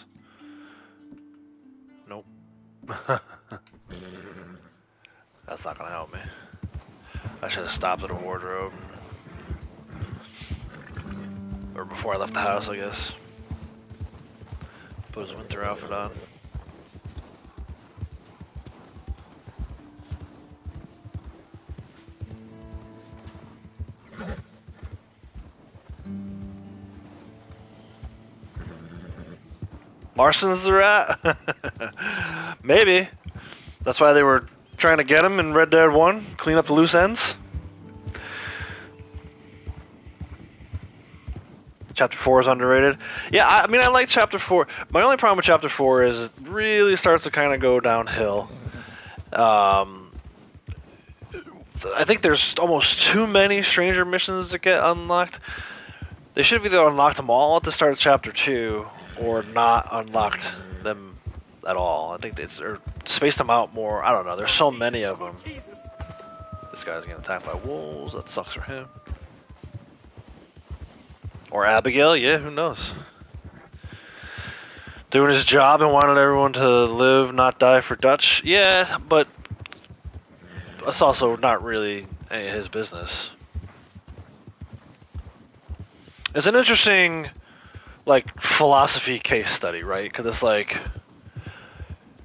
S1: Nope. That's not gonna help me. I should have stopped at a wardrobe. Or before I left the house, I guess. Put his winter outfit on. Marston's the rat? Maybe. That's why they were trying to get him in Red Dead 1, clean up the loose ends. Chapter 4 is underrated. Yeah, I mean, I like Chapter 4. My only problem with Chapter 4 is it really starts to kind of go downhill. I think there's almost too many stranger missions that get unlocked. They should have either unlocked them all at the start of Chapter 2 or not unlocked them at all. I think or spaced them out more. I don't know. There's so many of them. This guy's getting attacked by wolves. That sucks for him. Or Abigail. Yeah, who knows? Doing his job and wanted everyone to live, not die for Dutch. Yeah, but that's also not really any of his business. It's an interesting, philosophy case study, right? Because it's like,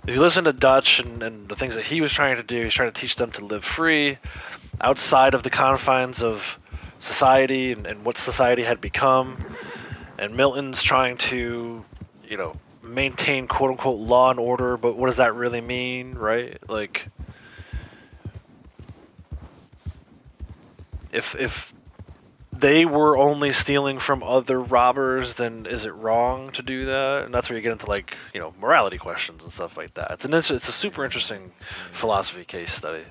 S1: if you listen to Dutch and the things that he was trying to do, he's trying to teach them to live free, outside of the confines of society and what society had become. And Milton's trying to, maintain quote-unquote law and order, but what does that really mean, right? Like, if they were only stealing from other robbers, then is it wrong to do that? And that's where you get into like morality questions and stuff like that. It's a super interesting philosophy case study.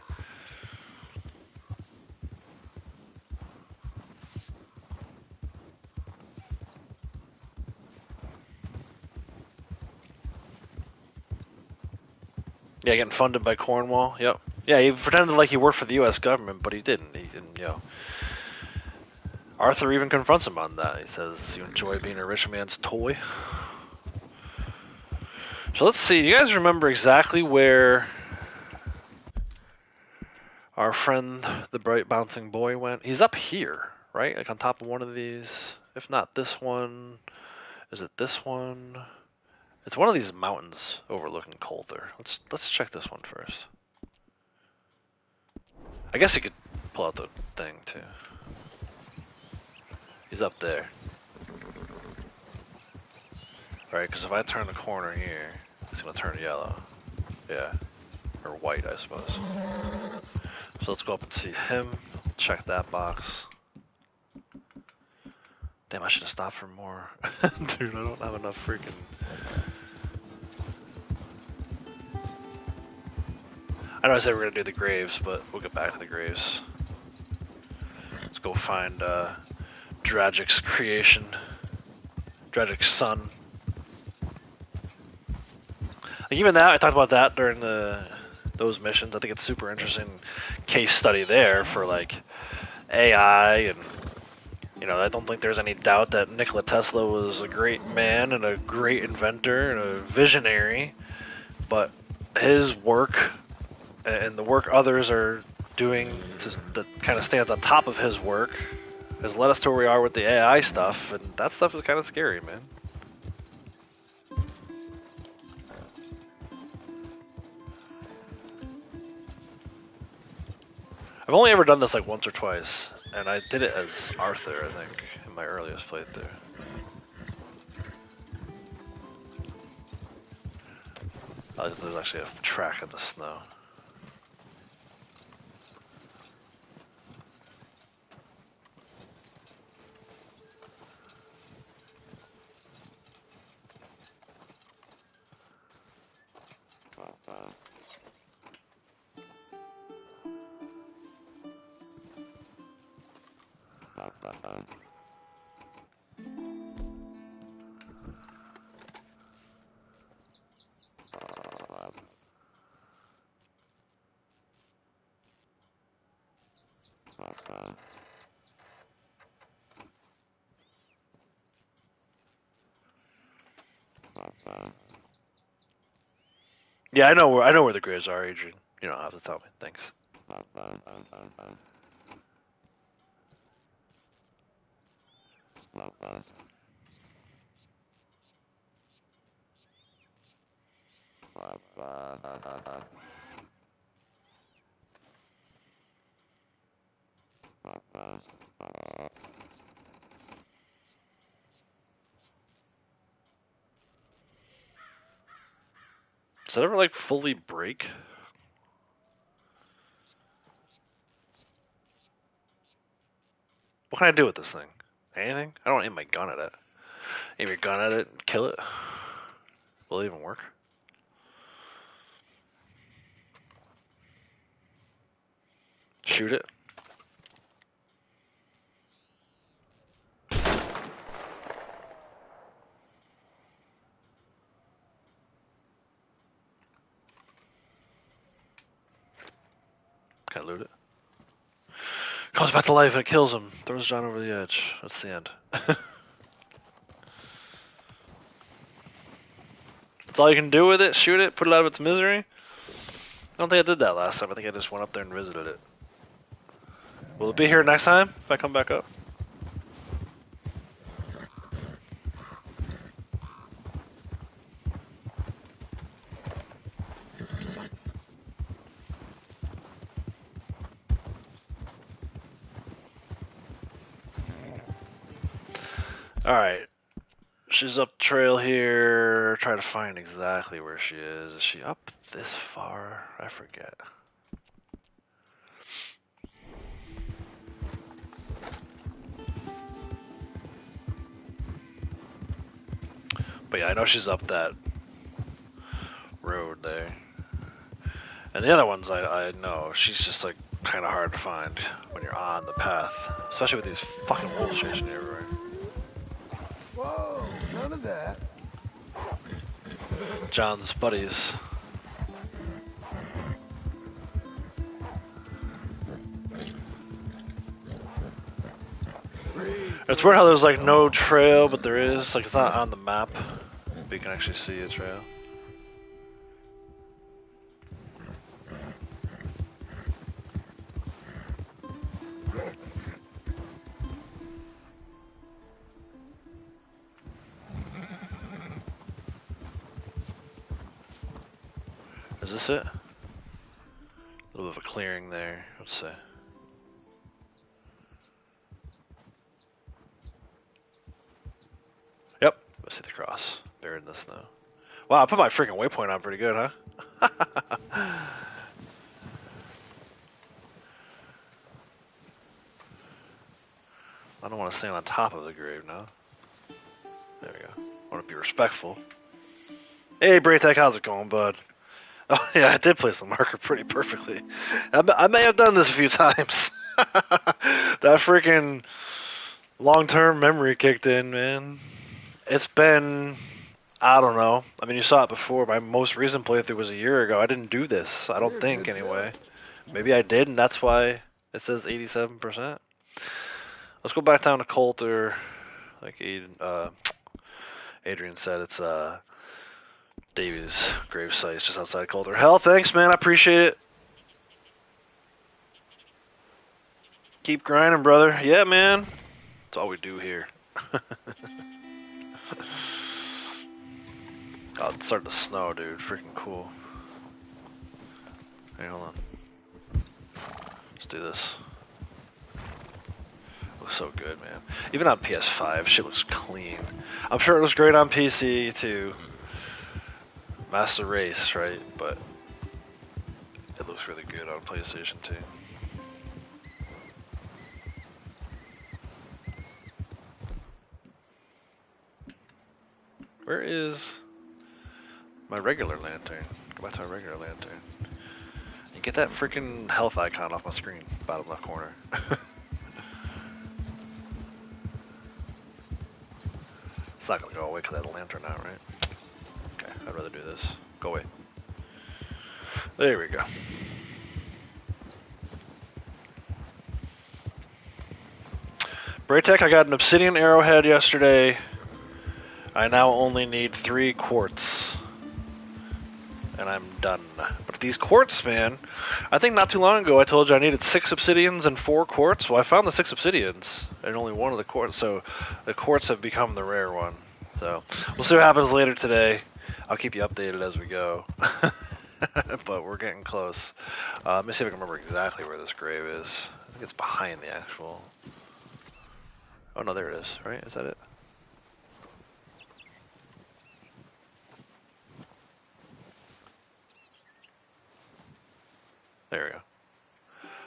S1: Yeah, getting funded by Cornwall. Yep. Yeah, he pretended like he worked for the U.S. government, but he didn't. He didn't. Arthur even confronts him on that. He says, "You enjoy being a rich man's toy." So let's see. Do you guys remember exactly where our friend, the bright bouncing boy, went? He's up here, right? Like on top of one of these. If not this one, is it this one? It's one of these mountains overlooking Coulter. Let's check this one first. I guess you could pull out the thing too. He's up there. Alright, because if I turn the corner here, it's going to turn yellow. Yeah. Or white, I suppose. So let's go up and see him. Check that box. Damn, I should have stopped for more. Dude, I don't have enough freaking... I know I said we're going to do the graves, but we'll get back to the graves. Let's go find Dragic's creation. Dragic's son. Like even that, I talked about that during those missions. I think it's super interesting case study there for like AI, and I don't think there's any doubt that Nikola Tesla was a great man and a great inventor and a visionary, but his work and the work others are doing that kind of stands on top of his work has led us to where we are with the AI stuff, and that stuff is kind of scary, man. I've only ever done this like once or twice, and I did it as Arthur, I think, in my earliest playthrough. There's actually a track in the snow. Yeah, I know where the graves are, Adrian. You don't have to tell me. Thanks. Does it ever like fully break? What can I do with this thing? Anything? I don't aim my gun at it. Aim your gun at it and kill it. Will it even work? Shoot it. Can I loot it? Comes back to life and it kills him. Throws John over the edge. That's the end. That's all you can do with it? Shoot it? Put it out of its misery? I don't think I did that last time. I think I just went up there and visited it. Will it be here next time if I come back up? Alright. She's up trail here. Try to find exactly where she is. Is she up this far? I forget. But yeah, I know she's up that road there. And the other ones I know, she's just like kind of hard to find when you're on the path. Especially with these fucking wolves chasing you everywhere.
S4: Whoa, none of that.
S1: John's buddies. It's weird how there's like no trail, but there is. Like it's not on the map, but you can actually see a trail. Is this it? A little bit of a clearing there, let's see. Yep, I see the cross. They're in the snow. Wow, I put my freaking waypoint on pretty good, huh? I don't want to stand on top of the grave now. There we go. I want to be respectful. Hey, Braytech, how's it going, bud? Oh, yeah, I did place the marker pretty perfectly. I may have done this a few times. That freaking long-term memory kicked in, man. It's been, I don't know. I mean, you saw it before. My most recent playthrough was a year ago. I didn't do this. I don't think, anyway. Maybe I did, and that's why it says 87%. Let's go back down to Coulter. Like Adrian said, it's Davy's gravesite just outside Coulter. Hell, thanks, man. I appreciate it. Keep grinding, brother. Yeah, man. That's all we do here. Oh, it's starting to snow, dude. Freaking cool. Hey, hold on. Let's do this. Looks so good, man. Even on PS5, shit looks clean. I'm sure it looks great on PC, too. Master Race, right? But it looks really good on PlayStation, too. Where is my regular lantern? Go back to my regular lantern. And get that freaking health icon off my screen, bottom left corner. It's not gonna go away because I have a lantern out, right? Okay, I'd rather do this. Go away. There we go. Braytech, I got an obsidian arrowhead yesterday. I now only need 3 quartz. And I'm done. But these quartz, man, I think not too long ago I told you I needed 6 obsidians and 4 quartz. Well, I found the 6 obsidians and only 1 of the quartz, so the quartz have become the rare one. So we'll see what happens later today. I'll keep you updated as we go. But we're getting close. Let me see if I can remember exactly where this grave is. I think it's behind the actual... Oh no, there it is, right? Is that it? There we go.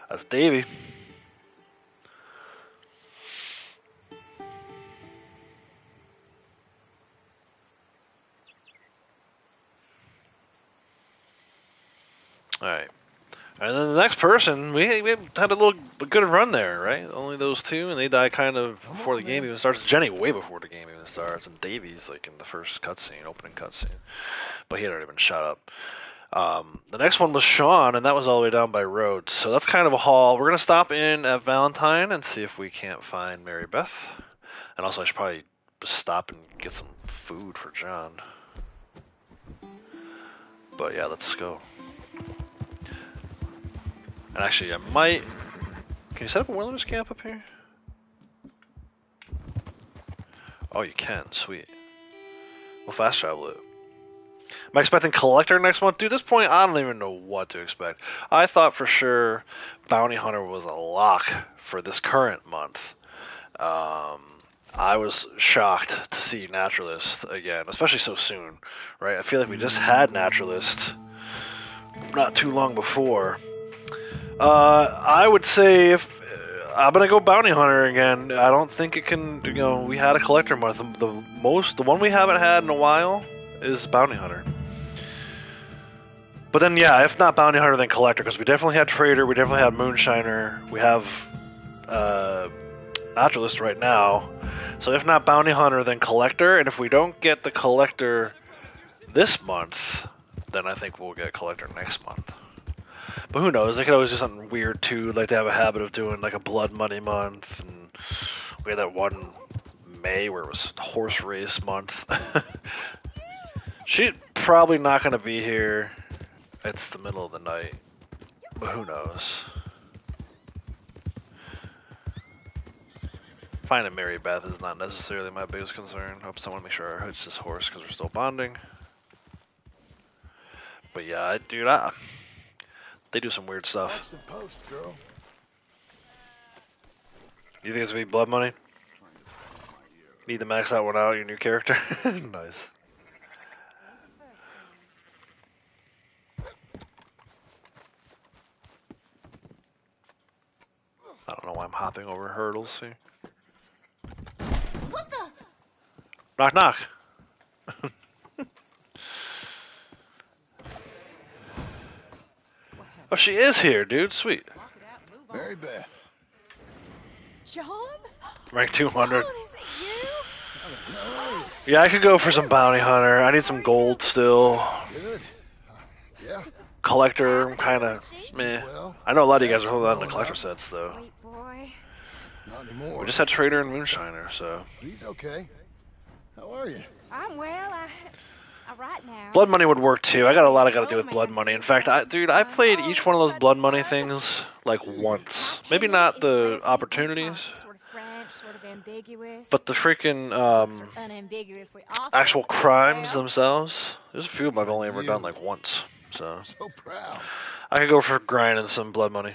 S1: That's Davey. Alright. And then the next person, we had a good run there, right? Only those 2, and they die kind of before the game even starts. Jenny way before the game even starts, and Davey's like in the first cutscene, opening cutscene. But he had already been shot up. The next one was Sean, and that was all the way down by Rhodes. So that's kind of a haul. We're going to stop in at Valentine and see if we can't find Mary Beth. And also, I should probably stop and get some food for John. But yeah, let's go. And actually, I might... Can you set up a wilderness camp up here? Oh, you can. Sweet. We'll fast travel it. Am I expecting Collector next month? Dude, at this point, I don't even know what to expect. I thought for sure Bounty Hunter was a lock for this current month. I was shocked to see Naturalist again, especially so soon, right? I feel like we just had Naturalist not too long before. I would say if I'm gonna go bounty hunter again. I don't think it can. You know, we had a collector month. The one we haven't had in a while is bounty hunter. But then, yeah, if not bounty hunter, then collector, because we definitely had trader, we definitely had moonshiner, we have naturalist right now. So if not bounty hunter, then collector. And if we don't get the collector this month, then I think we'll get collector next month. But who knows? They could always do something weird too. Like they have a habit of doing like a blood money month, and we had that one May where it was horse race month. She's probably not going to be here. It's the middle of the night, but who knows? Finding Mary Beth is not necessarily my biggest concern. Hope someone make sure I hitch this horse because we're still bonding. But yeah, dude, they do some weird stuff.
S4: That's the post, girl.
S1: You think it's gonna be blood money? Need to max that one out, your new character? Nice. I don't know why I'm hopping over hurdles here.
S9: What the?
S1: Knock, knock. Oh, she is here, dude. Sweet.
S4: Mary Beth.
S9: John?
S1: Rank 200.
S9: John, is it you?
S1: Yeah, I could go for some bounty hunter. I need some gold still.
S4: Good. Yeah.
S1: Collector, kind of meh. I know a lot of you guys are holding on to collector sets, though.
S9: Sweet boy.
S4: Not anymore.
S1: We just had trader and moonshiner, so.
S4: He's okay. How are you?
S9: I'm well. I right now.
S1: Blood money would work too. I got a lot I got to do with blood money. In fact, I played each one of those blood money things like once. Maybe not the opportunities,
S9: Sort of French, sort of ambiguous.
S1: but the freaking
S9: unambiguously awful.
S1: actual crimes themselves. There's a few of them I've only ever done like once. So
S4: So proud.
S1: I could go for grinding some blood money.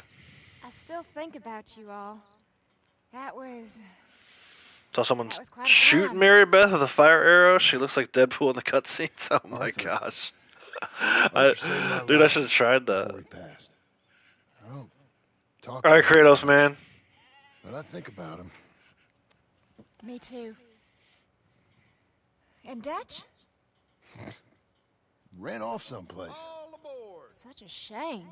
S9: I still think about you all. That was.
S1: Saw someone's
S9: was quite a
S1: shooting
S9: time.
S1: Mary Beth with a fire arrow. She looks like Deadpool in the cutscenes. Oh my gosh. Dude, I should have tried that.
S4: Before he passed. I don't talk
S1: Alright,
S4: about him
S1: Kratos,
S4: much,
S1: man.
S4: but I think about him.
S9: Me too. And Dutch?
S4: Ran off someplace.
S9: Such a shame.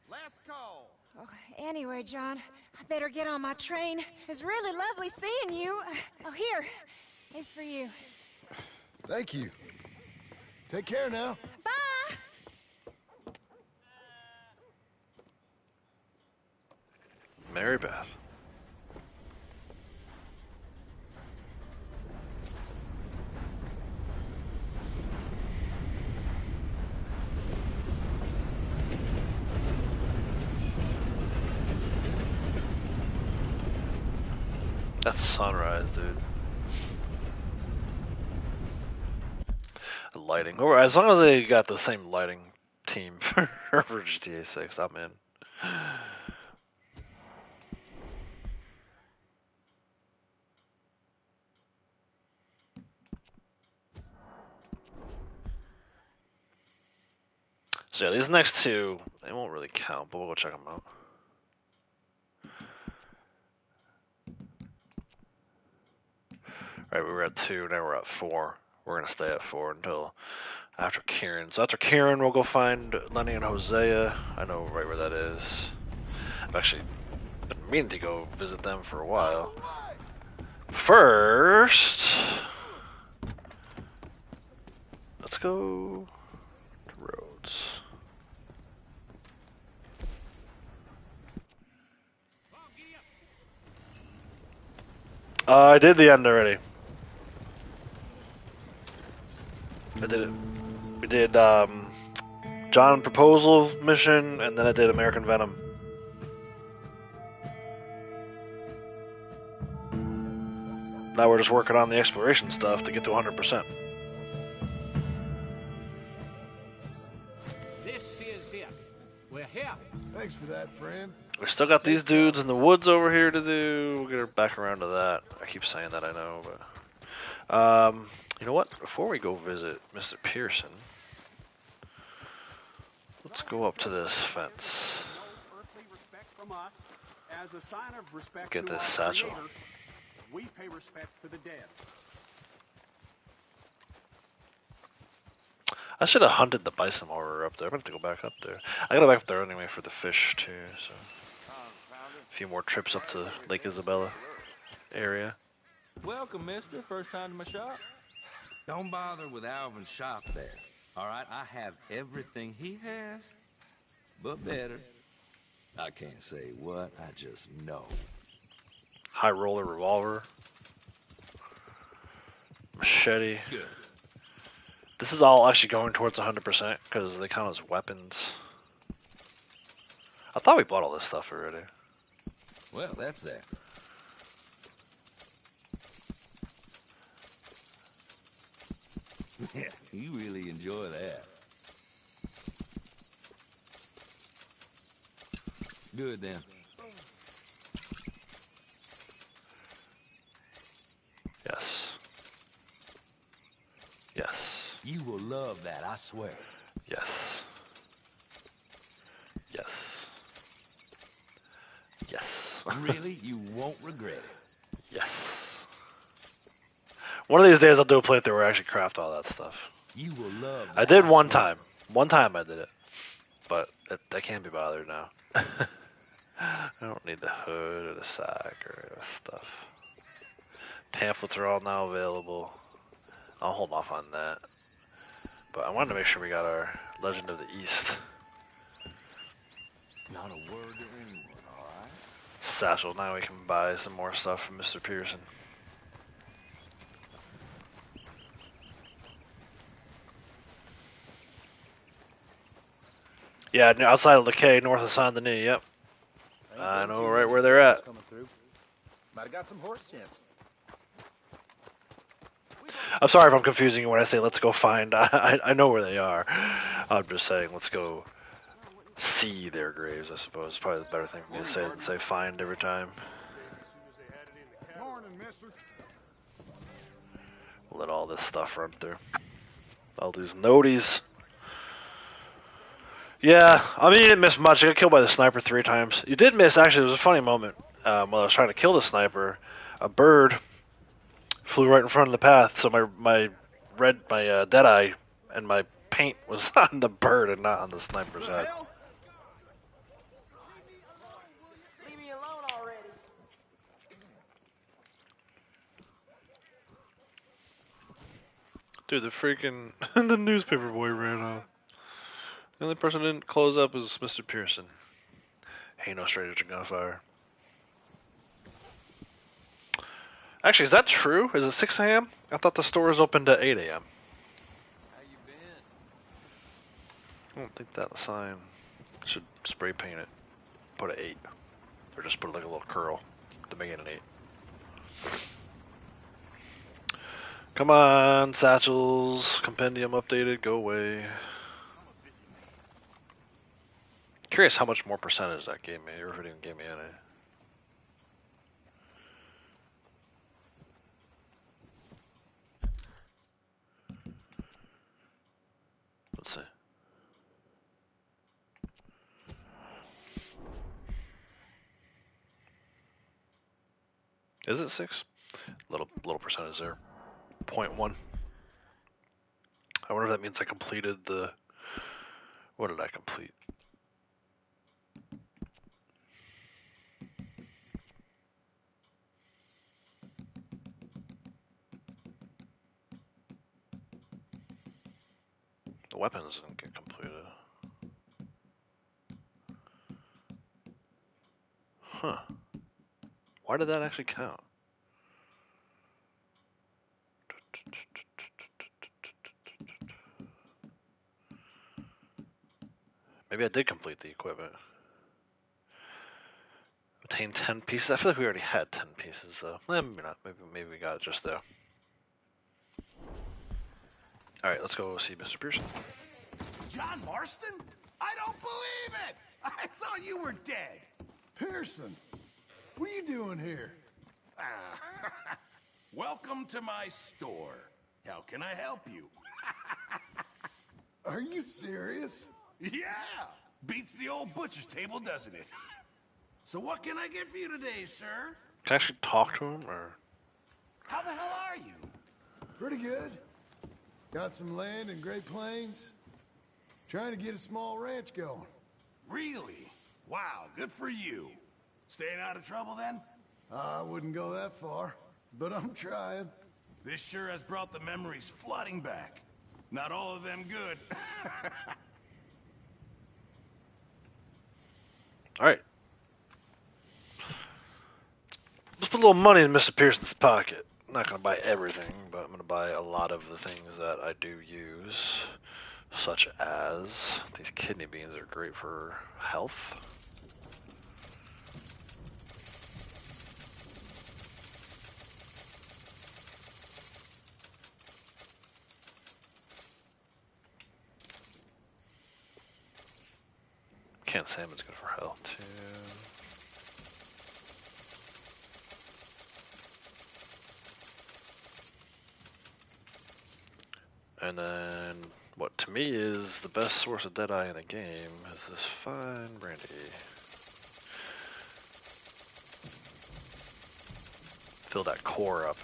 S9: Last call. Oh, anyway, John, I better get on my train. It was really lovely seeing you. Oh, here. It's for you.
S4: Thank you. Take care now.
S9: Bye!
S1: Mary Beth. That's sunrise, dude. The lighting. Or as long as they got the same lighting team for GTA 6, I'm in. So yeah, these next two, they won't really count, but we'll go check them out. Right, we were at 2, now we're at 4. We're gonna stay at 4 until after Kieran. So after Kieran, we'll go find Lenny and Hosea. I know right where that is. I've actually been meaning to go visit them for a while. First, let's go to Rhodes. I did the end already. I did it. We did John Proposal mission, and then I did American Venom. Now we're just working on the exploration stuff to get to 100%.
S11: This is it. We're here.
S4: Thanks for that, friend.
S1: We still got these dudes in the woods over here to do. We'll get her back around to that. I keep saying that, I know, but you know what? Before we go visit Mr. Pearson, let's go up to this fence.
S13: As a sign of respect
S1: Get
S13: to
S1: this
S13: our
S1: satchel.
S13: creator, we pay respect for the dead.
S1: I should have hunted the bison while we were up there. I'm gonna have to go back up there. I gotta go back up there anyway for the fish too. So a few more trips up to Lake Isabella area.
S14: Welcome, mister. First time to my shop? Don't bother with Alvin's shop there. All right, I have everything he has, but better. I can't say what, I just know.
S1: High roller revolver. Machete.
S14: Good.
S1: This is all actually going towards 100% because they count as weapons. I thought we bought all this stuff already.
S14: Well, that's that. Yeah, you really enjoy that. Good then.
S1: Yes. Yes.
S14: You will love that, I swear.
S1: Yes. Yes. Yes.
S14: Really, you won't regret it.
S1: Yes. One of these days I'll do a playthrough where I actually craft all that stuff.
S14: You will love that.
S1: I did one time. One time I did it. But I can't be bothered now. I don't need the hood or the sack or the stuff. Pamphlets are all now available. I'll hold off on that. But I wanted to make sure we got our Legend of the East.
S14: Not a word to anyone, alright?
S1: Satchel. Now we can buy some more stuff from Mr. Pearson. Yeah, outside of LeCay, north of Saint Denis, yep. I know right where they're at.
S15: Might have got some horse sense.
S1: I'm sorry if I'm confusing you when I say let's go find. I know where they are. I'm just saying let's go see their graves, I suppose. It's probably the better thing for me to say than say find every time.
S4: Morning, mister.
S1: Let all this stuff run through. All these noties. Yeah, I mean, you didn't miss much. I got killed by the sniper 3 times. You did miss, actually, it was a funny moment. While I was trying to kill the sniper, a bird flew right in front of the path, so my Deadeye and my paint was on the bird and not on the sniper's head.
S9: Leave me alone already.
S1: Dude, the freaking the newspaper boy ran off. The only person who didn't close up is Mr. Pearson. Ain't no stranger to gunfire. Actually, is that true? Is it 6 a.m.? I thought the store was open to 8 a.m.
S14: How you been?
S1: I don't think that sign should spray paint it. Put an 8. Or just put like a little curl to make it an 8. Come on, satchels. Compendium updated. Go away. Curious how much more percentage that gave me, or if it even gave me any. Let's see. Is it 6? Little percentage there. 0.1. I wonder if that means I completed the... What did I complete? The weapons didn't get completed. Huh. Why did that actually count? Maybe I did complete the equipment. Obtain 10 pieces. I feel like we already had 10 pieces, though. Maybe not. Maybe we got it just there. Alright, let's go see Mr. Pearson.
S15: John Marston? I don't believe it! I thought you were dead.
S4: Pearson, what are you doing here?
S15: Welcome to my store. How can I help you?
S4: Are you serious?
S15: Yeah! Beats the old butcher's table, doesn't it? So what can I get for you today, sir?
S1: Can I actually talk to him, or?
S15: How the hell are you?
S4: Pretty good. Got some land in Great Plains. Trying to get a small ranch going.
S15: Really? Wow, good for you. Staying out of trouble then?
S4: I wouldn't go that far, but I'm trying.
S15: This sure has brought the memories flooding back. Not all of them good.
S1: Alright. Let's put a little money in Mr. Pearson's pocket. I'm not going to buy everything, but I'm going to buy a lot of the things that I do use. Such as, these kidney beans are great for health. Canned salmon's good for health too. And then, what to me is the best source of Deadeye in the game is this fine brandy. Fill that core up.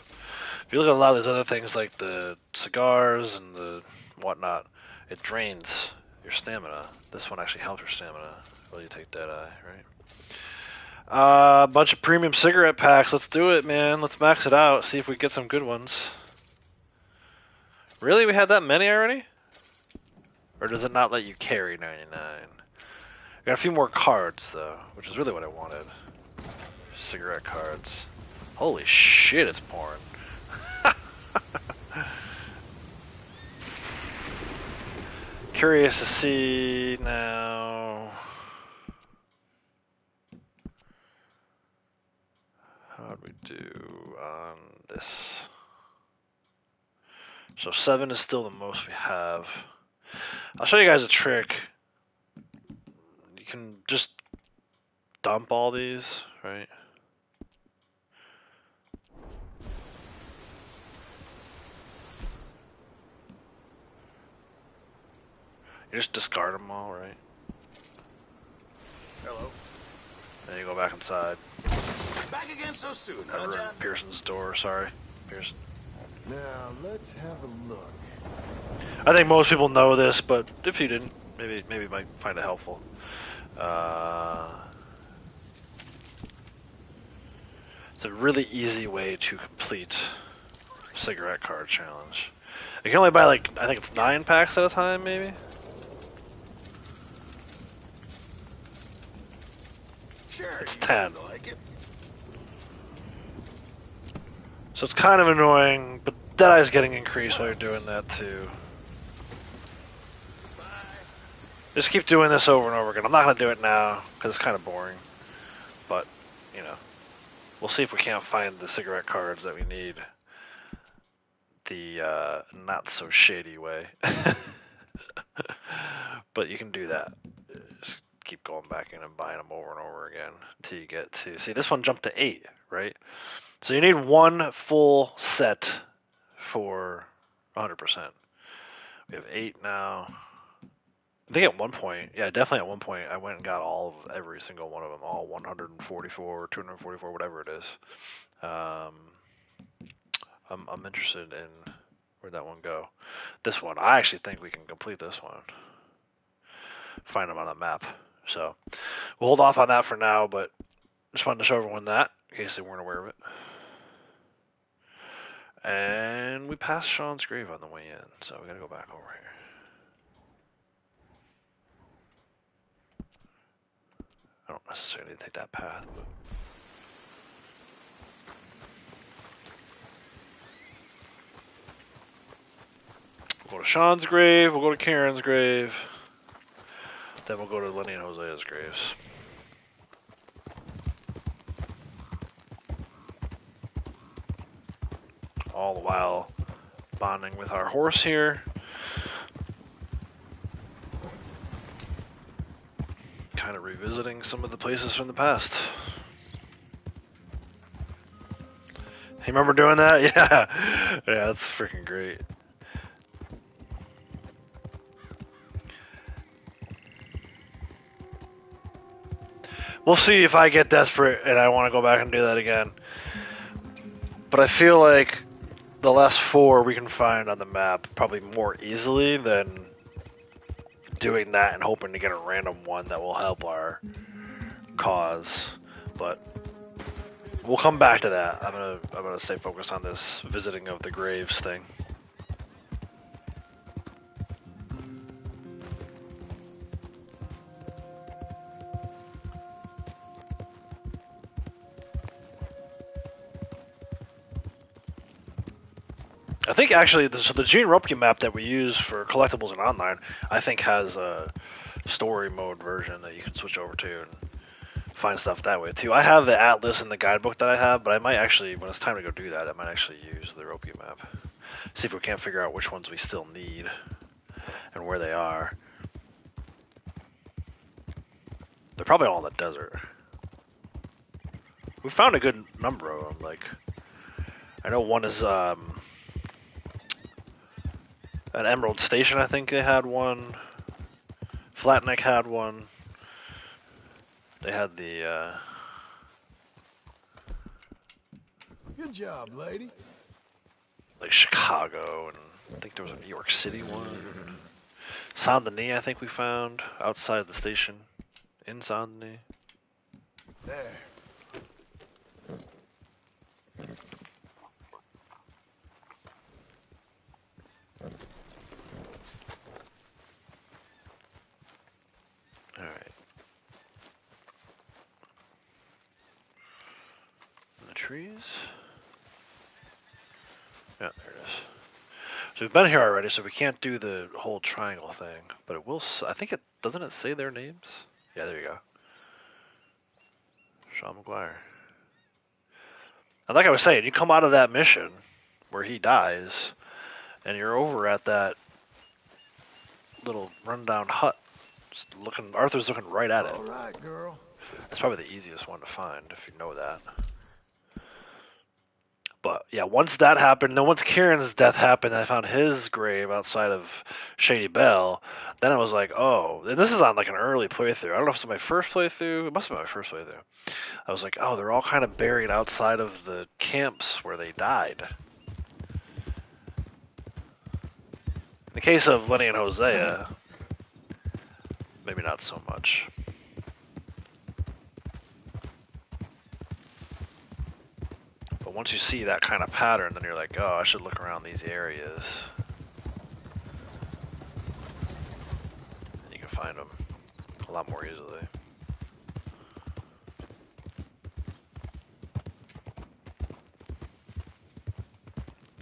S1: If you look at a lot of these other things like the cigars and the whatnot, it drains your stamina. This one actually helps your stamina while you take Deadeye, right? Bunch of premium cigarette packs. Let's do it, man. Let's max it out. See if we get some good ones. Really? We had that many already? Or does it not let you carry 99? I got a few more cards, though, which is really what I wanted. Cigarette cards. Holy shit, it's pouring. Curious to see now. How'd we do on this? So 7 is still the most we have. I'll show you guys a trick. You can just dump all these, right? You just discard them all, right?
S15: Hello.
S1: Then you go back inside.
S15: Back again so soon, huh,
S1: Or
S15: John?
S1: Pearson's door, sorry. Pearson.
S4: Now, let's have a look.
S1: I think most people know this, but if you didn't, maybe you might find it helpful. It's a really easy way to complete cigarette card challenge. You can only buy like, I think it's 9 packs at a time, maybe?
S15: Sure,
S1: It's
S15: you
S1: 10.
S15: seem to like it.
S1: So it's kind of annoying, but Deadeye's getting increased while you're doing that too. Just keep doing this over and over again. I'm not going to do it now, because it's kind of boring. But, you know, we'll see if we can't find the cigarette cards that we need the not-so-shady way. But you can do that. Just keep going back in and buying them over and over again until you get to... See, this one jumped to 8, right? So you need 1 full set for 100%. We have 8 now. I think at one point, yeah, definitely at one point, I went and got all of every single one of them, all 144, 244, whatever it is. I'm interested in where'd that one go. This one, I actually think we can complete this one. Find them on the map. So we'll hold off on that for now, but just wanted to show everyone that in case they weren't aware of it. And we passed Sean's grave on the way in, so we gotta go back over here. I don't necessarily take that path, but... We'll go to Sean's grave, we'll go to Karen's grave, then we'll go to Lenny and Hosea's graves. All the while bonding with our horse here. Kind of revisiting some of the places from the past. You remember doing that? Yeah. Yeah, that's freaking great. We'll see if I get desperate and I want to go back and do that again. But I feel like the last 4 we can find on the map probably more easily than doing that and hoping to get a random one that will help our cause. But we'll come back to that. I'm gonna stay focused on this visiting of the graves thing. I think actually, so the Gene Rupke map that we use for collectibles and online, I think has a story mode version that you can switch over to and find stuff that way too. I have the atlas and the guidebook that I have, but I might actually, when it's time to go do that, I might actually use the Rupke map. See if we can't figure out which ones we still need and where they are. They're probably all in the desert. We found a good number of them. Like, I know one is at Emerald Station. I think they had one. Flatneck had one. They had the.
S4: Good job, lady.
S1: Like Chicago, and I think there was a New York City one. Saint Denis, I think we found outside the station in Saint Denis.
S4: There.
S1: All right. In the trees. Yeah, there it is. So we've been here already, so we can't do the whole triangle thing, but it will. I think it doesn't it say their names? Yeah, there you go. Sean McGuire. And like I was saying, you come out of that mission where he dies, and you're over at that little rundown hut. Just looking, Arthur's looking right at it.
S4: All right, girl.
S1: That's probably the easiest one to find if you know that. But yeah, once that happened, then once Kieran's death happened, I found his grave outside of Shady Bell. Then I was like, oh, and this is on like an early playthrough. I don't know if it's my first playthrough. It must have been my first playthrough. I was like, oh, they're all kind of buried outside of the camps where they died. In the case of Lenny and Hosea, maybe not so much. But once you see that kind of pattern, then you're like, oh, I should look around these areas. And you can find them a lot more easily.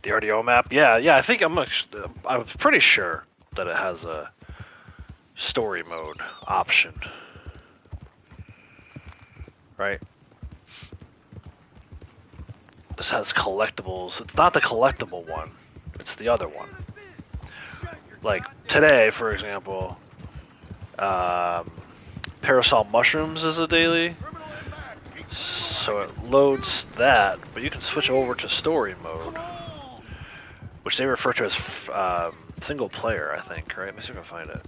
S1: The RDO map? Yeah, I think I was pretty sure that it has a story mode option. Right? This has collectibles. It's not the collectible one. It's the other one. Like today, for example, Parasol Mushrooms is a daily. So it loads that, but you can switch over to story mode, which they refer to as single player, I think, right? Let me see if I can find it.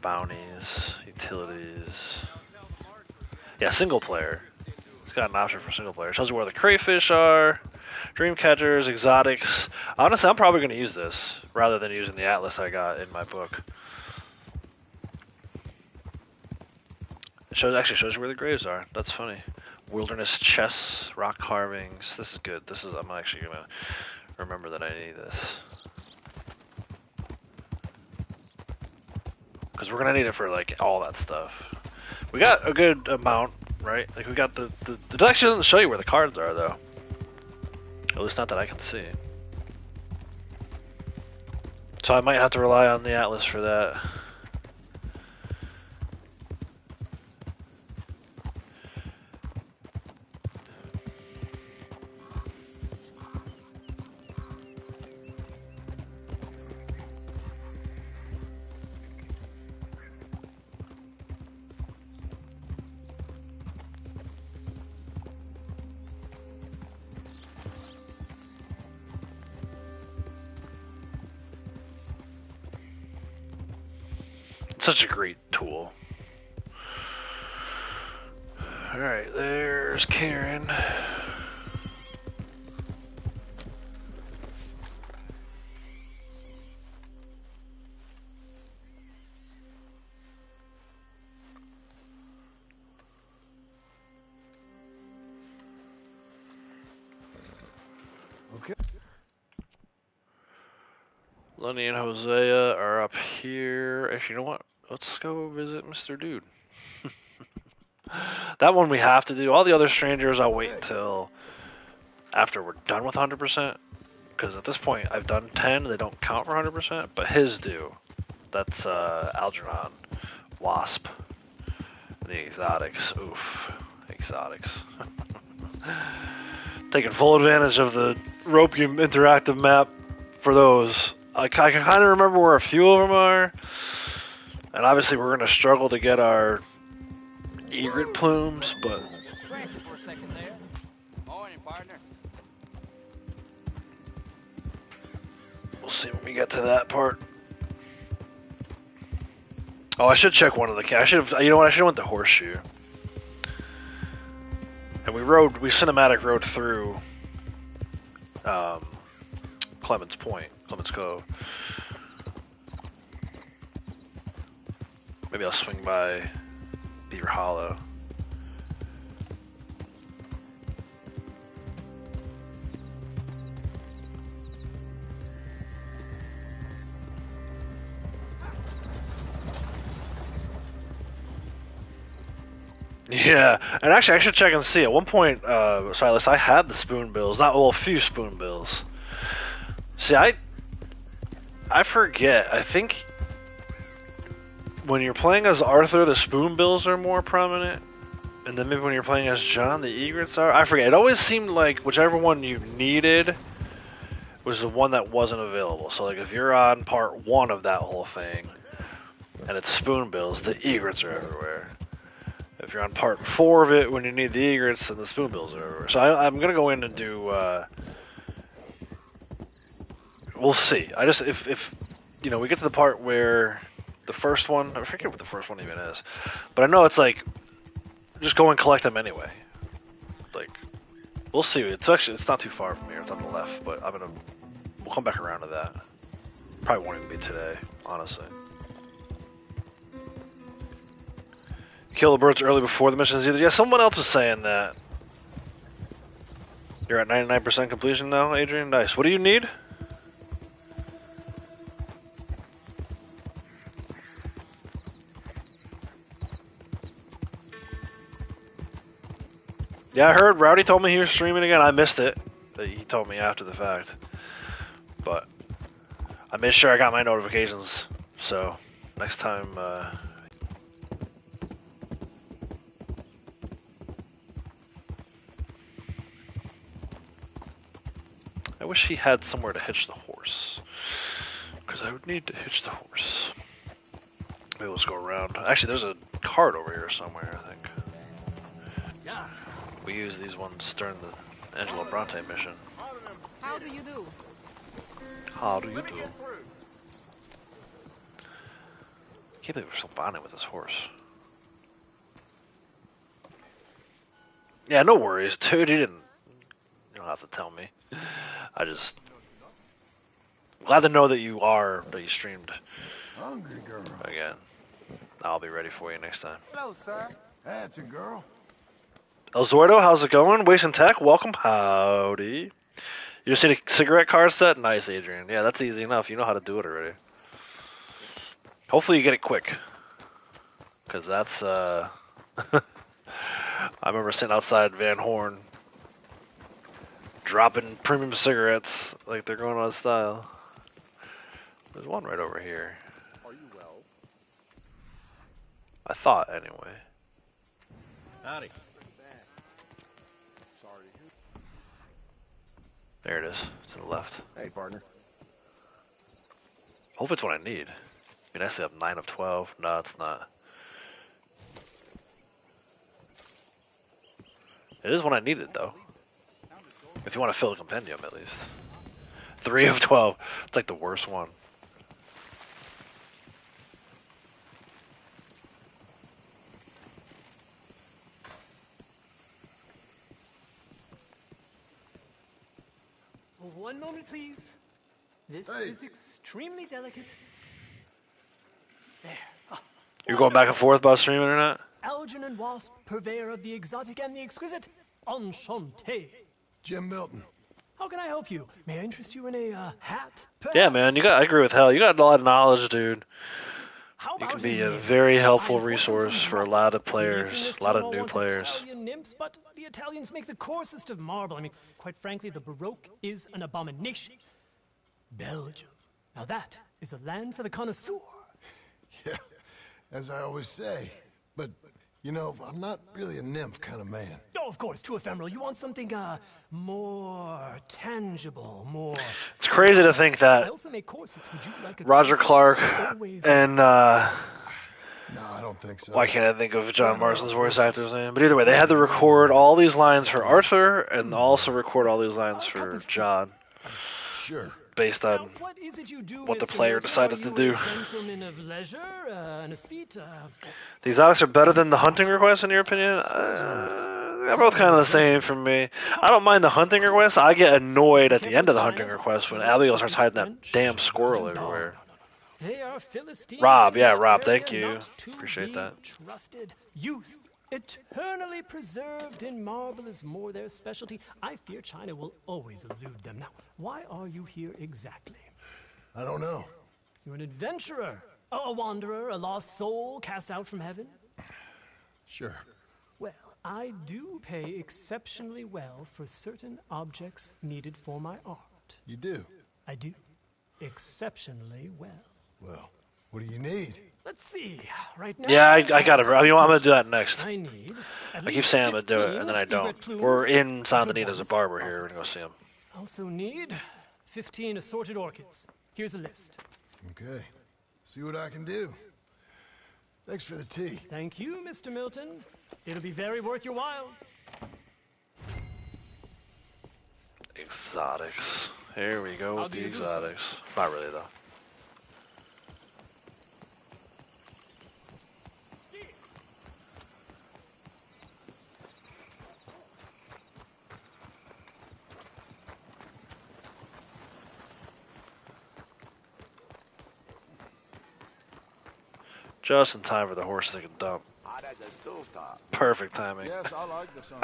S1: Bounties, utilities. Yeah, single player. It's got an option for single player. It tells you where the crayfish are, dream catchers, exotics. Honestly, I'm probably going to use this rather than using the atlas I got in my book. It actually shows you where the graves are. That's funny. Wilderness chests, rock carvings. This is good. I'm actually going to remember that I need this. Because we're going to need it for like all that stuff. We got a good amount, right? Like we got the actually doesn't show you where the cards are though. At least not that I can see. So I might have to rely on the atlas for that. Such a great tool. Alright, there's Karen.
S4: Okay.
S1: Lenny and Hosea are up here. Actually, you know what? Let's go visit Mr. Dude. That one we have to do. All the other strangers, I'll wait until after we're done with 100%. Because at this point, I've done 10. They don't count for 100%, but his do. That's Algernon, Wasp, and the exotics. Oof, exotics. Taking full advantage of the Ropium interactive map for those. I can kind of remember where a few of them are. And obviously we're going to struggle to get our egret plumes, but...
S11: For a second there. Morning, partner.
S1: We'll see when we get to that part. Oh, I should check one of the... I should have... You know what? I should have went to Horseshoe. And we cinematic rode through Clemens Point, Clemens Cove. Maybe I'll swing by Beaver Hollow. Yeah, and actually I should check and see. At one point, Silas, I had the spoonbills. A few spoonbills. See, I forget. I think when you're playing as Arthur, the spoonbills are more prominent. And then maybe when you're playing as John, the egrets are. I forget. It always seemed like whichever one you needed was the one that wasn't available. So, like, if you're on part 1 of that whole thing, and it's spoonbills, the egrets are everywhere. If you're on part 4 of it, when you need the egrets, then the spoonbills are everywhere. So I'm gonna go in and do. We'll see. If you know, we get to the part where the first one, I forget what the first one even is, but I know it's like just go and collect them anyway. Like, we'll see. It's not too far from here. It's on the left, but we'll come back around to that. Probably won't even be today, honestly. Kill the birds early before the missions either. Yeah, someone else was saying that. You're at 99% completion now, Adrian? Nice. What do you need? Yeah, I heard Rowdy told me he was streaming again. I missed it. He told me after the fact. But I made sure I got my notifications. So next time... I wish he had somewhere to hitch the horse. Because I would need to hitch the horse. Maybe let's go around. Actually, there's a cart over here somewhere, I think.
S11: Yeah.
S1: We use these ones during the Angelo Bronte mission.
S9: How do you do?
S1: How do you do? Can't believe we're still bonding with this horse. Yeah, no worries, dude. You don't have to tell me. I'm glad to know that you streamed.
S4: Hungry girl.
S1: Again. I'll be ready for you next time.
S4: Hello, sir. That's a girl.
S1: El Zordo, how's it going? Wasting Tech, welcome. Howdy. You just need a cigarette card set? Nice, Adrian. Yeah, that's easy enough. You know how to do it already. Hopefully you get it quick. Because that's, I remember sitting outside Van Horn dropping premium cigarettes like they're going out of style. There's one right over here.
S13: Are you well?
S1: I thought, anyway.
S13: Howdy. Sorry.
S1: There it is, to the left.
S13: Hey, partner.
S1: Hope it's what I need. I mean, I still have 9 of 12. No, it's not. It is what I needed, though. If you want to fill a compendium, at least. 3 of 12. It's like the worst one.
S16: one moment, please. This is extremely delicate. There.
S1: You're going back and forth about streaming or not?
S16: Algernon Wasp, purveyor of the exotic and the exquisite. Enchanté.
S4: Jim Milton.
S16: How can I help you? May I interest you in a hat?
S1: Yeah, man. I agree with Hell. You got a lot of knowledge, dude. You can be a very helpful resource for a lot of players, a lot of new players.
S16: Italian nymphs, but the Italians make the coarsest of marble. I mean, quite frankly, the Baroque is an abomination. Belgium. Now that is a land for the connoisseur.
S4: Yeah, as I always say. But, you know, I'm not really a nymph kind of man.
S16: Oh, of course, too ephemeral. You want something, more tangible, more...
S1: It's crazy to think that
S16: I also make corsets. Would you like a
S1: Roger
S16: corset?
S1: Clark
S16: Always
S1: and,
S4: No, I don't think so.
S1: why can't I think of John Marston's voice actor's name? But either way, they had to record all these lines for Arthur and also record all these lines for John.
S4: Sure.
S1: Based on
S16: what is it you do,
S1: what the
S16: Mr.
S1: player
S16: Milton?
S1: decided
S16: Are
S1: to
S16: you
S1: do.
S16: a gentleman of leisure, an aesthete?
S1: The exotics are better than the hunting requests, in your opinion? They're both kind of the same for me. I don't mind the hunting requests. I get annoyed at the end of the hunting request when Abigail starts hiding that damn squirrel everywhere.
S16: They are Philistines.
S1: Rob,
S16: in
S1: yeah,
S16: that
S1: Rob,
S16: area,
S1: thank you.
S16: not to
S1: Appreciate
S16: be
S1: that.
S16: Trusted youth, eternally preserved in marble is more their specialty. I fear China will always elude them. Now, why are you here exactly?
S4: I don't know.
S16: You're an adventurer, a wanderer, a lost soul cast out from heaven?
S4: Sure.
S16: Well, I do pay exceptionally well for certain objects needed for my art.
S4: You do?
S16: I do. Exceptionally well.
S4: Well, what do you need?
S16: Let's see. Right now.
S1: Yeah, I got it. I mean, I'm gonna do that next.
S16: I need.
S1: I keep saying I'm gonna do it, and then I don't. We're in San Denis. There's a barber here. We're gonna go see him.
S16: Also need 15 assorted orchids. Here's a list.
S4: Okay. See what I can do. Thanks for the tea.
S16: Thank you, Mr. Milton. It'll be very worth your while.
S1: Exotics. Here we go with the exotics. Not really, though. Just in time for the horse to take a dump. Perfect timing.
S17: Yes, I like the sun.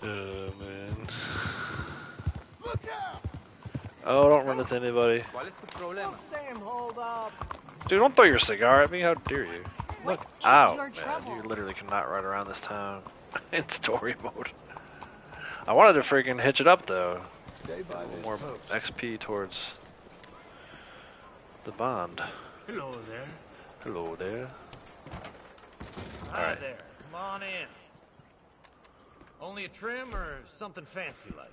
S1: Oh, man.
S17: Look out!
S1: Oh, don't run into anybody.
S17: Hold up.
S1: Dude, don't throw your cigar at me. How dare you? Look out,
S3: your
S1: man.
S3: trouble?
S1: You literally cannot ride around this town in story mode. I wanted to freaking hitch it up, though.
S4: Stay by this
S1: More
S4: post.
S1: XP towards the bond.
S15: Hello there.
S1: Hello there.
S15: Hi
S1: Alright.
S15: there. Come on in. Only a trim or something fancy like?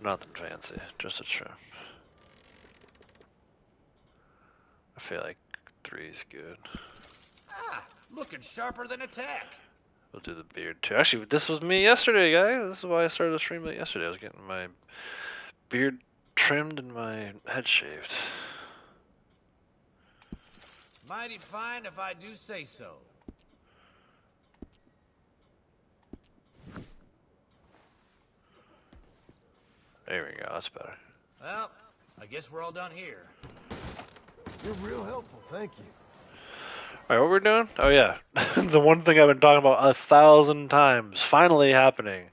S1: Nothing fancy, just a trim. I feel like 3's good.
S15: Ah, looking sharper than a tack.
S1: We'll do the beard too. Actually, this was me yesterday, guys. This is why I started the stream late yesterday. I was getting my beard trimmed and my head shaved.
S15: Mighty fine if I do say so.
S1: There we go, that's better.
S15: Well, I guess we're all done here.
S4: You're real helpful, thank you.
S1: Alright, what we're doing? Oh yeah, the one thing I've been talking about 1,000 times, finally happening.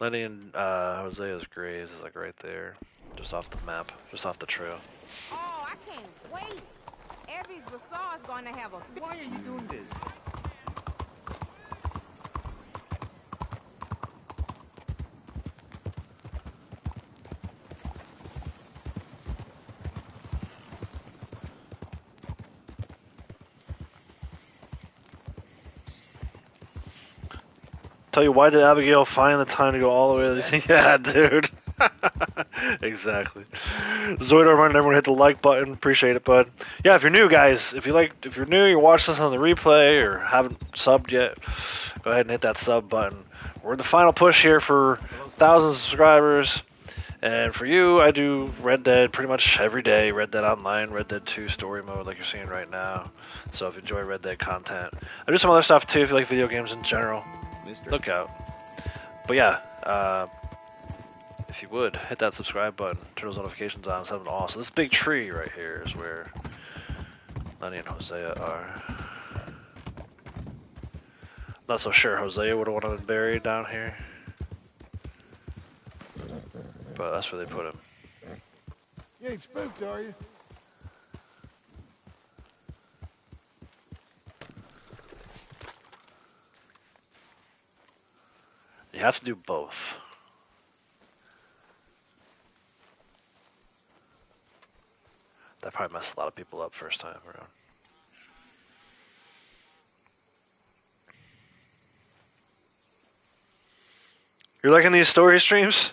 S1: Lenny and Hosea's graves is like right there, just off the map, just off the trail.
S18: Oh, I can't wait. Evie's bazaar is going to have a...
S11: Why are you doing this?
S1: Tell you, why did Abigail find the time to go all the way to the... Yeah, dude. Exactly. Zoidor reminded everyone to hit the like button. Appreciate it, bud. Yeah, if you're new, guys, if you're new, you're watching this on the replay or haven't subbed yet, go ahead and hit that sub button. We're in the final push here for 1,000 subscribers. And for you, I do Red Dead pretty much every day. Red Dead Online, Red Dead 2 story mode like you're seeing right now. So if you enjoy Red Dead content. I do some other stuff too if you like video games in general. Look out. But yeah, if if you would, hit that subscribe button, turn those notifications on, so awesome. This big tree right here is where Lenny and Hosea are. Not so sure Hosea would have wanted him buried down here, but that's where they put him.
S4: You ain't spooked, are you?
S1: You have to do both. That probably messed a lot of people up first time around. You're liking these story streams?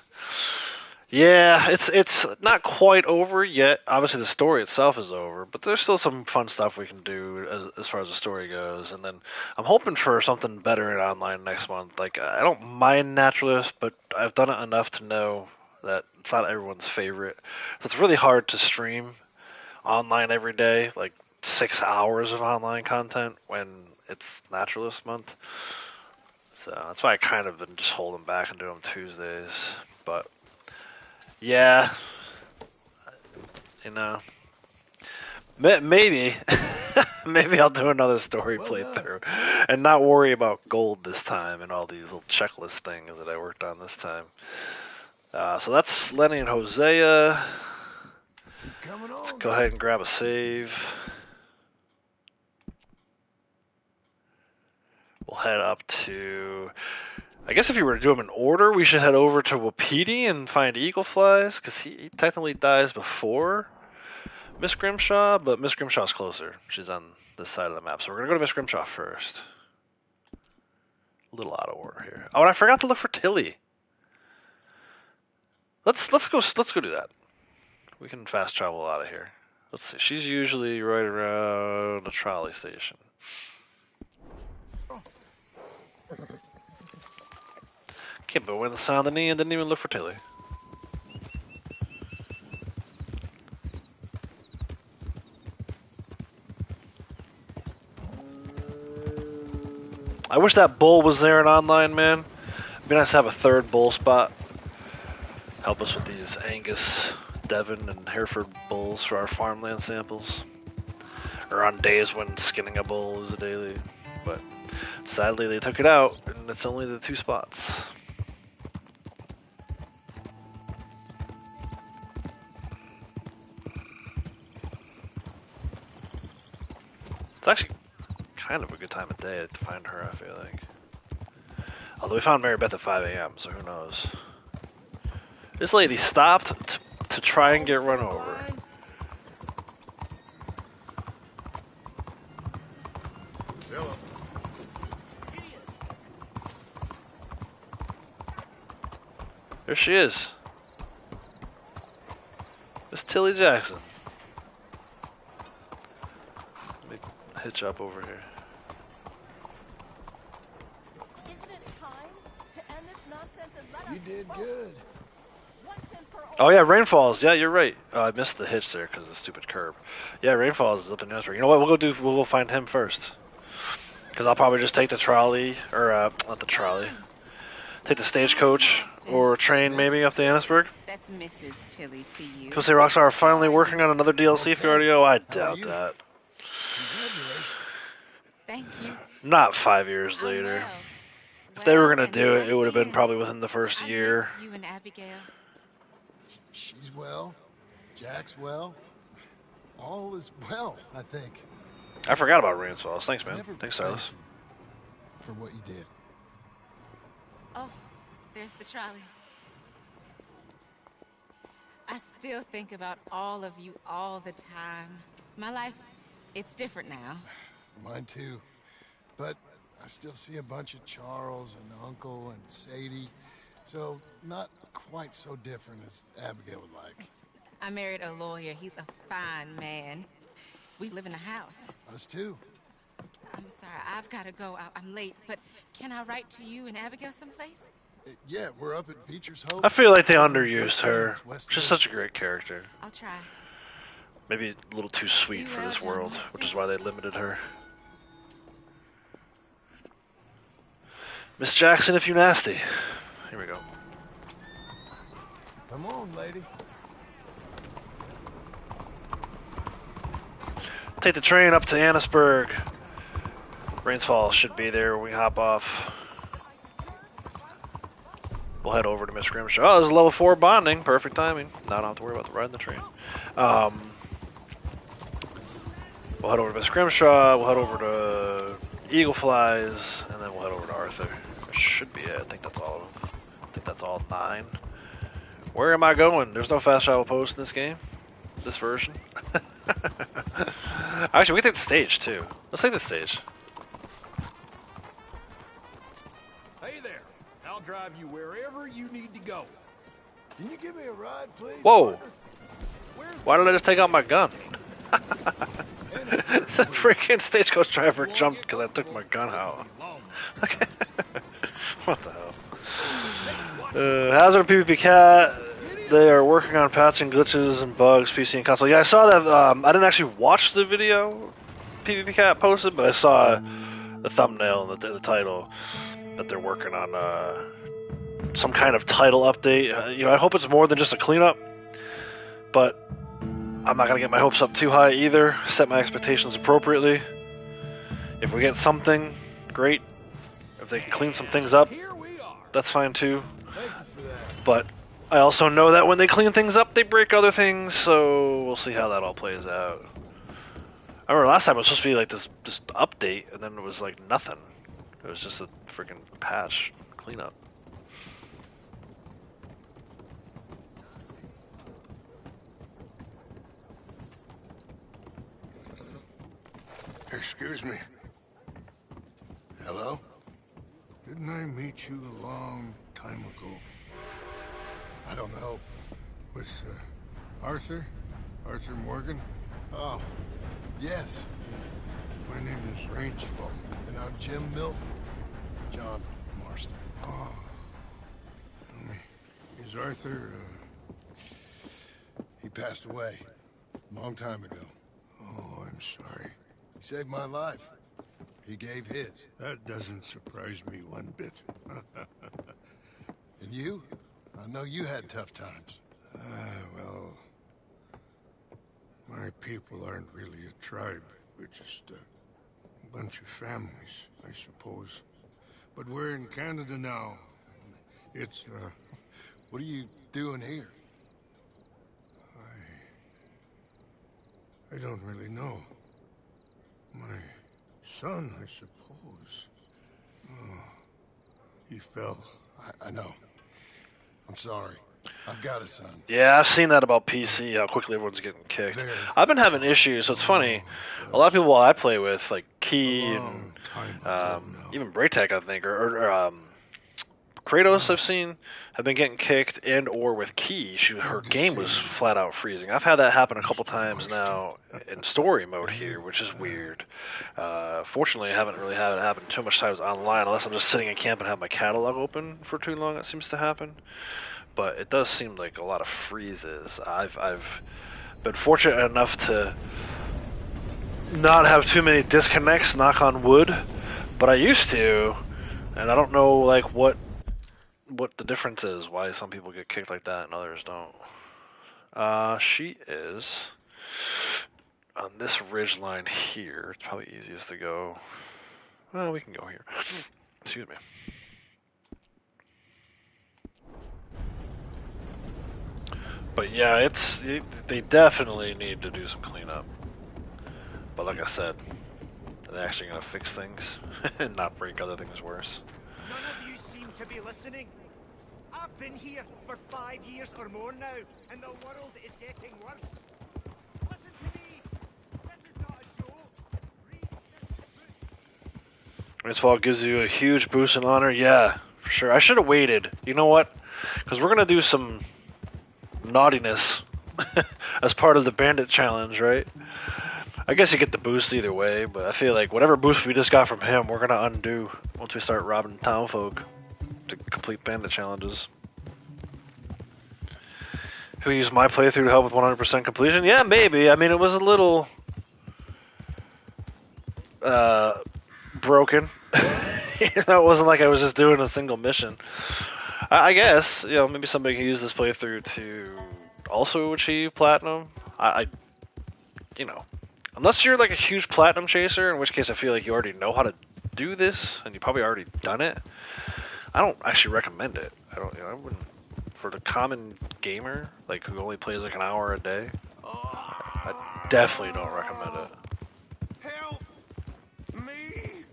S1: Yeah, it's not quite over yet. Obviously, the story itself is over, but there's still some fun stuff we can do as far as the story goes. And then I'm hoping for something better in online next month. Like, I don't mind Naturalist, but I've done it enough to know that it's not everyone's favorite. So it's really hard to stream online every day, like 6 hours of online content when it's Naturalist month. So that's why I kind of been just holding back and doing them Tuesdays. But yeah, you know, maybe maybe I'll do another story playthrough and not worry about gold this time and all these little checklist things that I worked on this time. So that's Lenny and Hosea. Let's go ahead and grab a save. We'll head up to... I guess if you were to do them in order, we should head over to Wapiti and find Eagle Flies, because he technically dies before Miss Grimshaw, but Miss Grimshaw's closer. She's on this side of the map, so we're going to go to Miss Grimshaw first. A little out of order here. Oh, and I forgot to look for Tilly. Let's go do that. We can fast travel out of here. Let's see. She's usually right around the trolley station. Okay, but when the sound of the knee and didn't even look for Tilly. I wish that bull was there in online, man. It'd be nice to have a third bull spot. Help us with these Angus, Devon, and Hereford bulls for our farmland samples. Or on days when skinning a bull is a daily. But sadly they took it out, and it's only the 2 spots. It's actually kind of a good time of day to find her, I feel like. Although we found Mary Beth at 5 a.m., so who knows. This lady stopped to try and get run over. There she is. Miss Tilly Jackson. Let me hitch up over here.
S19: Isn't it time to end this nonsense and let
S4: You did good.
S1: Oh yeah, Rainfalls. Yeah, you're right. Oh, I missed the hitch there because of the stupid curb. Yeah, Rainfalls is up in Newsburg. You know what? We'll go find him first. Because I'll probably just take the trolley, or not the trolley. Take the stagecoach or train maybe up to Annisburg.
S18: That's Mrs. Tilly to you.
S1: People say Rockstar are finally working on another DLC for RDO. I doubt that.
S4: Congratulations.
S18: Thank you.
S1: Not 5 years later. If they were gonna do it, it would have been probably within the first year.
S18: You and Abigail.
S4: She's well. Jack's well. All is well, I think.
S1: I forgot about Rainfalls. Thanks, man. Thanks, Silas.
S4: Thank you for what you did.
S18: Oh, there's the trolley. I still think about all of you all the time. My life, it's different now.
S4: Mine too. But I still see a bunch of Charles and Uncle and Sadie. So not quite so different as Abigail would like.
S18: I married a lawyer. He's a fine man. We live in a house.
S4: Us too.
S18: I'm sorry, I've got to go. I'm late, but can I write to you and Abigail someplace?
S4: Yeah, we're up at Beecher's Hope.
S1: I feel like they underused her. She's such a great character.
S18: I'll try.
S1: Maybe a little too sweet for this world, which is why they limited her. Miss Jackson, if you nasty. Here we go.
S4: Come on, lady.
S1: Take the train up to Annisburg. Rains Falls should be there when we hop off. We'll head over to Miss Grimshaw. Oh, this is level 4 bonding. Perfect timing. Now I don't have to worry about riding the train. We'll head over to Miss Grimshaw. We'll head over to Eagle Flies, and then we'll head over to Arthur. That should be it. I think that's all. I think that's all 9. Where am I going? There's no fast travel post in this game. This version. Actually, we can take the stage too. Let's take the stage.
S15: Hey there. I'll drive you wherever you need to go.
S4: Can you give me a ride, please?
S1: Whoa! Why did I just take out my gun? The freaking stagecoach driver jumped because I took my gun out. What the hell? Hazard PvP Cat. They are working on patching glitches and bugs, PC and console. Yeah, I saw that. I didn't actually watch the video PvP Cat posted, but I saw the thumbnail and the title that they're working on some kind of title update. You know, I hope it's more than just a cleanup, but I'm not gonna get my hopes up too high either. Set my expectations appropriately. If we get something, great. If they can clean some things up, that's fine too. But I also know that when they clean things up, they break other things, so we'll see how that all plays out. I remember last time it was supposed to be like this update, and then it was like nothing. It was just a freaking patch cleanup.
S12: Excuse me. Hello? Didn't I meet you a long time ago?
S4: I don't know.
S12: With Arthur? Arthur Morgan?
S4: Oh, yes.
S12: My name is Rangefall.
S4: And I'm Jim Milton. John Marston.
S12: Oh. Tell me, is Arthur,
S4: He passed away. A long time ago.
S12: Oh, I'm sorry.
S4: He saved my life. He gave his.
S12: That doesn't surprise me one bit.
S4: And you? I know you had tough times.
S12: Well, my people aren't really a tribe. We're just a bunch of families, I suppose. But we're in Canada now. And it's,
S4: What are you doing here?
S12: I don't really know. My son, I suppose. Oh, he fell.
S4: I know. I'm sorry. I've got a son.
S1: Yeah, I've seen that about PC, how quickly everyone's getting kicked. I've been having issues, so it's funny. A lot of people I play with, like Key and even Braytech, I think, or Kratos, I've seen, have been getting kicked, and or with Key, her game was flat out freezing. I've had that happen a couple times now in story mode here, which is weird. Fortunately, I haven't really had it happen too much times online, unless I'm just sitting in camp and have my catalog open for too long. It seems to happen, but it does seem like a lot of freezes. I've been fortunate enough to not have too many disconnects, knock on wood, but I used to, and I don't know like what the difference is, why some people get kicked like that and others don't. She is on this ridge line here. It's probably easiest to go. Well, we can go here. Excuse me. But yeah, they definitely need to do some cleanup. But like I said, they're actually gonna fix things and not break other things worse.
S11: None of you seem to be listening. I've been here for 5 years or more now, and the world is getting worse. Listen to me. This is not a joke. Read this book.
S1: This fall gives you a huge boost in honor. Yeah, for sure. I should have waited. You know what? Because we're gonna do some naughtiness as part of the bandit challenge, right? I guess you get the boost either way, but I feel like whatever boost we just got from him, we're gonna undo once we start robbing townfolk to complete bandit challenges. Who used my playthrough to help with 100% completion? Yeah, maybe. I mean, it was a little broken. It wasn't like I was just doing a single mission. I guess, you know, maybe somebody can use this playthrough to also achieve platinum. You know, unless you're like a huge platinum chaser, in which case I feel like you already know how to do this, and you probably already done it. I don't actually recommend it. I wouldn't, for the common gamer, like who only plays like an hour a day. I definitely don't recommend it.
S2: Help me!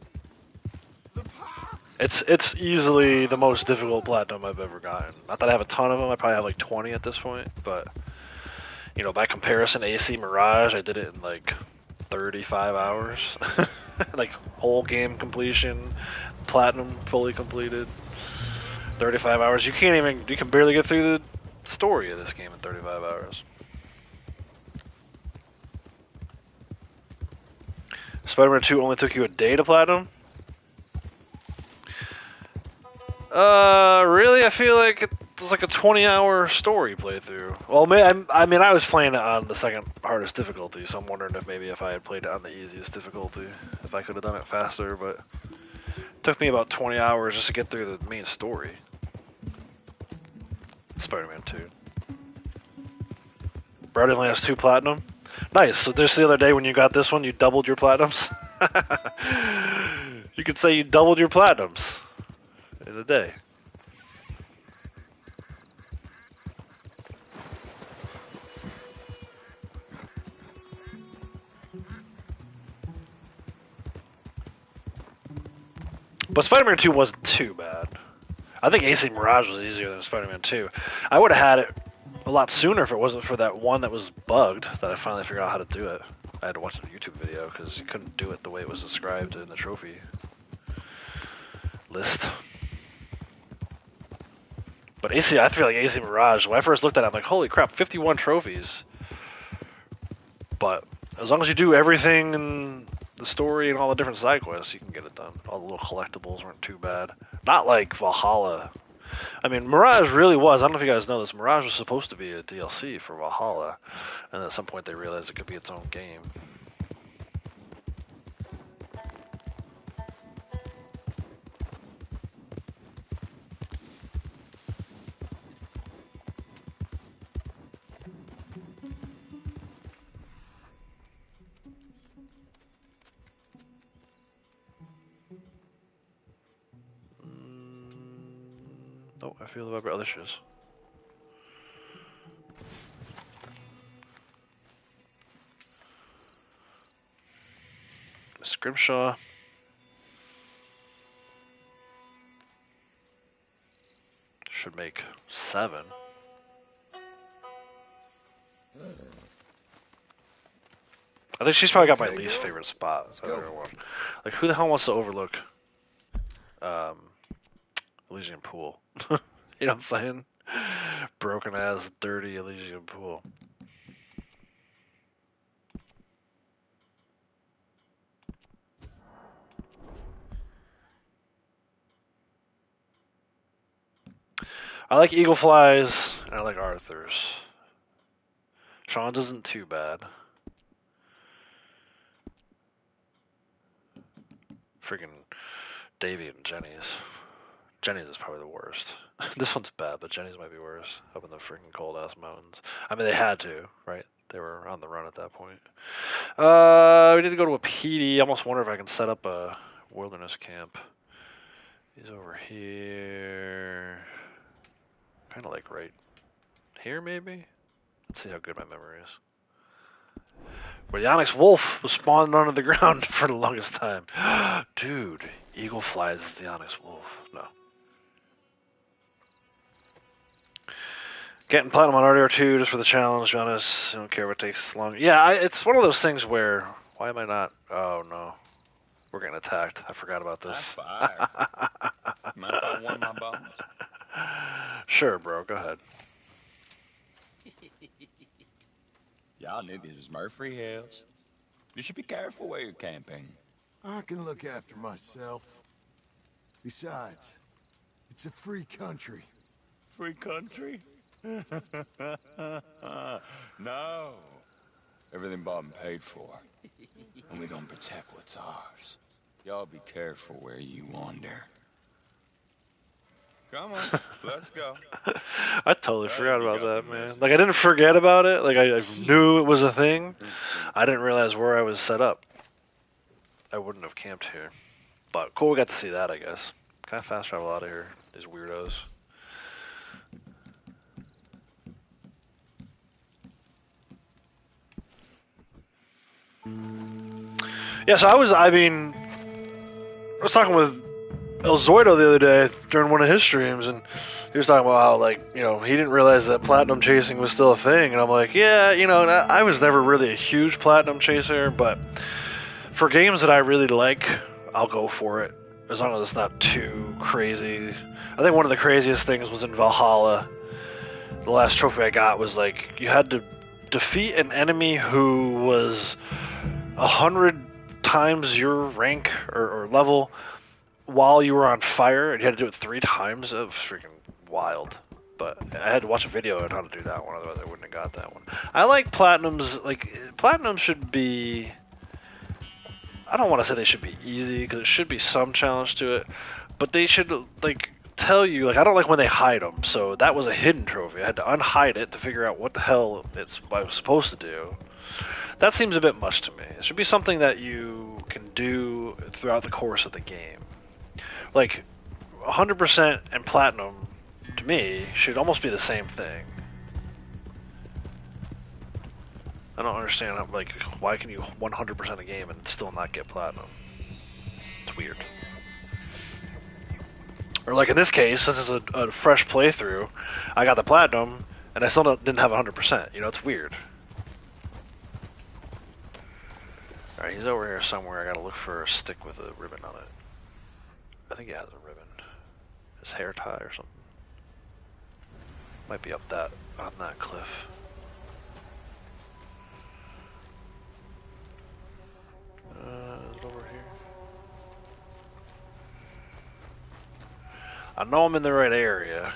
S1: It's easily the most difficult platinum I've ever gotten. Not that I have a ton of them. I probably have like 20 at this point, but you know, by comparison, AC Mirage, I did it in like 35 hours. Like whole game completion, platinum fully completed. 35 hours. You can barely get through the story of this game in 35 hours. Spider-Man 2 only took you a day to platinum? Really? I feel like it was like a 20-hour story playthrough. Well, I mean, I was playing it on the second hardest difficulty, so I'm wondering if maybe if I had played it on the easiest difficulty, if I could have done it faster, but it took me about 20 hours just to get through the main story. Spider-Man 2. Brad only has 2 platinum. Nice. So just the other day when you got this one, you doubled your platinums? You could say you doubled your platinums in a day. But Spider-Man 2 wasn't too bad. I think AC Mirage was easier than Spider-Man 2. I would have had it a lot sooner if it wasn't for that one that was bugged that I finally figured out how to do it. I had to watch a YouTube video because you couldn't do it the way it was described in the trophy list. But I feel like AC Mirage, when I first looked at it, I'm like, holy crap, 51 trophies. But as long as you do everything in the story and all the different side quests, you can get it done. All the little collectibles weren't too bad. Not like Valhalla. I mean, Mirage really was. I don't know if you guys know this. Mirage was supposed to be a DLC for Valhalla, and at some point they realized it could be its own game. Nope, I feel about other shoes. Miss Grimshaw. Should make 7. I think she's probably got my least favorite spot. Like, who the hell wants to overlook Elysian Pool? You know what I'm saying? Broken ass, dirty Elysian Pool. I like Eagle Flies, and I like Arthur's. Sean's isn't too bad. Freaking Davy and Jenny's. Jenny's is probably the worst. This one's bad, but Jenny's might be worse. Up in the freaking cold ass mountains. I mean, they had to, right? They were on the run at that point. We need to go to a PD. I almost wonder if I can set up a wilderness camp. He's over here. Kind of like right here, maybe? Let's see how good my memory is. Where the Onyx Wolf was spawning under the ground for the longest time. Dude, Eagle Flies is the Onyx Wolf. No. Getting platinum on RDR2 just for the challenge, to be honest. I don't care what takes long. Yeah, it's one of those things where, why am I not? Oh no, we're getting attacked. I forgot about this.
S14: Mind if I warm my bones?
S1: Sure, bro. Go ahead.
S14: Y'all knew this was Murphy Hills. You should be careful where you're camping.
S4: I can look after myself. Besides, it's a free country.
S14: Free country? No. Everything bought and paid for. And we gonna protect what's ours. Y'all be careful where you wander. Come on, let's go.
S1: I totally forgot about that, man. Like, I didn't forget about it. Like, I knew it was a thing. I didn't realize where I was set up. I wouldn't have camped here. But cool, we got to see that, I guess. Kind of fast travel out of here, these weirdos. Yeah, so I was talking with El Zoido the other day during one of his streams, and he was talking about how, like, you know, he didn't realize that platinum chasing was still a thing, and I'm like, yeah, you know, I was never really a huge platinum chaser, but for games that I really like, I'll go for it, as long as it's not too crazy. I think one of the craziest things was in Valhalla. The last trophy I got was, like, you had to defeat an enemy who was 100 times your rank or level while you were on fire, and you had to do it 3 times. It was freaking wild. But I had to watch a video on how to do that one, otherwise I wouldn't have got that one. I like platinums. Like, platinum should be... I don't want to say they should be easy, because it should be some challenge to it, but they should, like, tell you, like, I don't like when they hide them, so that was a hidden trophy. I had to unhide it to figure out what the hell I was supposed to do. That seems a bit much to me. It should be something that you can do throughout the course of the game. Like, 100% and platinum, to me, should almost be the same thing. I don't understand, like, why can you 100% a game and still not get platinum? It's weird. Or like in this case, since it's a fresh playthrough, I got the platinum, and I still didn't have 100%. You know, it's weird. Alright, he's over here somewhere. I gotta look for a stick with a ribbon on it. I think he has a ribbon. His hair tie or something. Might be up on that cliff. Is it over here? I know I'm in the right area.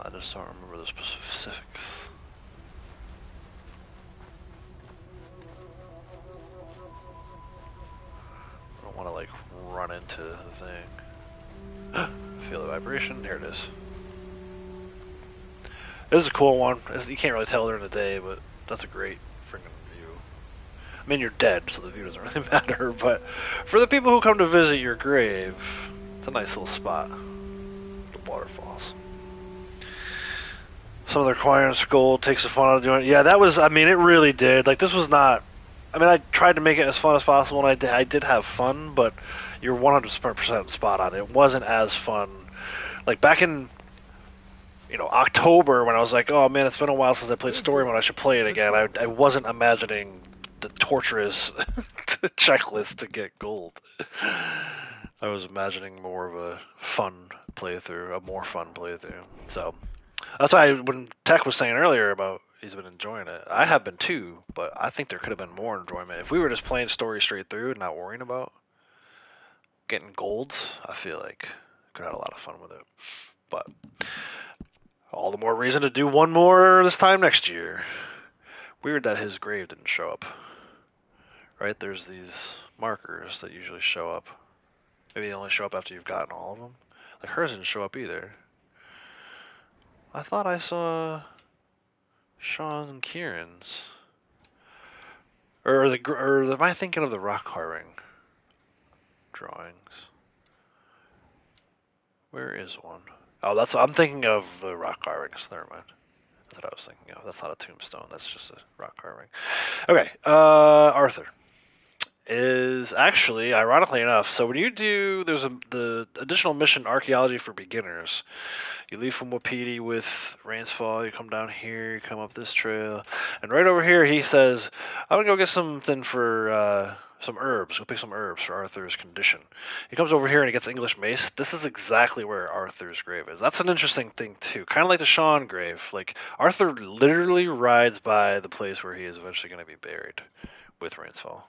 S1: I just don't remember the specifics. I don't want to, like, run into the thing. Feel the vibration. Here it is. This is a cool one. You can't really tell during the day, but that's a great freaking view. I mean, you're dead, so the view doesn't really matter, but for the people who come to visit your grave, it's a nice little spot. The waterfalls. Some of the requirements gold takes the fun out of doing it. Yeah, that was, I mean, it really did. Like, this was not, I mean, I tried to make it as fun as possible, and I did have fun, but you're 100% spot on. It wasn't as fun. Like, back in, you know, October, when I was like, oh man, it's been a while since I played story mode, I should play it again. I wasn't imagining the torturous checklist to get gold. I was imagining more of a fun playthrough, a more fun playthrough. So that's why when Tech was saying earlier about he's been enjoying it, I have been too, but I think there could have been more enjoyment. If we were just playing story straight through and not worrying about getting golds, I feel like I could have had a lot of fun with it. But all the more reason to do one more this time next year. Weird that his grave didn't show up. Right? There's these markers that usually show up. Maybe they only show up after you've gotten all of them. Like hers didn't show up either. I thought I saw Sean's and Kieran's. Or am I thinking of the rock carving drawings? Where is one? Oh, I'm thinking of the rock carvings. Never mind. That's what I was thinking of. That's not a tombstone. That's just a rock carving. Okay, Arthur is actually, ironically enough, so when you do, there's the additional mission Archaeology for Beginners. You leave from Wapiti with Rainsfall, you come down here, you come up this trail, and right over here he says, I'm gonna go get something for, some herbs. Go pick some herbs for Arthur's condition. He comes over here and he gets English mace. This is exactly where Arthur's grave is. That's an interesting thing too. Kind of like the Sean grave. Like Arthur literally rides by the place where he is eventually going to be buried with Rainsfall.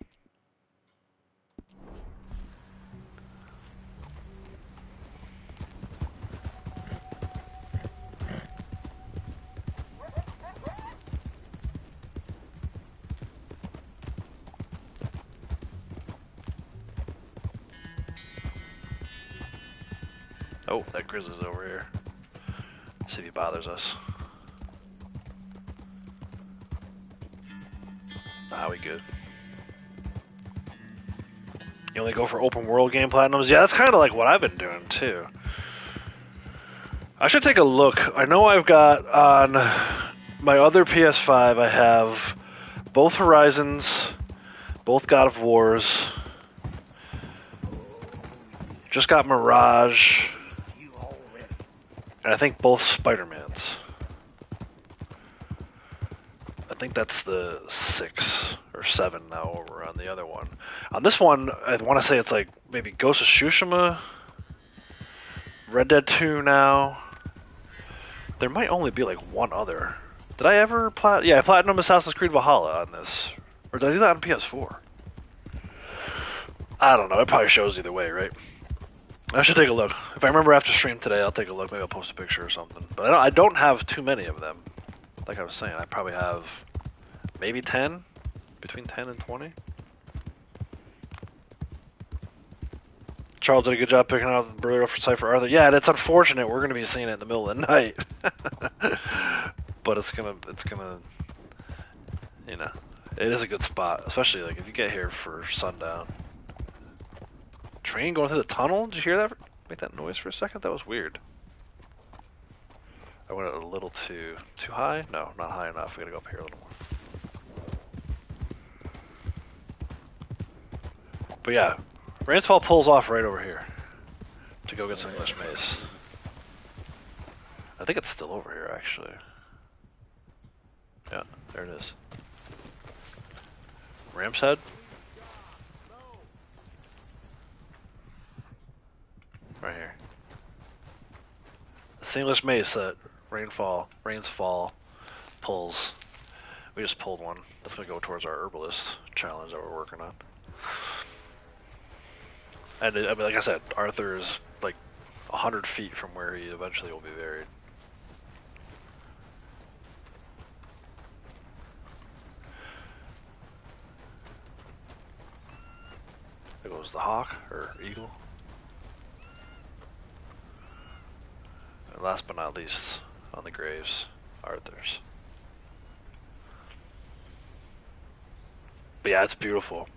S1: Oh, that grizzly's over here. See if he bothers us. Nah, we good. You only go for open world game platinums? Yeah, that's kind of like what I've been doing too. I should take a look. I know I've got on my other PS5, I have both Horizons, both God of Wars, just got Mirage, and I think both Spider-Mans. I think that's the 6 or 7 now over on the other one. On this one, I want to say it's like maybe Ghost of Tsushima, Red Dead 2 now. There might only be like one other. Did I ever Yeah, I platinum Assassin's Creed Valhalla on this. Or did I do that on PS4? I don't know. It probably shows either way, right? I should take a look. If I remember after stream today, I'll take a look. Maybe I'll post a picture or something. But I don't have too many of them. Like I was saying, I probably have maybe 10, between 10 and 20. Charles did a good job picking out the burrito for Cypher Arthur. Yeah, that's unfortunate. We're gonna be seeing it in the middle of the night, but it's gonna, you know, it is a good spot, especially like if you get here for sundown. Train going through the tunnel? Did you hear that? Make that noise for a second? That was weird. I went a little too high? No, not high enough. We gotta go up here a little more. But yeah, Rainsfall pulls off right over here to go get some English mace. I think it's still over here, actually. Yeah, there it is. Ram's Head? Right here. The English mace that Rainsfall pulls. We just pulled one. That's gonna go towards our herbalist challenge that we're working on. And I mean, like I said, Arthur is like 100 feet from where he eventually will be buried. There goes the hawk, or eagle. And last but not least, on the graves, Arthur's. But yeah, it's beautiful.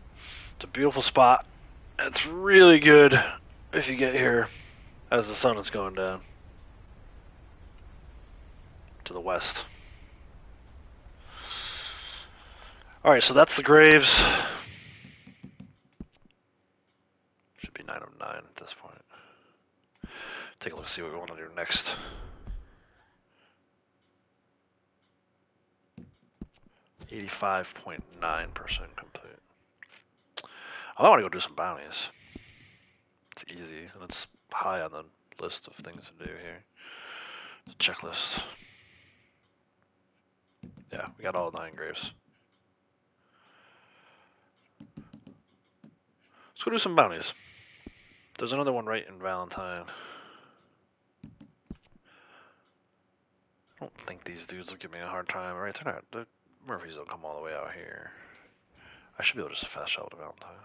S1: It's a beautiful spot. It's really good if you get here as the sun is going down to the west. Alright, so that's the graves. Should be 9 of 9 at this point. Take a look, see what we want to do next. .9% complete. I want to go do some bounties. It's easy, and it's high on the list of things to do here. The checklist. Yeah, we got all 9 graves. Let's go do some bounties. There's another one right in Valentine. I don't think these dudes will give me a hard time. Right, they're not. The Murphys don't come all the way out here. I should be able to just fast travel to Valentine.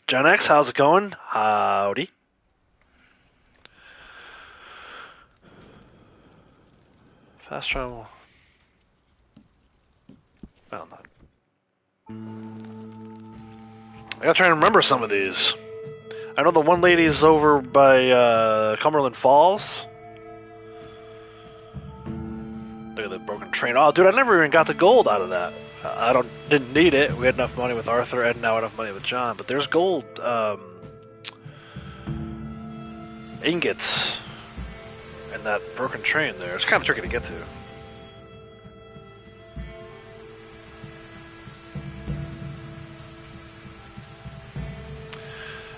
S1: Gen X, how's it going? Howdy. Fast travel. Valentine. I gotta try and remember some of these. I know the one lady's over by Cumberland Falls. Look at the broken train. Oh, dude, I never even got the gold out of that. Didn't need it. We had enough money with Arthur and now enough money with John. But there's gold ingots in that broken train there. It's kind of tricky to get to.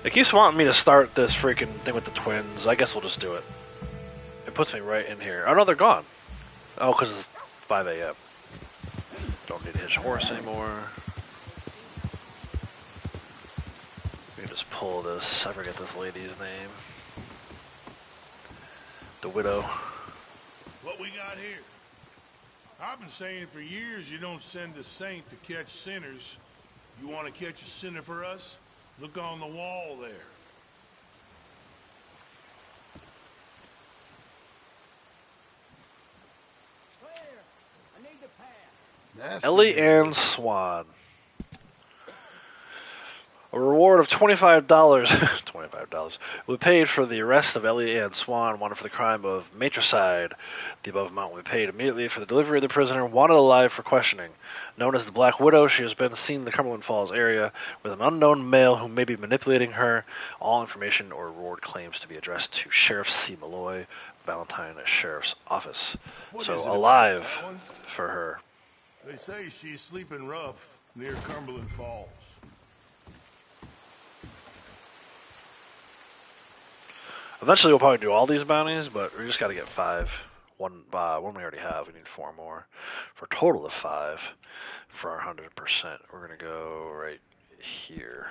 S1: It keeps wanting me to start this freaking thing with the twins. I guess we'll just do it. It puts me right in here. Oh no, they're gone. Oh, because it's 5 a.m. Don't need to hitch a horse anymore. We can just pull this. I forget this lady's name. The widow.
S20: What we got here? I've been saying for years you don't send a saint to catch sinners. You want to catch a sinner for us? Look on the wall there.
S2: Claire, I need the pass.
S1: Ellie Ann Swan. A reward of $25, $25 will be paid for the arrest of Ellie Ann Swan, wanted for the crime of matricide. The above amount will be paid immediately for the delivery of the prisoner wanted alive for questioning. Known as the Black Widow, she has been seen in the Cumberland Falls area with an unknown male who may be manipulating her. All information or reward claims to be addressed to Sheriff C. Malloy, Valentine Sheriff's Office.
S20: What is
S1: So
S20: it about
S1: alive
S20: that one?
S1: for her.
S20: They say she's sleeping rough near Cumberland Falls.
S1: Eventually we'll probably do all these bounties, but we just got to get 5. One we already have. We need 4 more. For a total of 5 for our 100%. We're going to go right here.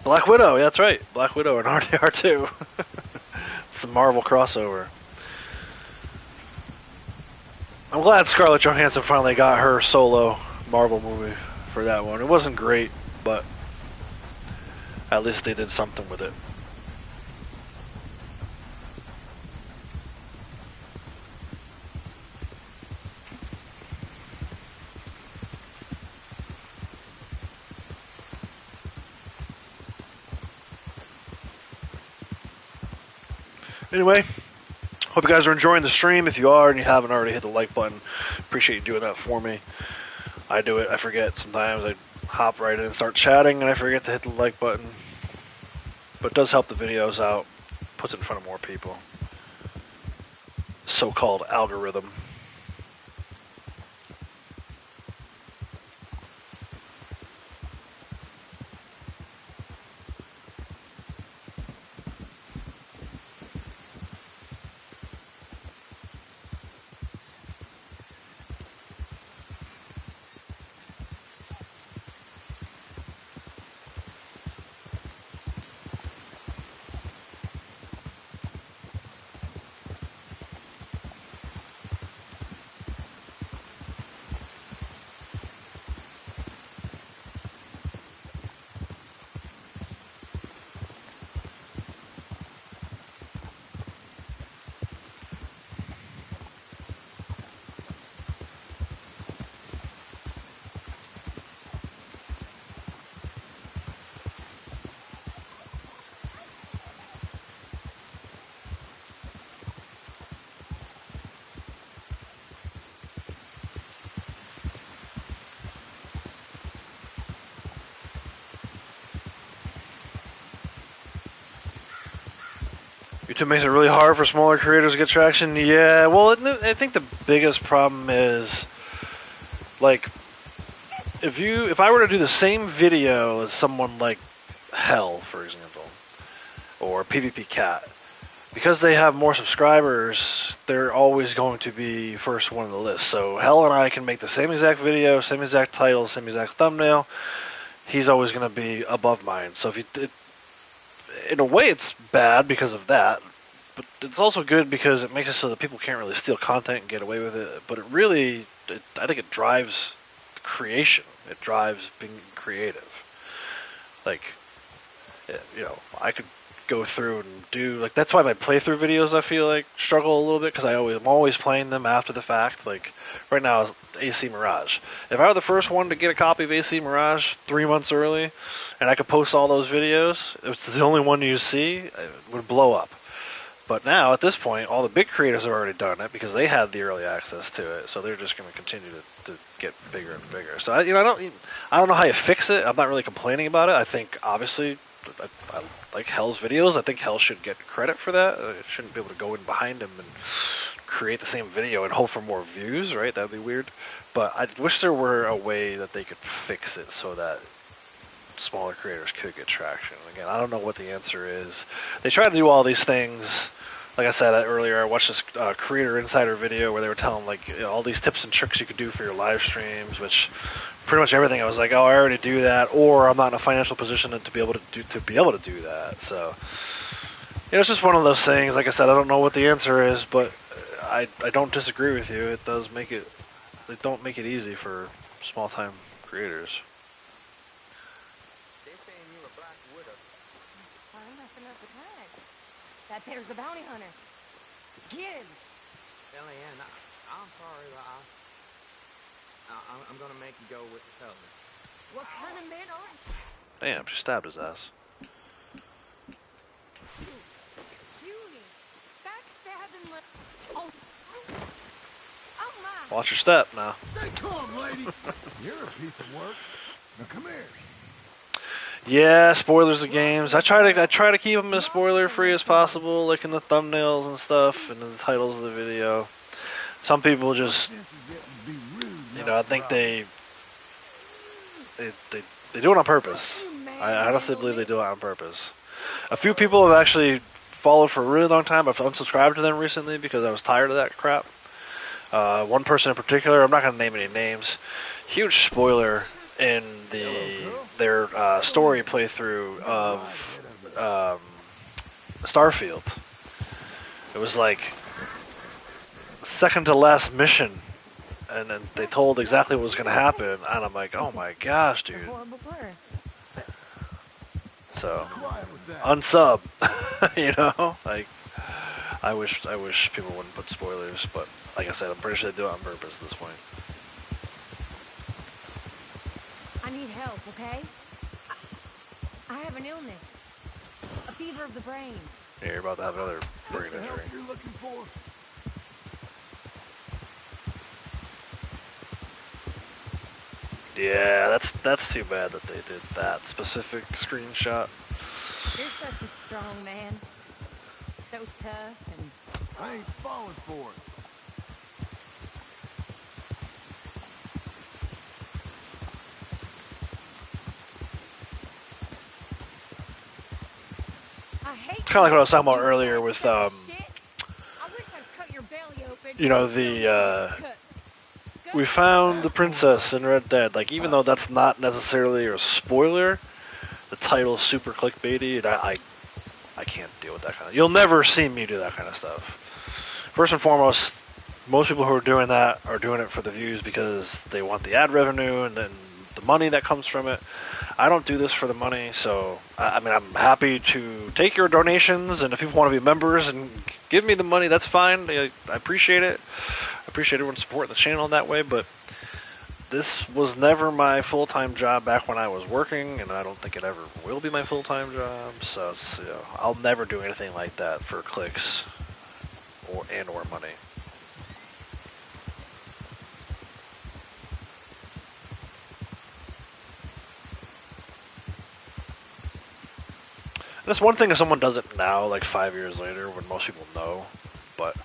S1: Black Widow, yeah, that's right. Black Widow and RDR2. It's the Marvel crossover. I'm glad Scarlett Johansson finally got her solo Marvel movie for that one. It wasn't great, but at least they did something with it. Anyway, hope you guys are enjoying the stream. If you are and you haven't already, hit the like button. Appreciate you doing that for me. I do it. I forget sometimes. I hop right in and start chatting, and I forget to hit the like button. But it does help the videos out. Puts it in front of more people. So-called algorithm. YouTube makes it really hard for smaller creators to get traction. Yeah, well, I think the biggest problem is, like, if I were to do the same video as someone like Hell, for example, or PvP Cat, because they have more subscribers, they're always going to be first one on the list. So Hell and I can make the same exact video, same exact title, same exact thumbnail. He's always going to be above mine. So if you, in a way, it's bad because of that, but it's also good because it makes it so that people can't really steal content and get away with it. But I think it drives creation. It drives being creative. Like, I could go through and do, like, that's why my playthrough videos, I feel like, struggle a little bit, because I'm always playing them after the fact. Like, right now, AC Mirage. If I were the first one to get a copy of AC Mirage 3 months early, and I could post all those videos, it was the only one you see, it would blow up. But now, at this point, all the big creators have already done it, because they had the early access to it, so they're just going to continue to get bigger and bigger. So, I don't know how you fix it. I'm not really complaining about it. I think, obviously, I like Hell's videos. I think Hell should get credit for that. It shouldn't be able to go in behind him and create the same video and hope for more views, right? That would be weird. But I wish there were a way that they could fix it so that smaller creators could get traction. Again, I don't know what the answer is. They try to do all these things. Like I said earlier, I watched this Creator Insider video where they were telling, like, all these tips and tricks you could do for your live streams, which pretty much everything. I was like, oh, I already do that, or I'm not in a financial position to be able to do that. So, it's just one of those things. Like I said, I don't know what the answer is, but I don't disagree with you. It does make it. They don't make it easy for small time creators.
S9: They're saying you're a black widow. I'm nothing of the kind. That there's a bounty hunter. Get him!
S17: Eliane, I'm sorry, but I'm gonna make you go with the fellas.
S9: What kind of men are you?
S1: Damn, she stabbed his ass.
S9: Puny, backstabbing. Oh my!
S1: Watch your step now.
S4: Stay calm, lady. You're a piece of work. Now come here.
S1: Yeah, spoilers of games. I try to keep them as spoiler free as possible, like in the thumbnails and stuff, and in the titles of the video. Some people just, I think they do it on purpose. I honestly believe they do it on purpose. A few people have actually followed for a really long time. I've unsubscribed to them recently because I was tired of that crap. One person in particular, I'm not going to name any names, huge spoiler in their story playthrough of Starfield. It was like second to last mission, and then they told exactly what was going to happen, and I'm like, oh my gosh, dude. So, unsub, like, I wish people wouldn't put spoilers, but like I said, I'm pretty sure they do it on purpose at this point.
S9: I need help, okay? I have an illness. A fever of the brain.
S1: Yeah, you're about to have another brain injury.
S4: You're looking for?
S1: Yeah, that's too bad that they did that specific screenshot.
S9: You're such a strong man. So tough and...
S4: I ain't falling for it.
S1: It's kind of like what I was talking about earlier with, we found the princess in Red Dead. Like, even though that's not necessarily a spoiler, the title's super clickbaity, and I can't deal with that kind of... You'll never see me do that kind of stuff. First and foremost, most people who are doing that are doing it for the views because they want the ad revenue and then the money that comes from it. I don't do this for the money, so I mean, I'm happy to take your donations, and if people want to be members and give me the money, that's fine. I appreciate it. I appreciate everyone supporting the channel that way, but this was never my full-time job back when I was working, and I don't think it ever will be my full-time job, so it's, I'll never do anything like that for clicks or money. That's one thing if someone does it now, like 5 years later, when most people know, but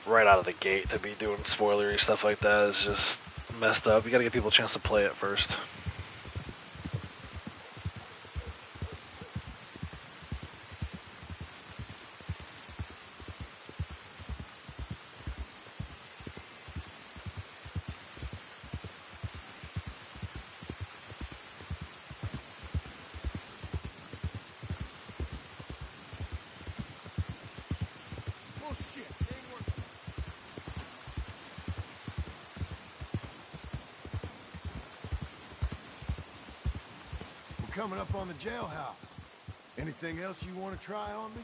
S1: right out of the gate to be doing spoilery stuff like that is just messed up. You gotta give people a chance to play it first.
S4: Coming up on the jailhouse. Anything else you want to try on me?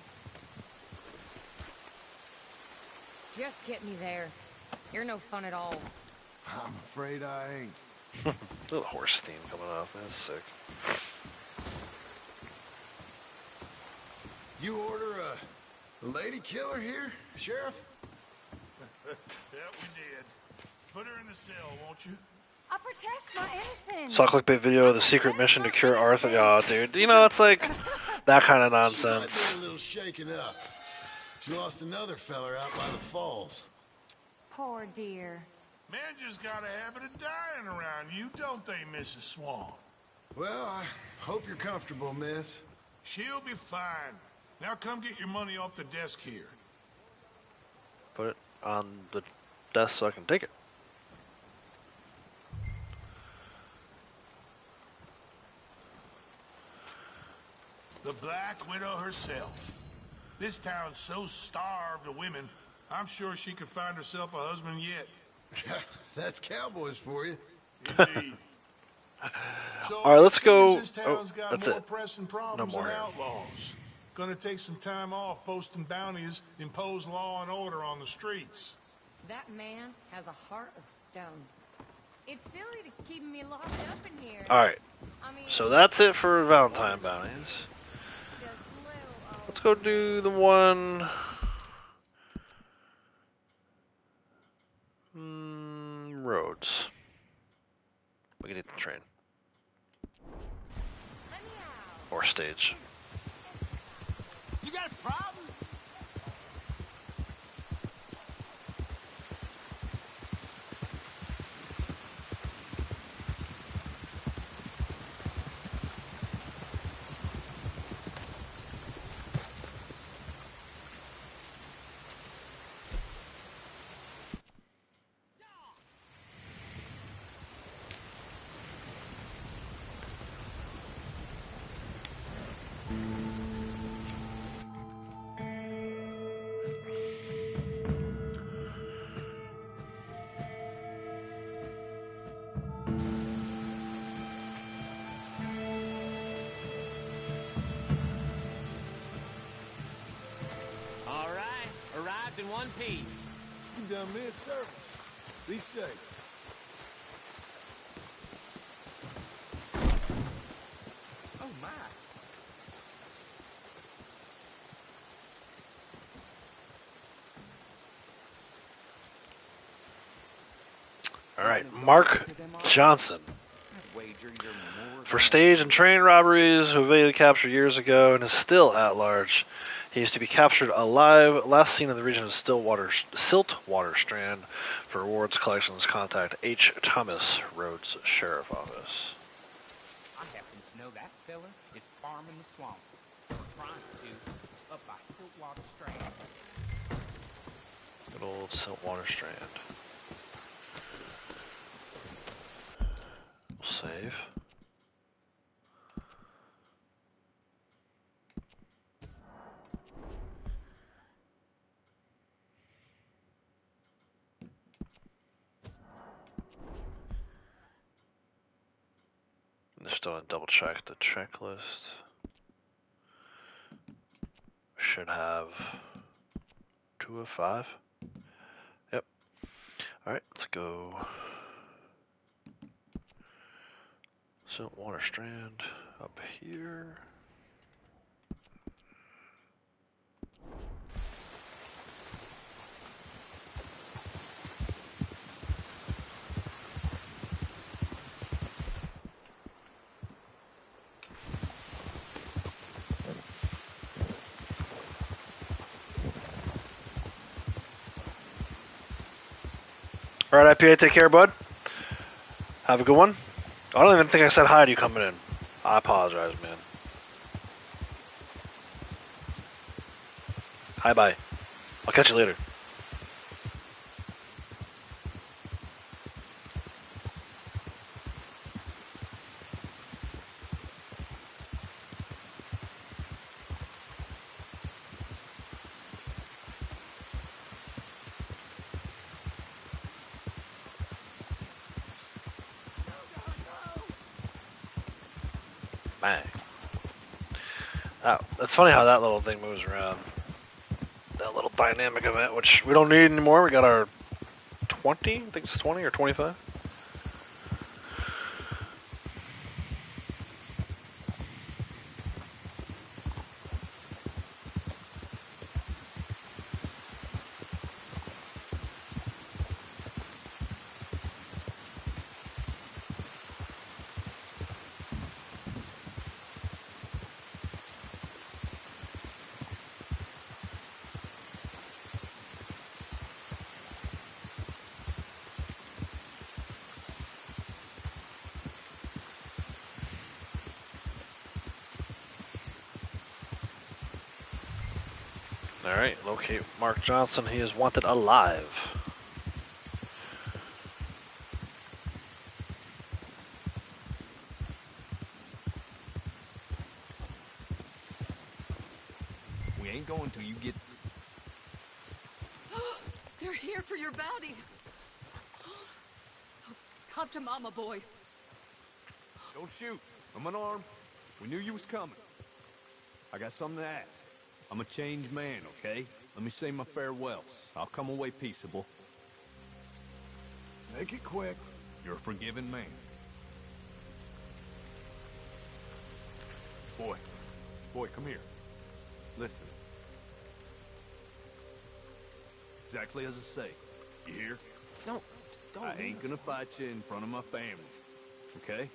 S9: Just get me there. You're no fun at all.
S4: I'm afraid I ain't.
S1: Little horse steam coming off. That's sick.
S4: You order a lady killer here, Sheriff?
S20: Yeah, we did. Put her in the cell, won't you?
S9: I protest my innocence.
S1: Saw a clickbait video of the secret mission to cure Arthur. Oh, dude. It's like that kind of nonsense.
S4: She might be a little shaken up. She lost another feller out by the falls.
S9: Poor dear.
S20: Man just got a habit of dying around you, don't they, Mrs. Swan?
S4: Well, I hope you're comfortable, miss.
S20: She'll be fine. Now come get your money off the desk here.
S1: Put it on the desk so I can take it.
S20: The Black Widow herself. This town's so starved of women, I'm sure she could find herself a husband yet.
S4: That's cowboys for you.
S20: Indeed. So
S1: All right, let's
S20: it seems
S1: go.
S20: This town's got
S1: that's
S20: more
S1: it.
S20: pressing
S1: No
S20: problems
S1: more
S20: than
S1: here.
S20: outlaws. Gonna take some time off posting bounties, impose law and order on the streets.
S21: That man has a heart of stone. It's silly to keep me locked up in here.
S1: All right.
S21: I mean,
S1: So that's it for Valentine bounties. Let's go do the one. Roads. We can hit the train. Or stage.
S15: You got a problem?
S11: All right, arrived in one piece.
S4: You done me a service. Be safe.
S11: Oh my.
S1: All right, Mark Johnson. For stage and train robberies, who evaded capture years ago and is still at large. He is to be captured alive. Last seen in the region of Siltwater Strand. For rewards collections, contact H. Thomas, Rhodes Sheriff Office.
S17: I happen to know that fella is farming the swamp. Or trying to, up by Siltwater Strand.
S1: Good old Siltwater Strand. Save. Just want to double check the checklist. Should have 2 of 5. Yep. Alright, let's go. Siltwater Strand up here. Alright, IPA, take care, bud. Have a good one. I don't even think I said hi to you coming in. I apologize, man. Hi, bye. I'll catch you later. Bang. That's funny how that little thing moves around. That little dynamic event, which we don't need anymore. We got our 20, I think it's 20 or 25. Alright, locate Mark Johnson. He is wanted alive.
S5: ain't going till you get...
S22: They're here for your bounty. Come to Mama, boy.
S5: Don't shoot. I'm unarmed. We knew you was coming. I got something to ask. I'm a changed man, okay? Let me say my farewells. I'll come away peaceable.
S2: Make it quick.
S5: You're a forgiving man. Boy, come here. Listen. Exactly as I say. You hear?
S22: Don't.
S5: I ain't gonna fight you in front of my family. Okay?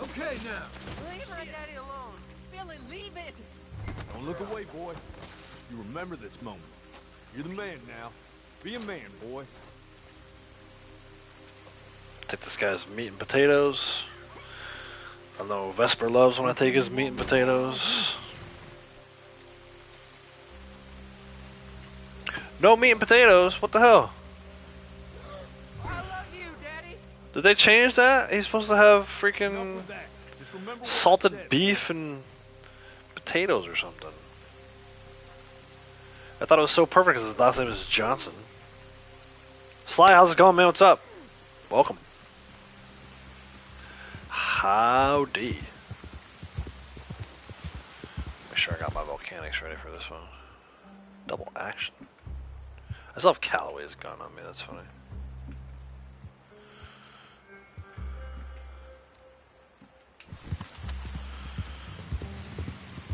S2: Okay, now.
S9: Leave my daddy alone.
S22: Billy, leave it.
S5: Don't look away, boy. You remember this moment. You're the man now. Be a man, boy.
S1: Take this guy's meat and potatoes. I know Vesper loves when I take his meat and potatoes. No meat and potatoes? What the hell?
S9: I love you, Daddy.
S1: Did they change that? He's supposed to have freaking salted beef and potatoes or something. I thought it was so perfect because his last name is Johnson. Sly, how's it going, man? What's up? Welcome. Howdy. Make sure I got my volcanics ready for this one. Double action. I still have Callaway's gun on me, that's funny.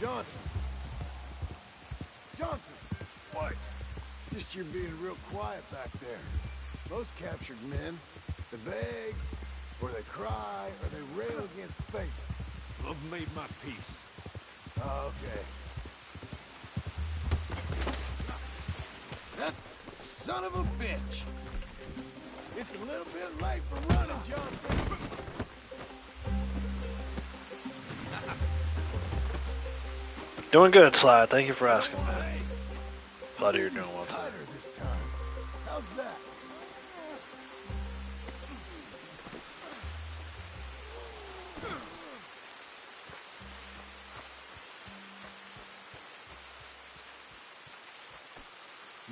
S4: Johnson. Johnson. What? Just you're being real quiet back there. Most captured men, they beg, or they cry, or they rail against fate.
S5: I've made my peace.
S4: Okay. That son of a bitch. It's a little bit late for running, Johnson.
S1: Doing good, Sly. Thank you for asking, man. Glad you're doing well today.
S4: This time. How's that?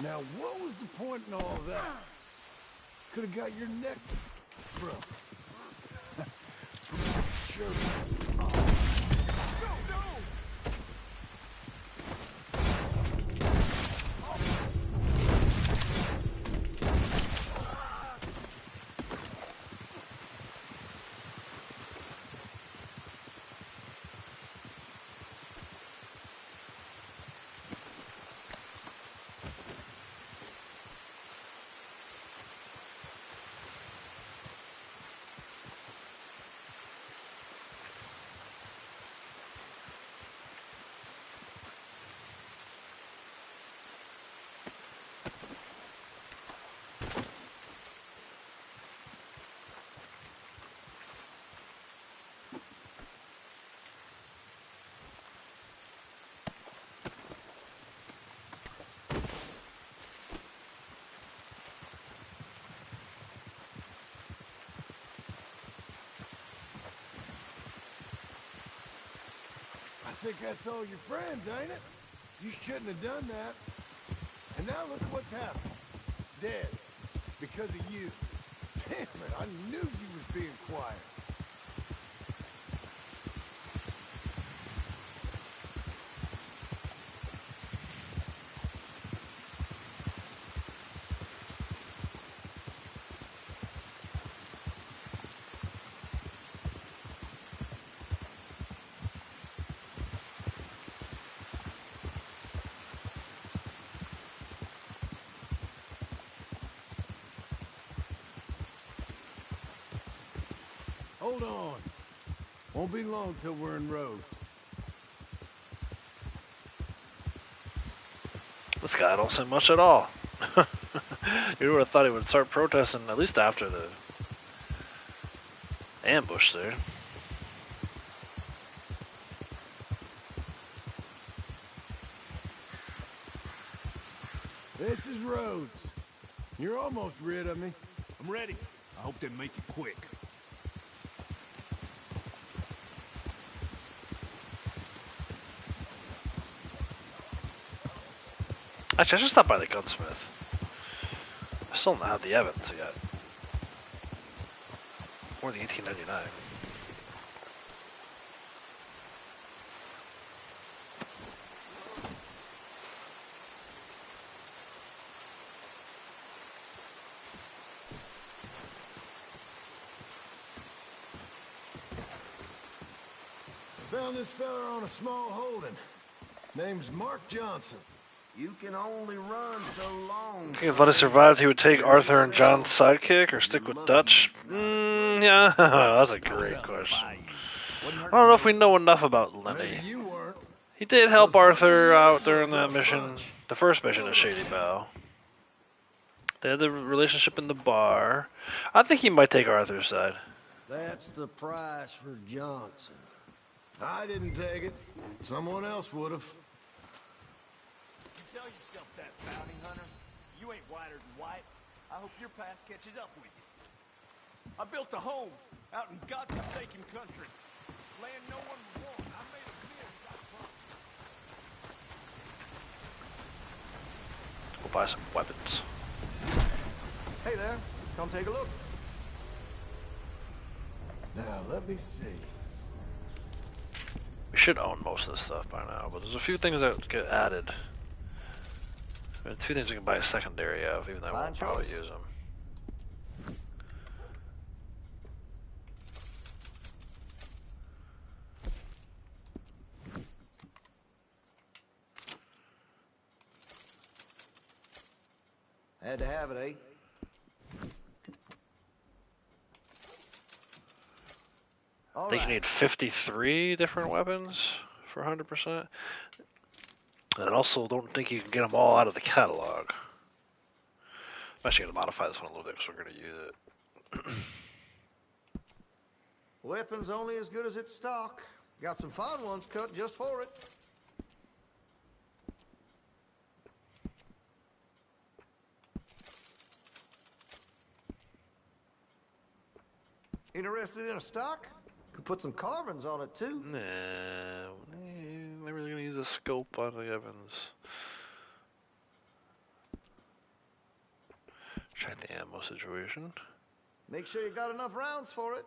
S4: Now, what was the point in all of that? Could have got your neck broke. Sure. I think that's all your friends, ain't it? You shouldn't have done that. And now look what's happened. Dead. Because of you. Damn it, I knew you was being quiet. Hold on. Won't be long till we're in Rhodes.
S1: This guy don't say much at all. You would have thought he would start protesting at least after the ambush there.
S4: This is Rhodes. You're almost rid of me.
S5: I'm ready. I hope they make it quick.
S1: Actually, I should stop by the gunsmith. I still don't have the Evans yet. Or the 1899.
S4: Found this fella on a small holding. Name's Mark Johnson.
S7: You can only run so long.
S1: If Letty survived, he would take Arthur and John's sidekick or stick with Dutch? Yeah, that's a great question. I don't know if we know enough about Lenny. He did help Arthur out during that mission, the first mission at Shady Bow. They had the relationship in the bar. I think he might take Arthur's side.
S4: That's the price for Johnson. I didn't take it. Someone else would have.
S15: You tell yourself that, bounty hunter. You ain't whiter than white. I hope your past catches up with you. I built a home out in godforsaken country. Land no one would want. I made a deal without promise.
S1: We'll buy some weapons.
S7: Hey there, come take a look.
S4: Now, let me see.
S1: We should own most of this stuff by now, but there's a few things that get added. There's two things we can buy a secondary of, even though I won't probably use them.
S7: Had to have it, eh?
S1: I think you need 53 different weapons for 100%. And I also don't think you can get them all out of the catalog. I'm actually going to modify this one a little bit because we're going to use it.
S7: Weapons only as good as its stock. Got some fine ones cut just for it. Interested in a stock? Could put some carbons on it too.
S1: Nah, I'm really going to use a scope on the Evans. Check the ammo situation.
S7: Make sure you got enough rounds for it.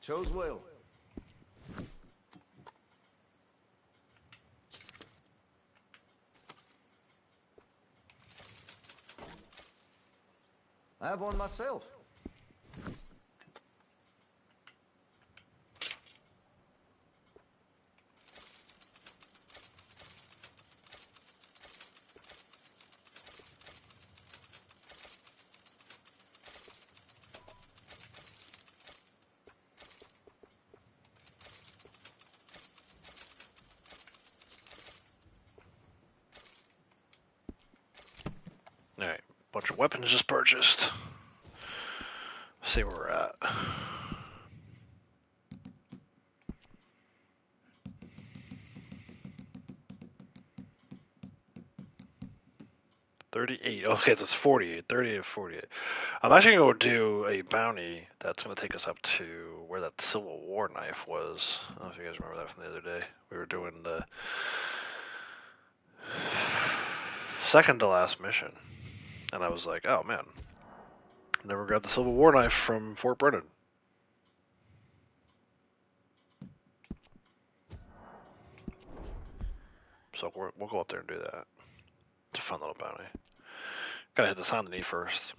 S7: Chose well. I have one myself.
S1: Alright, bunch of weapons just purchased. See where we're at. $38. Okay, so it's 48. 38 to 48. I'm actually going to do a bounty that's going to take us up to where that Civil War knife was. I don't know if you guys remember that from the other day. We were doing the second to last mission. And I was like, oh man, never grabbed the Civil War knife from Fort Brennan. So we'll go up there and do that. It's a fun little bounty. Gotta hit the Saint Denis first.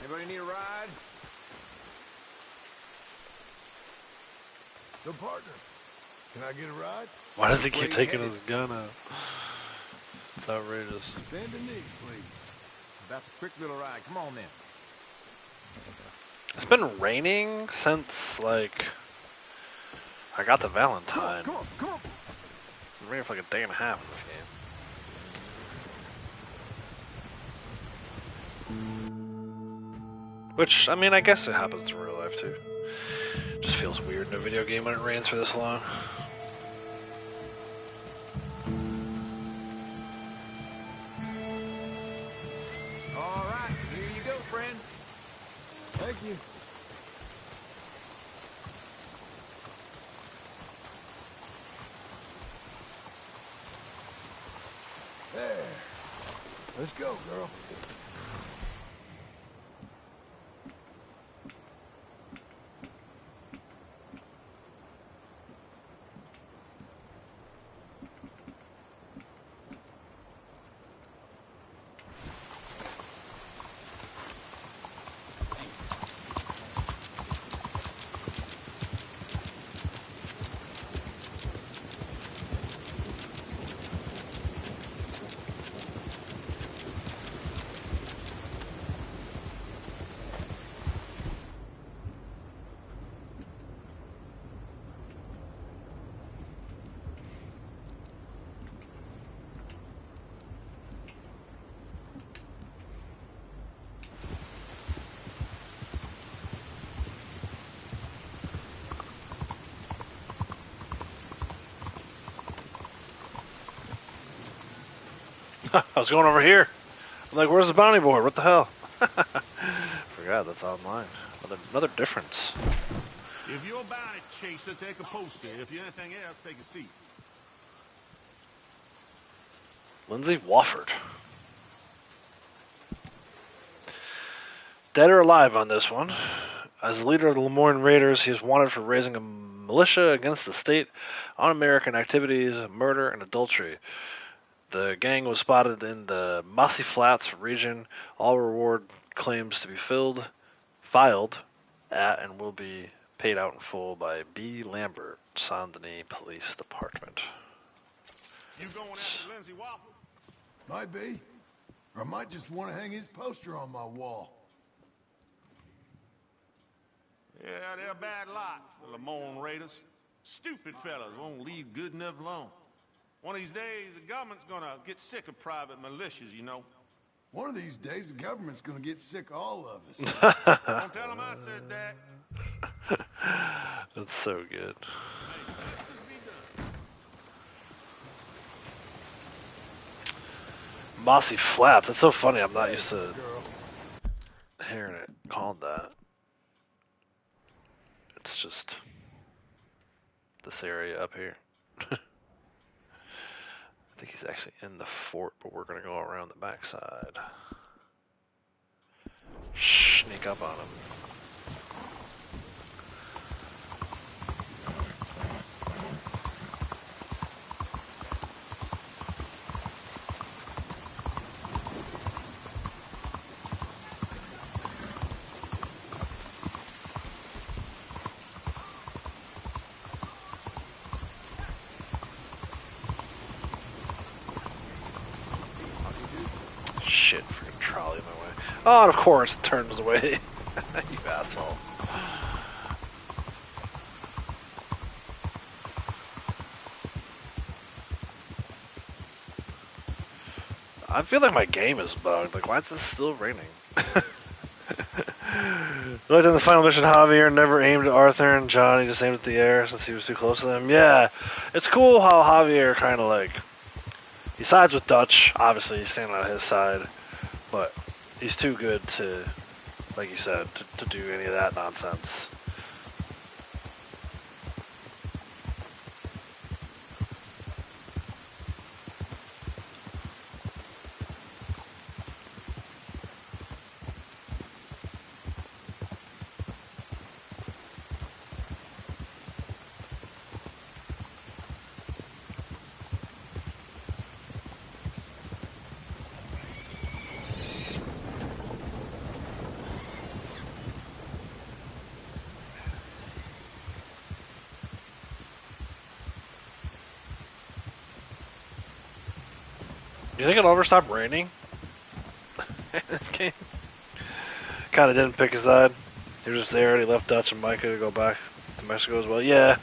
S7: Anybody need a ride?
S4: So, partner, can I get a ride?
S1: Why does he keep taking his gun out? It's outrageous.
S4: Saint Denis, please.
S5: That's a quick little ride. Come on then.
S1: It's been raining since, like, I got the Valentine.
S5: Come on.
S1: It's raining for like a day and a half in this game. Which, I mean, I guess it happens in real life, too. Just feels weird in a video game when it rains for this long.
S5: All right, here you go, friend.
S7: Thank you. There. Let's go, girl.
S1: I was going over here. I'm like, where's the bounty board? What the hell? Forgot that's online. Another difference.
S20: If you're bounty chaser, take a poster. If you're anything else, take a seat.
S1: Lindsay Wofford. Dead or alive on this one. As the leader of the Lemoyne Raiders, he is wanted for raising a militia against the state on American activities, murder, and adultery. The gang was spotted in the Mossy Flats region. All reward claims to be filed at and will be paid out in full by B. Lambert, Saint Denis Police Department.
S20: You going after Lindsay Waffle?
S4: Might be. Or I might just want to hang his poster on my wall.
S20: Yeah, they're a bad lot, the Lemoyne Raiders. Stupid fellas won't leave good enough alone. One of these days, the government's gonna get sick of private militias, you know.
S4: One of these days, the government's gonna get sick of all of us.
S20: Don't tell them I said that.
S1: That's so good. Mossy Flats. That's so funny. I'm not used to hearing it called that. It's just this area up here. I think he's actually in the fort, but we're going to go around the backside. Sneak up on him. Shit, freaking trolley in my way. Oh, and of course it turns away. You asshole. I feel like my game is bugged. Like, why is this still raining? Like in the final mission, Javier never aimed at Arthur and Johnny just aimed at the air since he was too close to them. Yeah, it's cool how Javier kind of like, he sides with Dutch. Obviously, he's standing on his side, but he's too good to, like you said, to do any of that nonsense. You think it'll ever stop raining? This game kind of didn't pick a side. He was just there and he left Dutch and Micah to go back to Mexico as well. Yeah.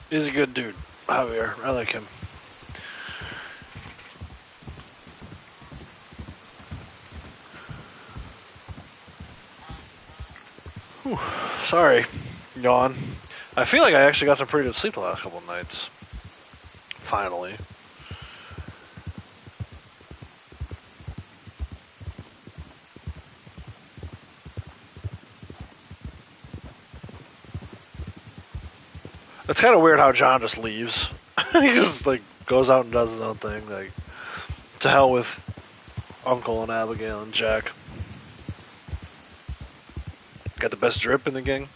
S1: He's a good dude, Javier. I like him. Whew. Sorry, yawn. I feel like I actually got some pretty good sleep the last couple of nights. Finally. It's kind of weird how John just leaves. He just like goes out and does his own thing. Like, to hell with Uncle and Abigail and Jack. Got the best drip in the gang.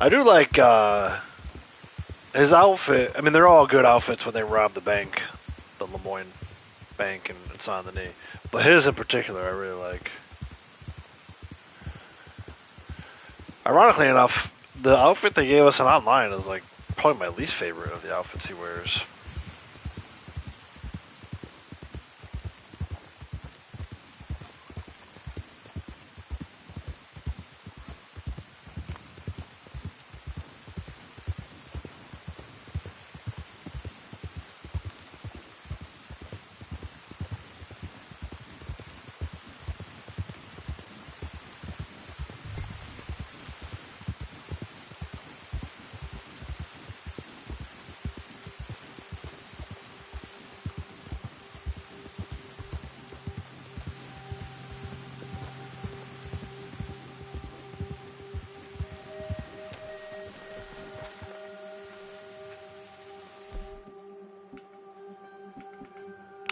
S1: I do like his outfit. I mean, they're all good outfits when they rob the bank, the Lemoyne Bank, and it's on the knee. But his in particular, I really like. Ironically enough, the outfit they gave us online is like probably my least favorite of the outfits he wears.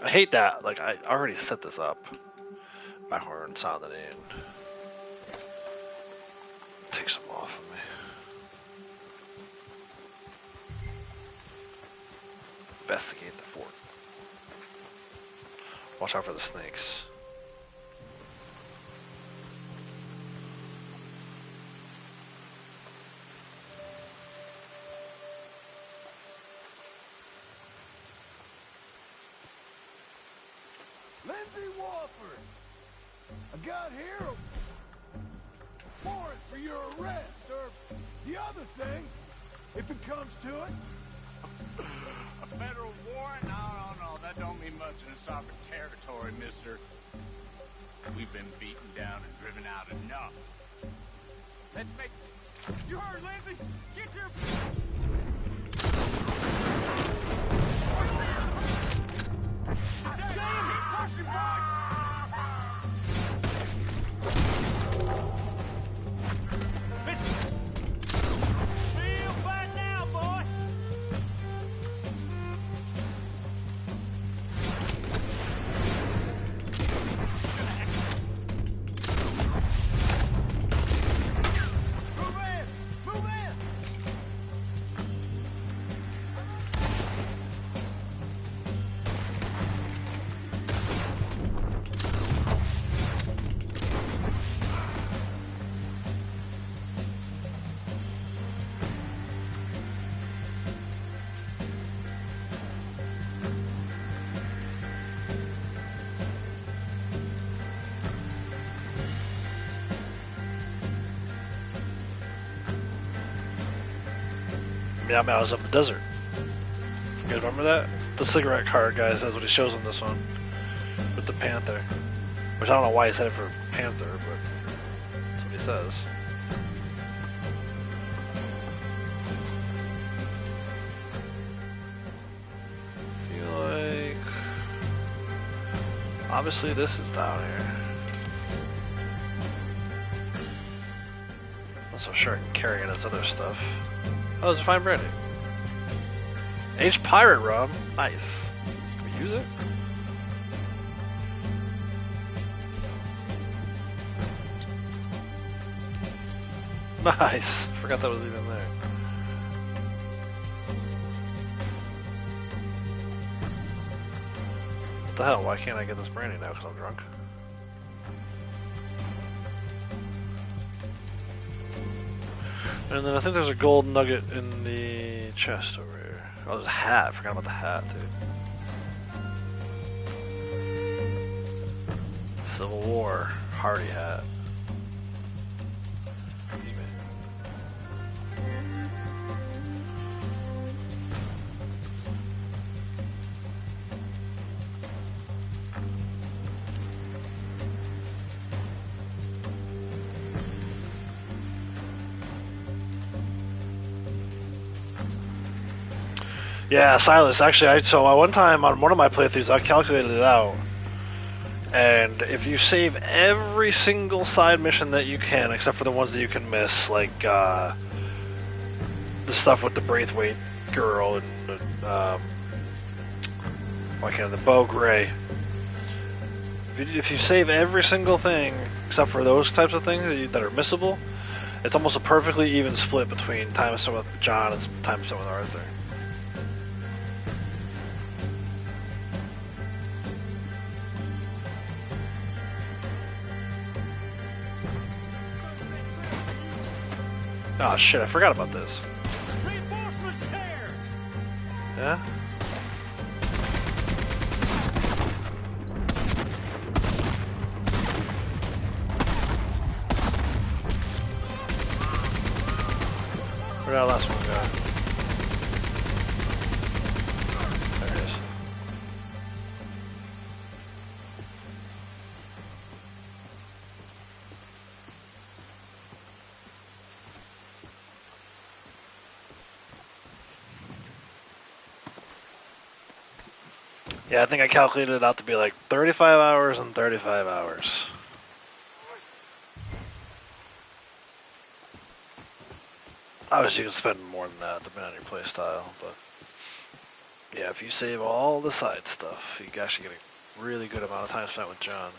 S1: I hate that. Like, I already set this up back when we were in Saint Denis and takes them off of me. Investigate the fort. Watch out for the snakes.
S4: Lindsay Wofford, I got here a warrant for your arrest, or the other thing, if it comes to it.
S11: A federal warrant? No, that don't mean much in a sovereign territory, mister. We've been beaten down and driven out enough. Let's make... You heard, Lindsay? Get your... Damn, keep pushing, boys! Feel bad now, boy! Move in! Move in!
S1: Yeah, I mean, I was up the desert. You guys remember that? The cigarette card guy says what he shows on this one. With the panther. Which I don't know why he said it for panther, but that's what he says. I feel like... Obviously this is down here. Unless I'm sure I can carry in his other stuff. Oh, there's a fine brandy. Aged pirate rum. Nice. Can we use it? Nice. Forgot that was even there. What the hell? Why can't I get this brandy now? Because I'm drunk? And then I think there's a gold nugget in the chest over here. Oh, there's a hat. I forgot about the hat, dude. Civil War Hardy hat. Yeah, Silas. Actually, one time on one of my playthroughs, I calculated it out, and if you save every single side mission that you can, except for the ones that you can miss, like the stuff with the Braithwaite girl and the Beau Gray. If you save every single thing except for those types of things that are missable, it's almost a perfectly even split between time spent with John and time spent with Arthur. Oh shit, I forgot about this.
S15: Reinforcements here!
S1: Yeah? Where'd that last one go? There it is. Yeah, I think I calculated it out to be like 35 hours and 35 hours. Obviously, you can spend more than that depending on your playstyle, but yeah, if you save all the side stuff, you can actually get a really good amount of time spent with John.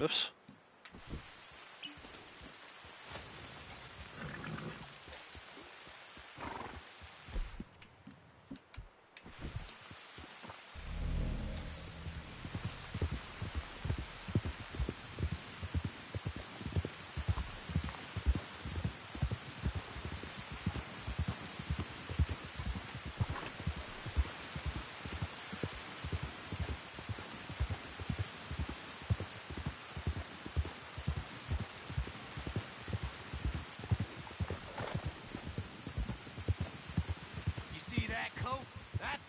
S1: Oops.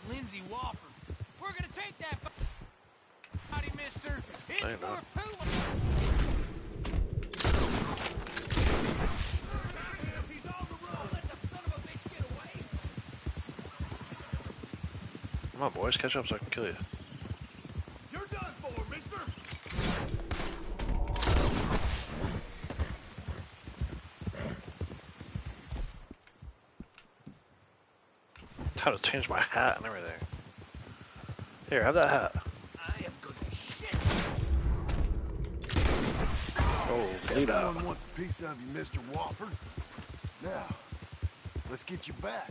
S15: Lindsay Wofford's. We're gonna take that body, mister. It's for Puma. He's on the road. Let the son of a bitch get away.
S1: Come on, boys, catch up so I can kill you.
S15: You're done for, mister.
S1: How to change my hat and everything. Here, have that hat.
S15: I am good as shit.
S1: Oh, bleed out.
S4: Everyone wants a piece of you, Mr. Wofford. Now, let's get you back.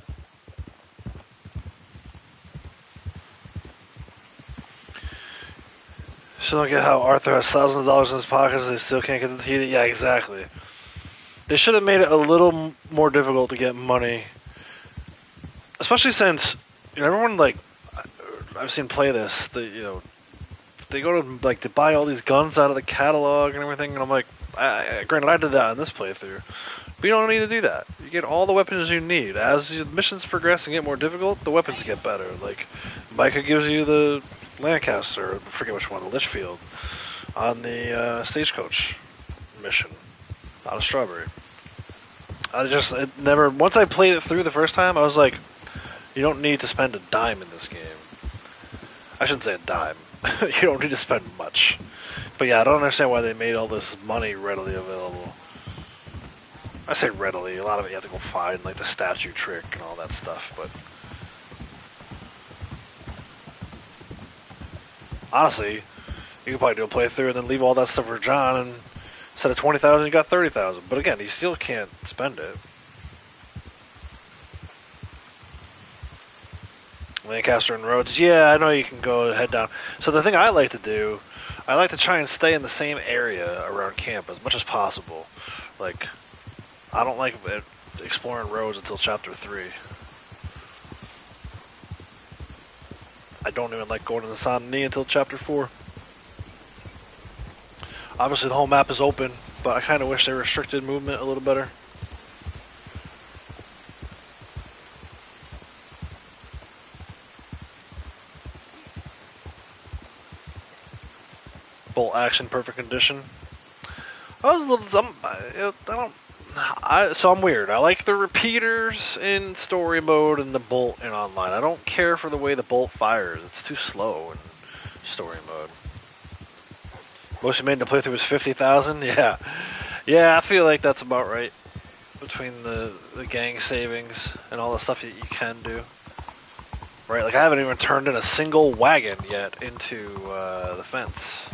S1: Still don't get how Arthur has thousands of dollars in his pockets and they still can't get the heat. Yeah, exactly. They should have made it a little more difficult to get money. Especially since, you know, everyone, like, I've seen play this, they go to, like, to buy all these guns out of the catalog and everything, and I'm like, granted, I did that in this playthrough, but you don't need to do that. You get all the weapons you need. As the missions progress and get more difficult, the weapons get better. Like, Micah gives you the Lancaster, I forget which one, the Litchfield, on the stagecoach mission out of Strawberry. Once I played it through the first time, I was like, you don't need to spend a dime in this game. I shouldn't say a dime. You don't need to spend much. But yeah, I don't understand why they made all this money readily available. I say readily. A lot of it you have to go find, like the statue trick and all that stuff. But honestly, you could probably do a playthrough and then leave all that stuff for John, and instead of 20,000, you got 30,000. But again, you still can't spend it. Lancaster and Rhodes, yeah, I know you can go head down. So the thing I like to do, I like to try and stay in the same area around camp as much as possible. Like, I don't like exploring roads until chapter 3. I don't even like going to the Saint Denis until chapter 4. Obviously the whole map is open, but I kind of wish they restricted movement a little better. Bolt action, perfect condition. I was a little. So I'm weird. I like the repeaters in story mode and the bolt in online. I don't care for the way the bolt fires. It's too slow in story mode. Most you made in the playthrough was 50,000. Yeah, yeah. I feel like that's about right between the gang savings and all the stuff that you can do. Right, like I haven't even turned in a single wagon yet into the fence.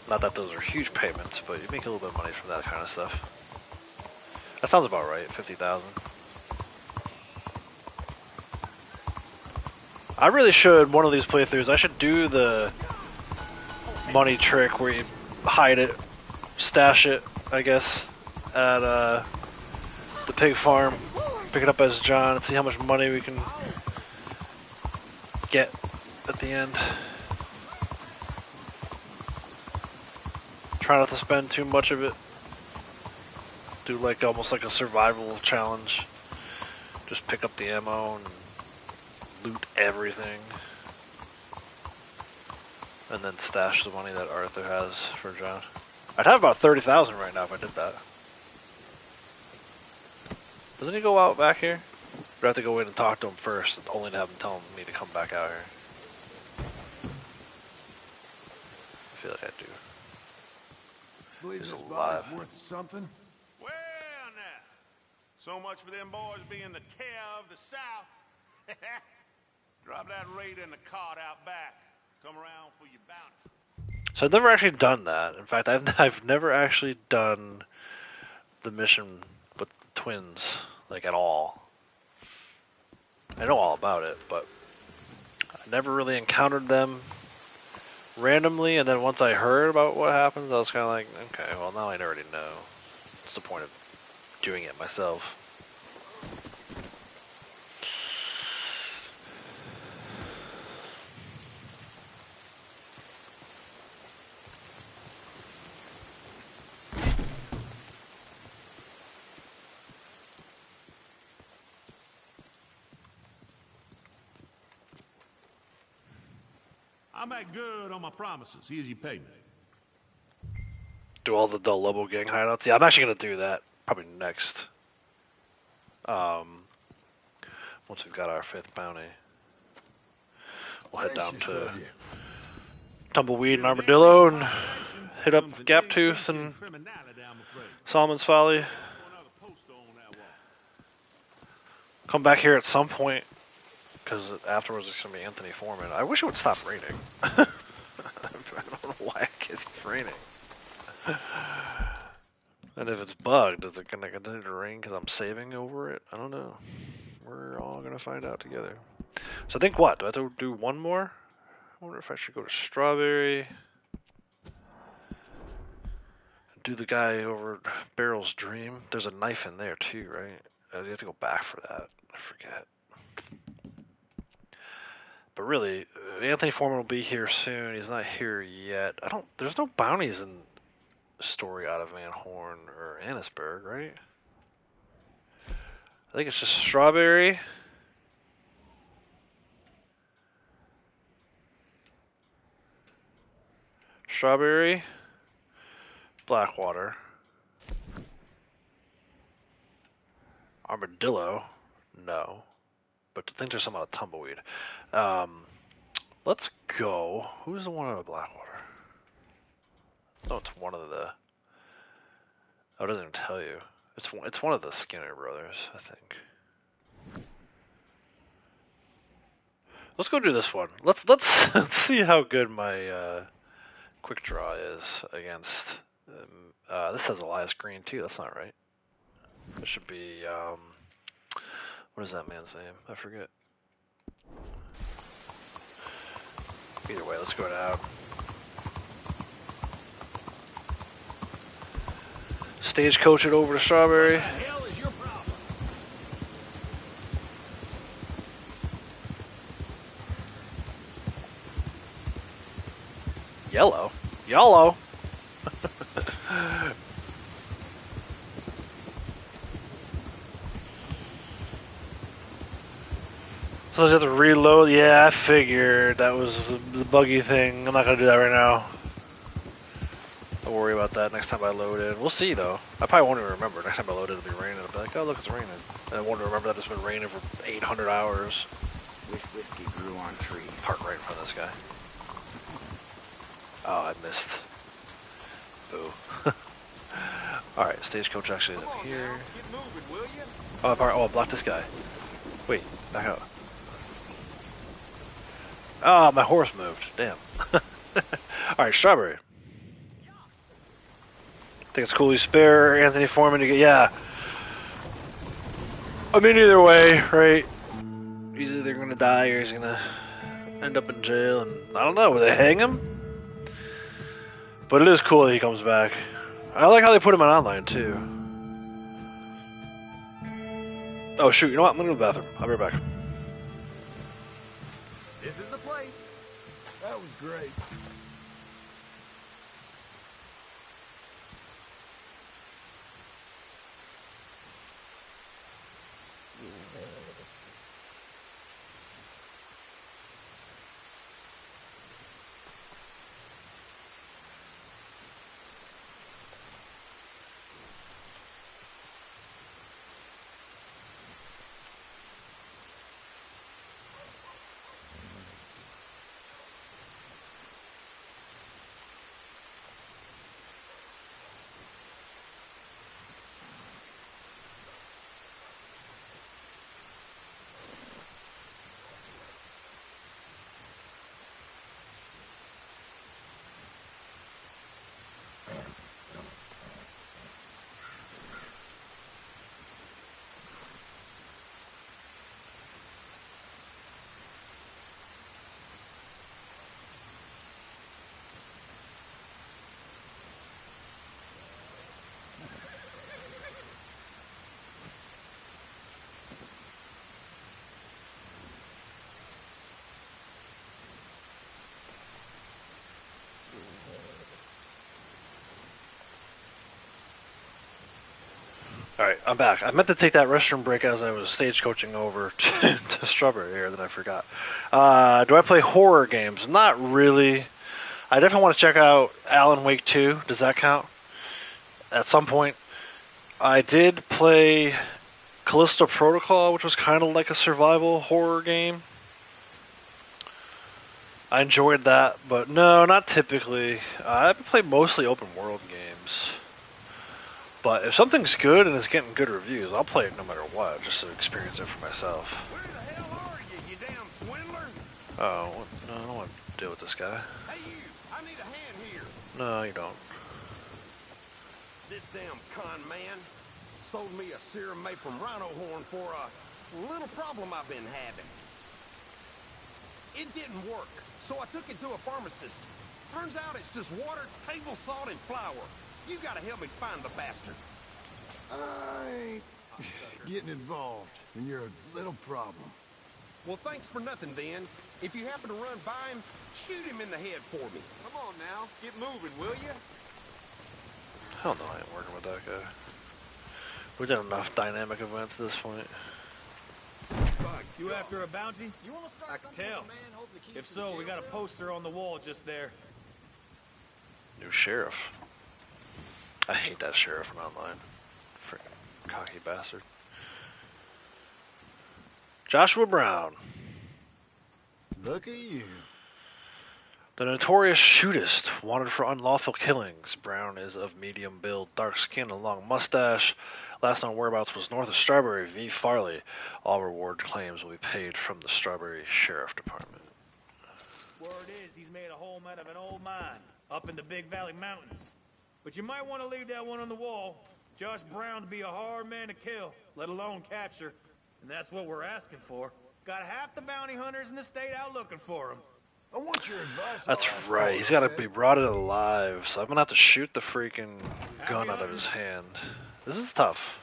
S1: Not that those are huge payments, but you make a little bit of money from that kind of stuff. That sounds about right, 50,000. I really should, one of these playthroughs, I should do the money trick where you hide it, stash it, I guess, at the pig farm, pick it up as John, and see how much money we can get at the end. Try not to spend too much of it. Do like almost like a survival challenge. Just pick up the ammo and loot everything. And then stash the money that Arthur has for John. I'd have about 30,000 right now if I did that. Doesn't he go out back here? Or do I have to go in and talk to him first, only to have him tell me to come back out here? I feel like I do.
S4: Believe
S1: He's
S4: this
S1: alive.
S4: body's worth something?
S20: Well, now. So much for them boys being the care of the South. Drop that raider in the cart out back. Come around for your bounty.
S1: So I've never actually done that. In fact, I've never actually done the mission with the twins, like at all. I know all about it, but I never really encountered them randomly, and then once I heard about what happens, I was kind of like, okay, well now I already know. What's the point of doing it myself?
S20: I make good on my promises. Here's your payment.
S1: Do all the Del Lobo gang hideouts? Yeah, I'm actually gonna do that probably next. Once we've got our 5th bounty, we'll head down to Tumbleweed and Armadillo and hit up Gaptooth and Solomon's Folly. Come back here at some point, because afterwards it's going to be Anthony Foreman. I wish it would stop raining. I don't know why it keeps raining. And if it's bugged, is it going to continue to rain because I'm saving over it? I don't know. We're all going to find out together. So I think what? Do I have to do one more? I wonder if I should go to Strawberry. Do the guy over Barrel's Dream. There's a knife in there too, right? You have to go back for that. I forget. But really, Anthony Foreman will be here soon. He's not here yet. There's no bounties in the story out of Van Horn or Annisburg, right? I think it's just Strawberry. Strawberry. Blackwater. Armadillo. No. But I think there's some out of Tumbleweed. Let's go. Who's the one out of Blackwater? No, it's one of the... Oh, it doesn't even tell you. It's one of the Skinner brothers, I think. Let's go do this one. Let's let's see how good my quick draw is against. This has Elias Green too. That's not right. It should be what is that man's name? I forget. Either way, let's go down. Stagecoach it over to Strawberry.
S5: What the hell is your problem?
S1: Yellow? YOLO! So I have to reload? Yeah, I figured that was the buggy thing. I'm not going to do that right now. Don't worry about that next time I load in. We'll see, though. I probably won't even remember. Next time I load it, it'll be raining. I'll be like, oh, look, it's raining. And I won't remember that it's been raining for 800 hours.
S8: Wish whiskey grew on trees.
S1: Park right in front of this guy. Oh, I missed. Boo. Alright, stagecoach actually is up here. Oh, I blocked this guy. Wait, back up. Oh, my horse moved. Damn. Alright, Strawberry. Think it's cool you spare Anthony Foreman to get. Yeah. I mean, either way, right? He's either gonna die or he's gonna end up in jail, and I don't know. Will they hang him? But it is cool that he comes back. I like how they put him on online too. Oh shoot! You know what? I'm gonna go to the bathroom. I'll be right back.
S5: This is the place.
S4: That was great.
S1: Alright, I'm back. I meant to take that restroom break as I was stagecoaching over to Strawberry here, then I forgot. Do I play horror games? Not really. I definitely want to check out Alan Wake 2. Does that count? At some point. I did play Callisto Protocol, which was kind of like a survival horror game. I enjoyed that, but no, not typically. I play mostly open world games. But if something's good and it's getting good reviews, I'll play it no matter what, just to experience it for myself.
S5: Where the hell are you, you damn swindler?
S1: Oh, no, I don't want to deal with this guy.
S5: Hey you, I need a hand here.
S1: No, you don't.
S5: This damn con man sold me a serum made from rhino horn for a little problem I've been having. It didn't work, so I took it to a pharmacist. Turns out it's just water, table salt, and flour. You gotta help me find the bastard.
S4: I ain't getting involved when you're a little problem.
S5: Well, thanks for nothing, then. If you happen to run by him, shoot him in the head for me. Come on now, get moving, will you?
S1: Hell no, I ain't working with that guy. We've done enough dynamic events at this point.
S10: You after a bounty? I can tell. If so, we got a poster on the wall just there.
S1: New sheriff. I hate that sheriff from online. Freaking cocky bastard. Joshua Brown.
S4: Look at you.
S1: The notorious shootist, wanted for unlawful killings. Brown is of medium build, dark skin, and long mustache. Last known whereabouts was north of Strawberry v. Farley. All reward claims will be paid from the Strawberry Sheriff Department.
S10: Word is he's made a home out of an old mine up in the Big Valley Mountains. But you might want to leave that one on the wall. Josh Brown to be a hard man to kill, let alone capture. And that's what we're asking for. Got half the bounty hunters in the state out looking for him.
S4: I want your advice.
S1: That's right. He's got to be brought in alive, so I'm going to have to shoot the freaking gun out of his hand. This is tough.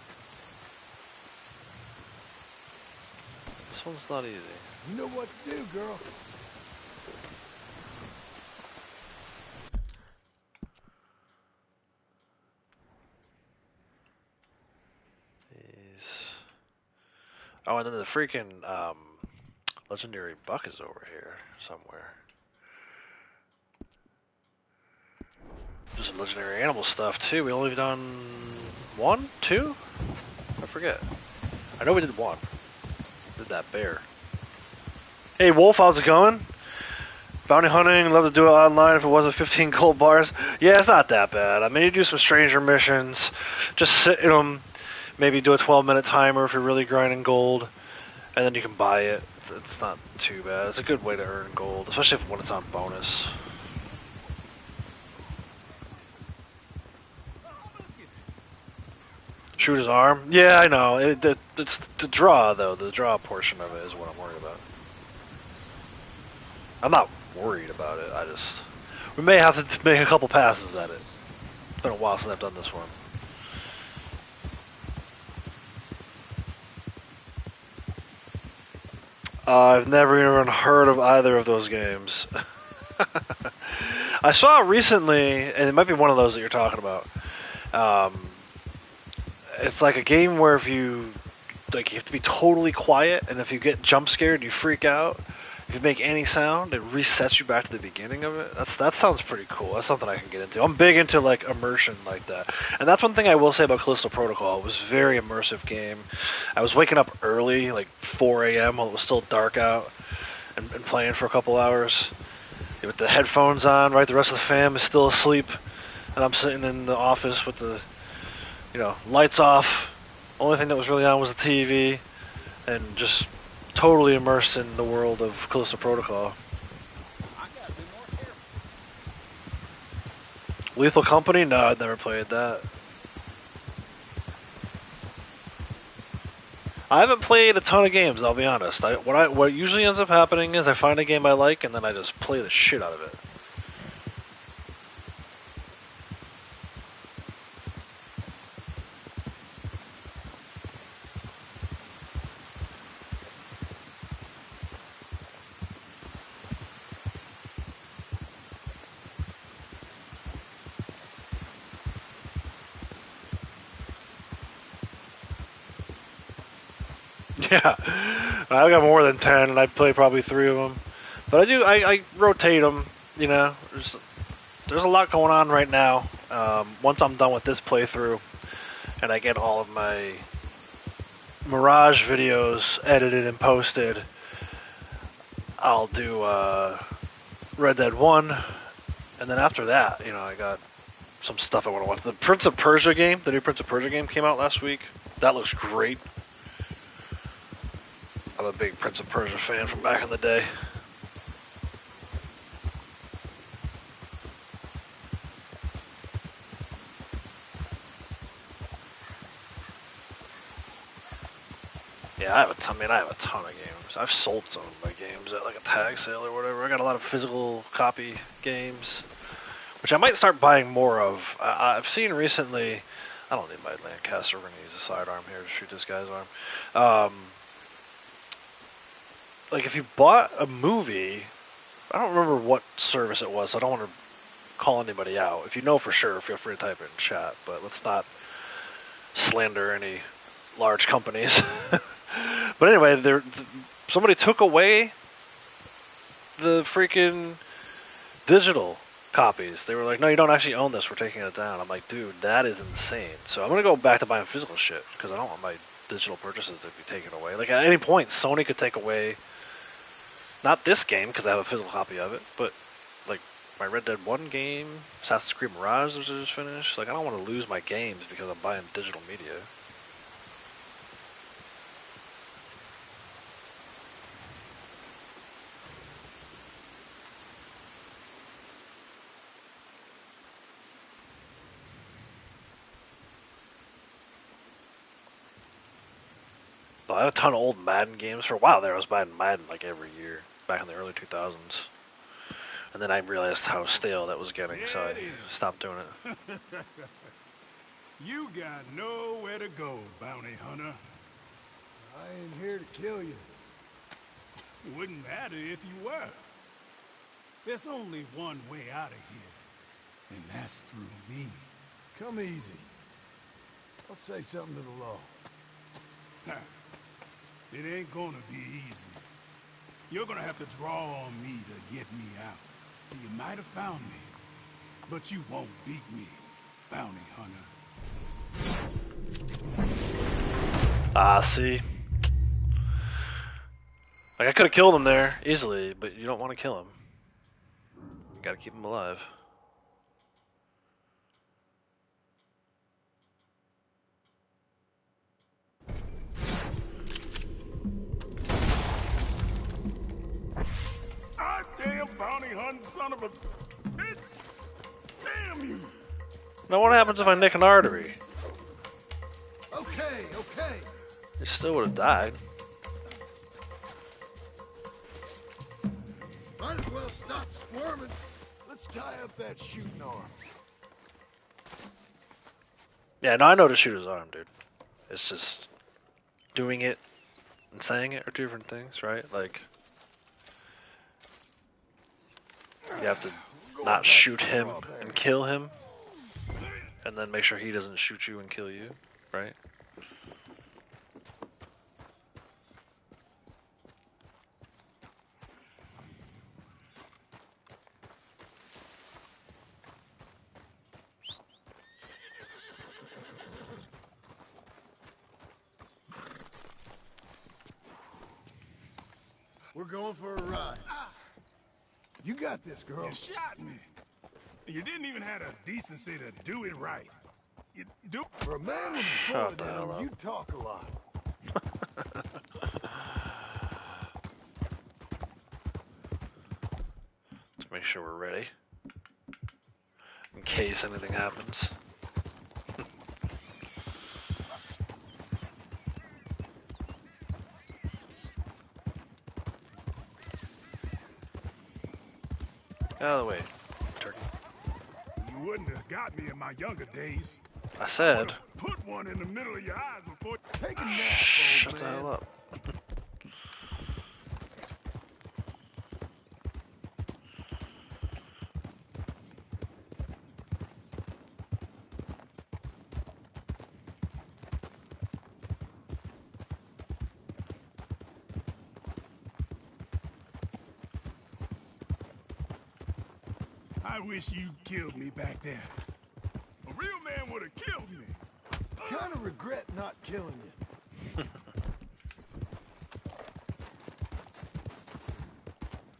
S1: This one's not easy.
S4: You know what to do, girl.
S1: Oh, and then the freaking legendary buck is over here somewhere. There's some legendary animal stuff too. We only done 1, 2? I forget. I know we did 1. Did that bear. Hey Wolf, how's it going? Bounty hunting, love to do it online if it wasn't 15 gold bars. Yeah, it's not that bad. I mean, you do some stranger missions, just sit in them, maybe do a 12-minute timer if you're really grinding gold, and then you can buy it. It's not too bad. It's a good way to earn gold, especially when it's on bonus. Shoot his arm? Yeah, I know. It's the draw, though. The draw portion of it is what I'm worried about. I'm not worried about it. We may have to make a couple passes at it. It's been a while since I've done this one. I've never even heard of either of those games. I saw recently, and it might be one of those that you're talking about. It's like a game where if you have to be totally quiet, and if you get jump scared, you freak out. If you make any sound, it resets you back to the beginning of it. That sounds pretty cool. That's something I can get into. I'm big into like immersion like that, and that's one thing I will say about Callisto Protocol. It was a very immersive game. I was waking up early, like 4 a.m. while it was still dark out, and playing for a couple hours with the headphones on. Right, the rest of the fam is still asleep, and I'm sitting in the office with the lights off. Only thing that was really on was the TV, and just totally immersed in the world of Callisto Protocol. Lethal Company? No, I've never played that. I haven't played a ton of games, I'll be honest. What usually ends up happening is I find a game I like, and then I just play the shit out of it. Yeah, I've got more than 10, and I play probably 3 of them. But I rotate them, There's a lot going on right now. Once I'm done with this playthrough, and I get all of my Mirage videos edited and posted, I'll do Red Dead 1, and then after that, I got some stuff I want to watch. The Prince of Persia game, the new Prince of Persia game came out last week. That looks great. I'm a big Prince of Persia fan from back in the day. Yeah, I have a ton of games. I've sold some of my games at like a tag sale or whatever. I got a lot of physical copy games, which I might start buying more of. I've seen recently, I don't need my Lancaster. We're going to use a sidearm here to shoot this guy's arm. Like if you bought a movie, I don't remember what service it was, so I don't want to call anybody out. If you know for sure, feel free to type it in chat, but let's not slander any large companies. But anyway, somebody took away the freaking digital copies. They were like, no, you don't actually own this, we're taking it down. I'm like, dude, that is insane. So I'm going to go back to buying physical shit, because I don't want my digital purchases to be taken away. Like at any point, Sony could take away, not this game, because I have a physical copy of it, but like my Red Dead 1 game, Assassin's Creed Mirage was just finished. Like, I don't want to lose my games because I'm buying digital media. But I have a ton of old Madden games. For a while there, I was buying Madden like every year, back in the early 2000s. And then I realized how stale that was getting, so I stopped doing it.
S6: You got nowhere to go, bounty hunter.
S4: I ain't here to kill you.
S6: Wouldn't matter if you were. There's only one way out of here, and that's through me.
S4: Come easy. I'll say something to the law.
S6: It ain't gonna be easy. You're gonna have to draw on me to get me out. You might have found me, but you won't beat me, bounty hunter.
S1: Ah, see? Like, I could have killed him there, easily, but you don't want to kill him. You gotta keep him alive.
S6: Ah, damn bounty hunting son of a bitch! Damn you!
S1: Now what happens if I nick an artery?
S4: Okay, okay.
S1: He still would have died.
S4: Might as well stop squirming. Let's tie up that shooting arm.
S1: Yeah, no, I know to shoot his arm, dude. It's just doing it and saying it are two different things, right? Like, you have to not shoot him and kill him, and then make sure he doesn't shoot you and kill you, right?
S4: We're going for a ride. You got this, girl.
S6: You shot me. You didn't even have the decency to do it right. You do.
S4: For a man with a bullet in him, you talk a lot.
S1: Let's make sure we're ready. In case anything happens. Out of the way, turkey.
S6: You wouldn't have got me in my younger days.
S1: I said.
S6: Put one in the middle of your eyes before.
S4: Take a nap,
S1: Shut
S4: old
S1: the hell
S4: man.
S1: up.
S6: I wish you killed me back there. A real man would have killed me.
S4: Kind of regret not killing you.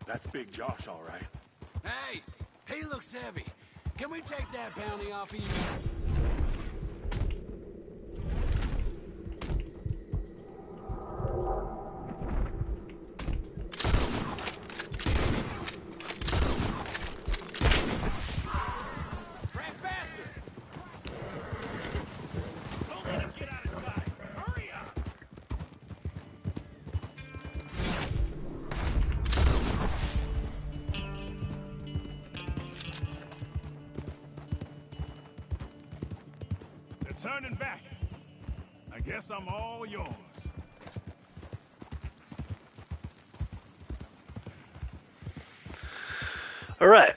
S6: That's Big Josh, all right.
S13: Hey, he looks heavy. Can we take that bounty off of you?
S6: Turning back. I guess I'm all yours.
S1: All right.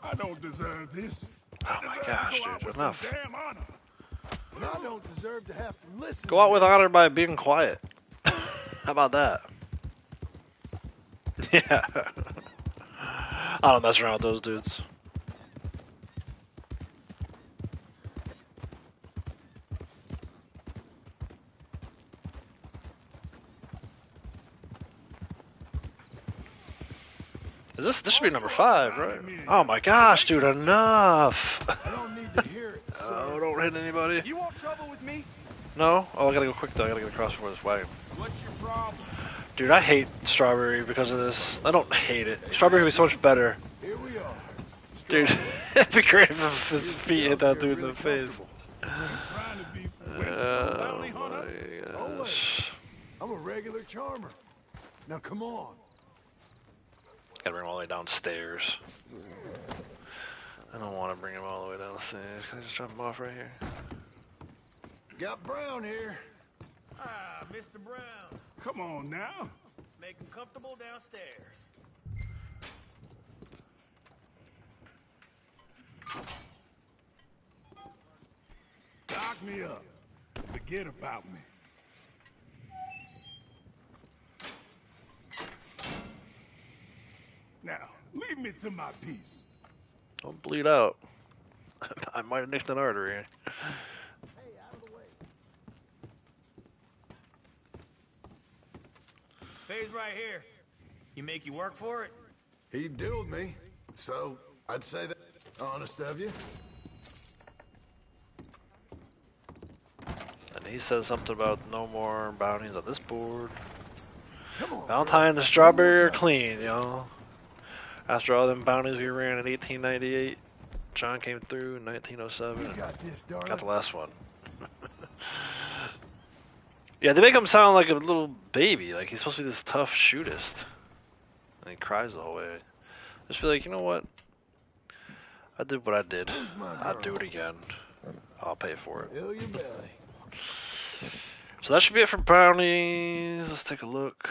S6: I don't deserve this.
S1: Oh my gosh, dude, enough.
S6: Damn honor.
S4: And I don't deserve to have to listen.
S1: Go out with honor by being quiet. How about that? Yeah. I don't mess around with those dudes. This should be number 5, right? Oh my gosh, dude, enough!
S4: I don't need to hear it, sir.
S1: Oh, don't hit anybody.
S11: You want trouble with me?
S1: No? Oh, I gotta go quick though. I gotta get across before this wagon.
S10: What's your problem?
S1: Dude, I hate Strawberry because of this. I don't hate it. Strawberry would be so much better.
S4: Here we are.
S1: Dude, it'd be great if his feet hit that dude in the face. Oh my gosh.
S4: I'm a regular charmer. Now come on.
S1: Gotta bring him all the way downstairs. I don't want to bring him all the way downstairs. Can I just drop him off right here?
S4: Got Brown here.
S10: Ah, Mr. Brown.
S6: Come on now.
S10: Make him comfortable downstairs.
S6: Lock me up. Forget about me. Now, leave me to my peace.
S1: Don't bleed out. I might have nicked an artery.
S10: Pays right here. He make you work for it?
S4: He dilled me, so I'd say that honest of you.
S1: And he says something about no more bounties on this board. Valentine and Strawberry are clean, y'all. After all them bounties we ran in 1898, John came through in 1907.
S4: You got this, darling.
S1: Got the last one. Yeah, they make him sound like a little baby, like he's supposed to be this tough shootist. And he cries the whole way. I just feel like, you know what? I did what I did. I'll do it again. I'll pay for it.
S4: Fill your belly.
S1: So that should be it for bounties. Let's take a look.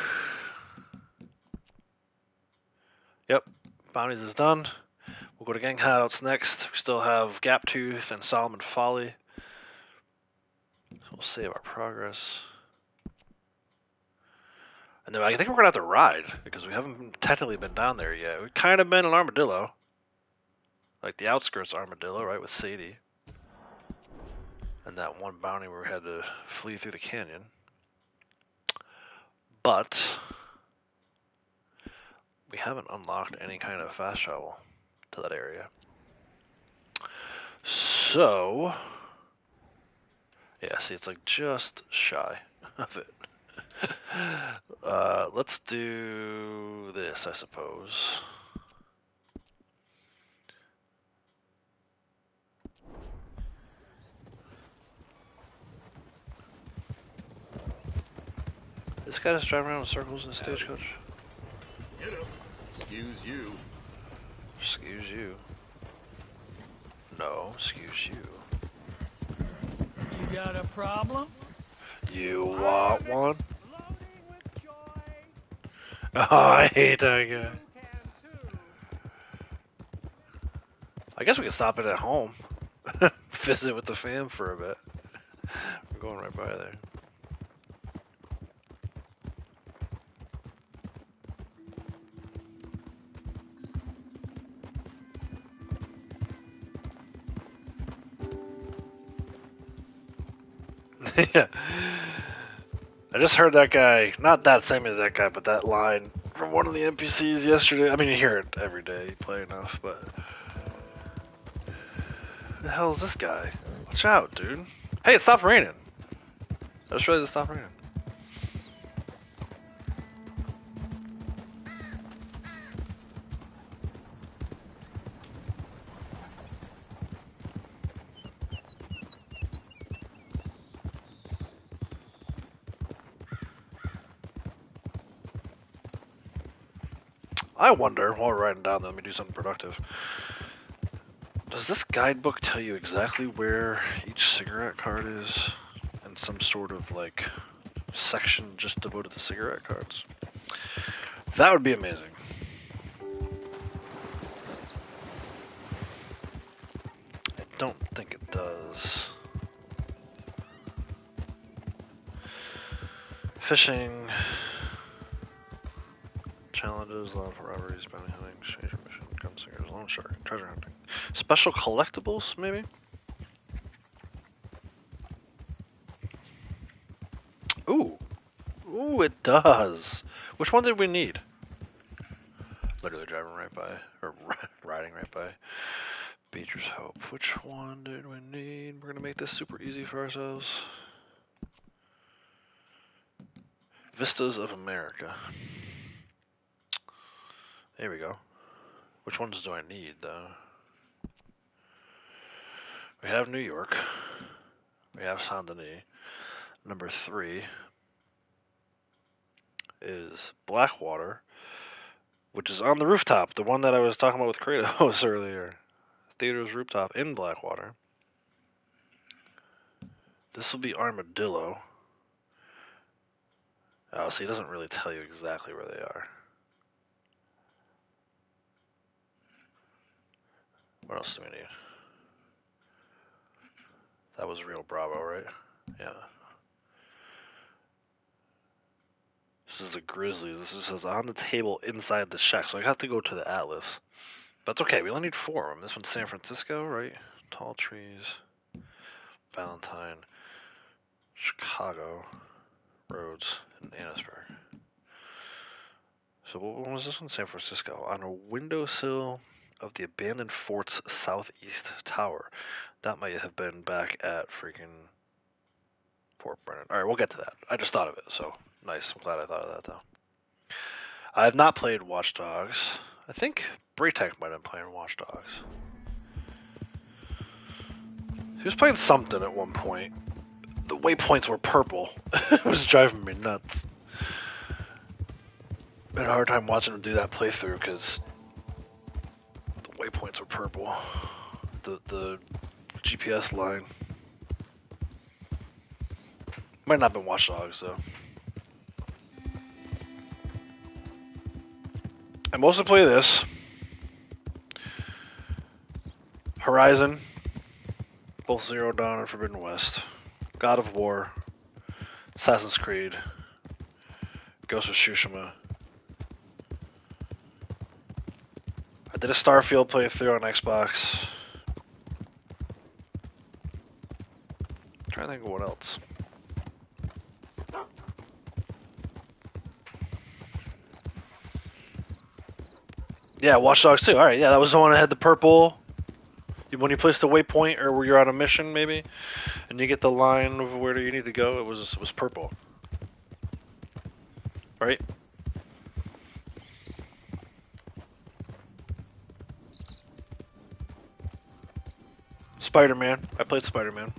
S1: Yep, bounties is done. We'll go to gang hideouts next. We still have Gaptooth and Solomon Folly. So we'll save our progress. And then I think we're gonna have to ride because we haven't technically been down there yet. We've kind of been in Armadillo, like the outskirts of Armadillo, right, with Sadie. And that one bounty where we had to flee through the canyon. But we haven't unlocked any kind of fast travel to that area. So, yeah, see, it's like just shy of it. Let's do this, I suppose. This guy just driving around in circles in a stagecoach.
S3: Get up. Excuse you.
S1: Excuse you. No, excuse you.
S10: You got a problem?
S1: You want one? Oh, I hate that guy. I guess we can stop it at home. Visit with the fam for a bit. We're going right by there. Yeah. I just heard that guy, not that same as that guy, but that line from one of the NPCs yesterday. I mean, you hear it every day, you play enough, but... the hell is this guy? Watch out, dude. Hey, it stopped raining. I just realized it stopped raining. I wonder, while we're writing down, let me do something productive. Does this guidebook tell you exactly where each cigarette card is? In some sort of, like, section just devoted to cigarette cards? That would be amazing. I don't think it does. Fishing... challenges, allowed for robberies, bounty hunting, exchange mission, gunslingers, loan shark, treasure hunting. Special collectibles, maybe? Ooh. Ooh, it does. Which one did we need? Literally driving right by, or riding right by Beecher's Hope. Which one did we need? We're gonna make this super easy for ourselves. Vistas of America. There we go. Which ones do I need, though? We have New York. We have Saint Denis. Number 3 is Blackwater, which is on the rooftop. The one that I was talking about with Kratos earlier. Theater's rooftop in Blackwater. This will be Armadillo. Oh, see, it doesn't really tell you exactly where they are. What else do we need? That was Rio Bravo, right? Yeah. This is the Grizzlies. This says on the table inside the shack. So I have to go to the Atlas. But it's okay. We only need 4 of them. This one's San Francisco, right? Tall Trees. Valentine. Chicago. Rhodes. And Annisburg. So what one was this one? San Francisco. On a windowsill of the abandoned fort's southeast tower. That might have been back at freaking Fort Brennan. Alright, we'll get to that. I just thought of it, so nice. I'm glad I thought of that, though. I have not played Watch Dogs. I think Braytek might have been playing Watch Dogs. He was playing something at one point. The waypoints were purple. It was driving me nuts. I had a hard time watching him do that playthrough because the waypoints were purple. The GPS line. Might not have been Watch Dogs, though. I mostly play this. Horizon. Both Zero Dawn and Forbidden West. God of War. Assassin's Creed. Ghost of Tsushima. I did a Starfield playthrough on Xbox. I'm trying to think of what else. Yeah, Watch Dogs 2. Alright, yeah, that was the one that had the purple. When you place the waypoint, or where you're on a mission, maybe, and you get the line of where you need to go, it was purple. Right? Spider-Man. I played Spider-Man.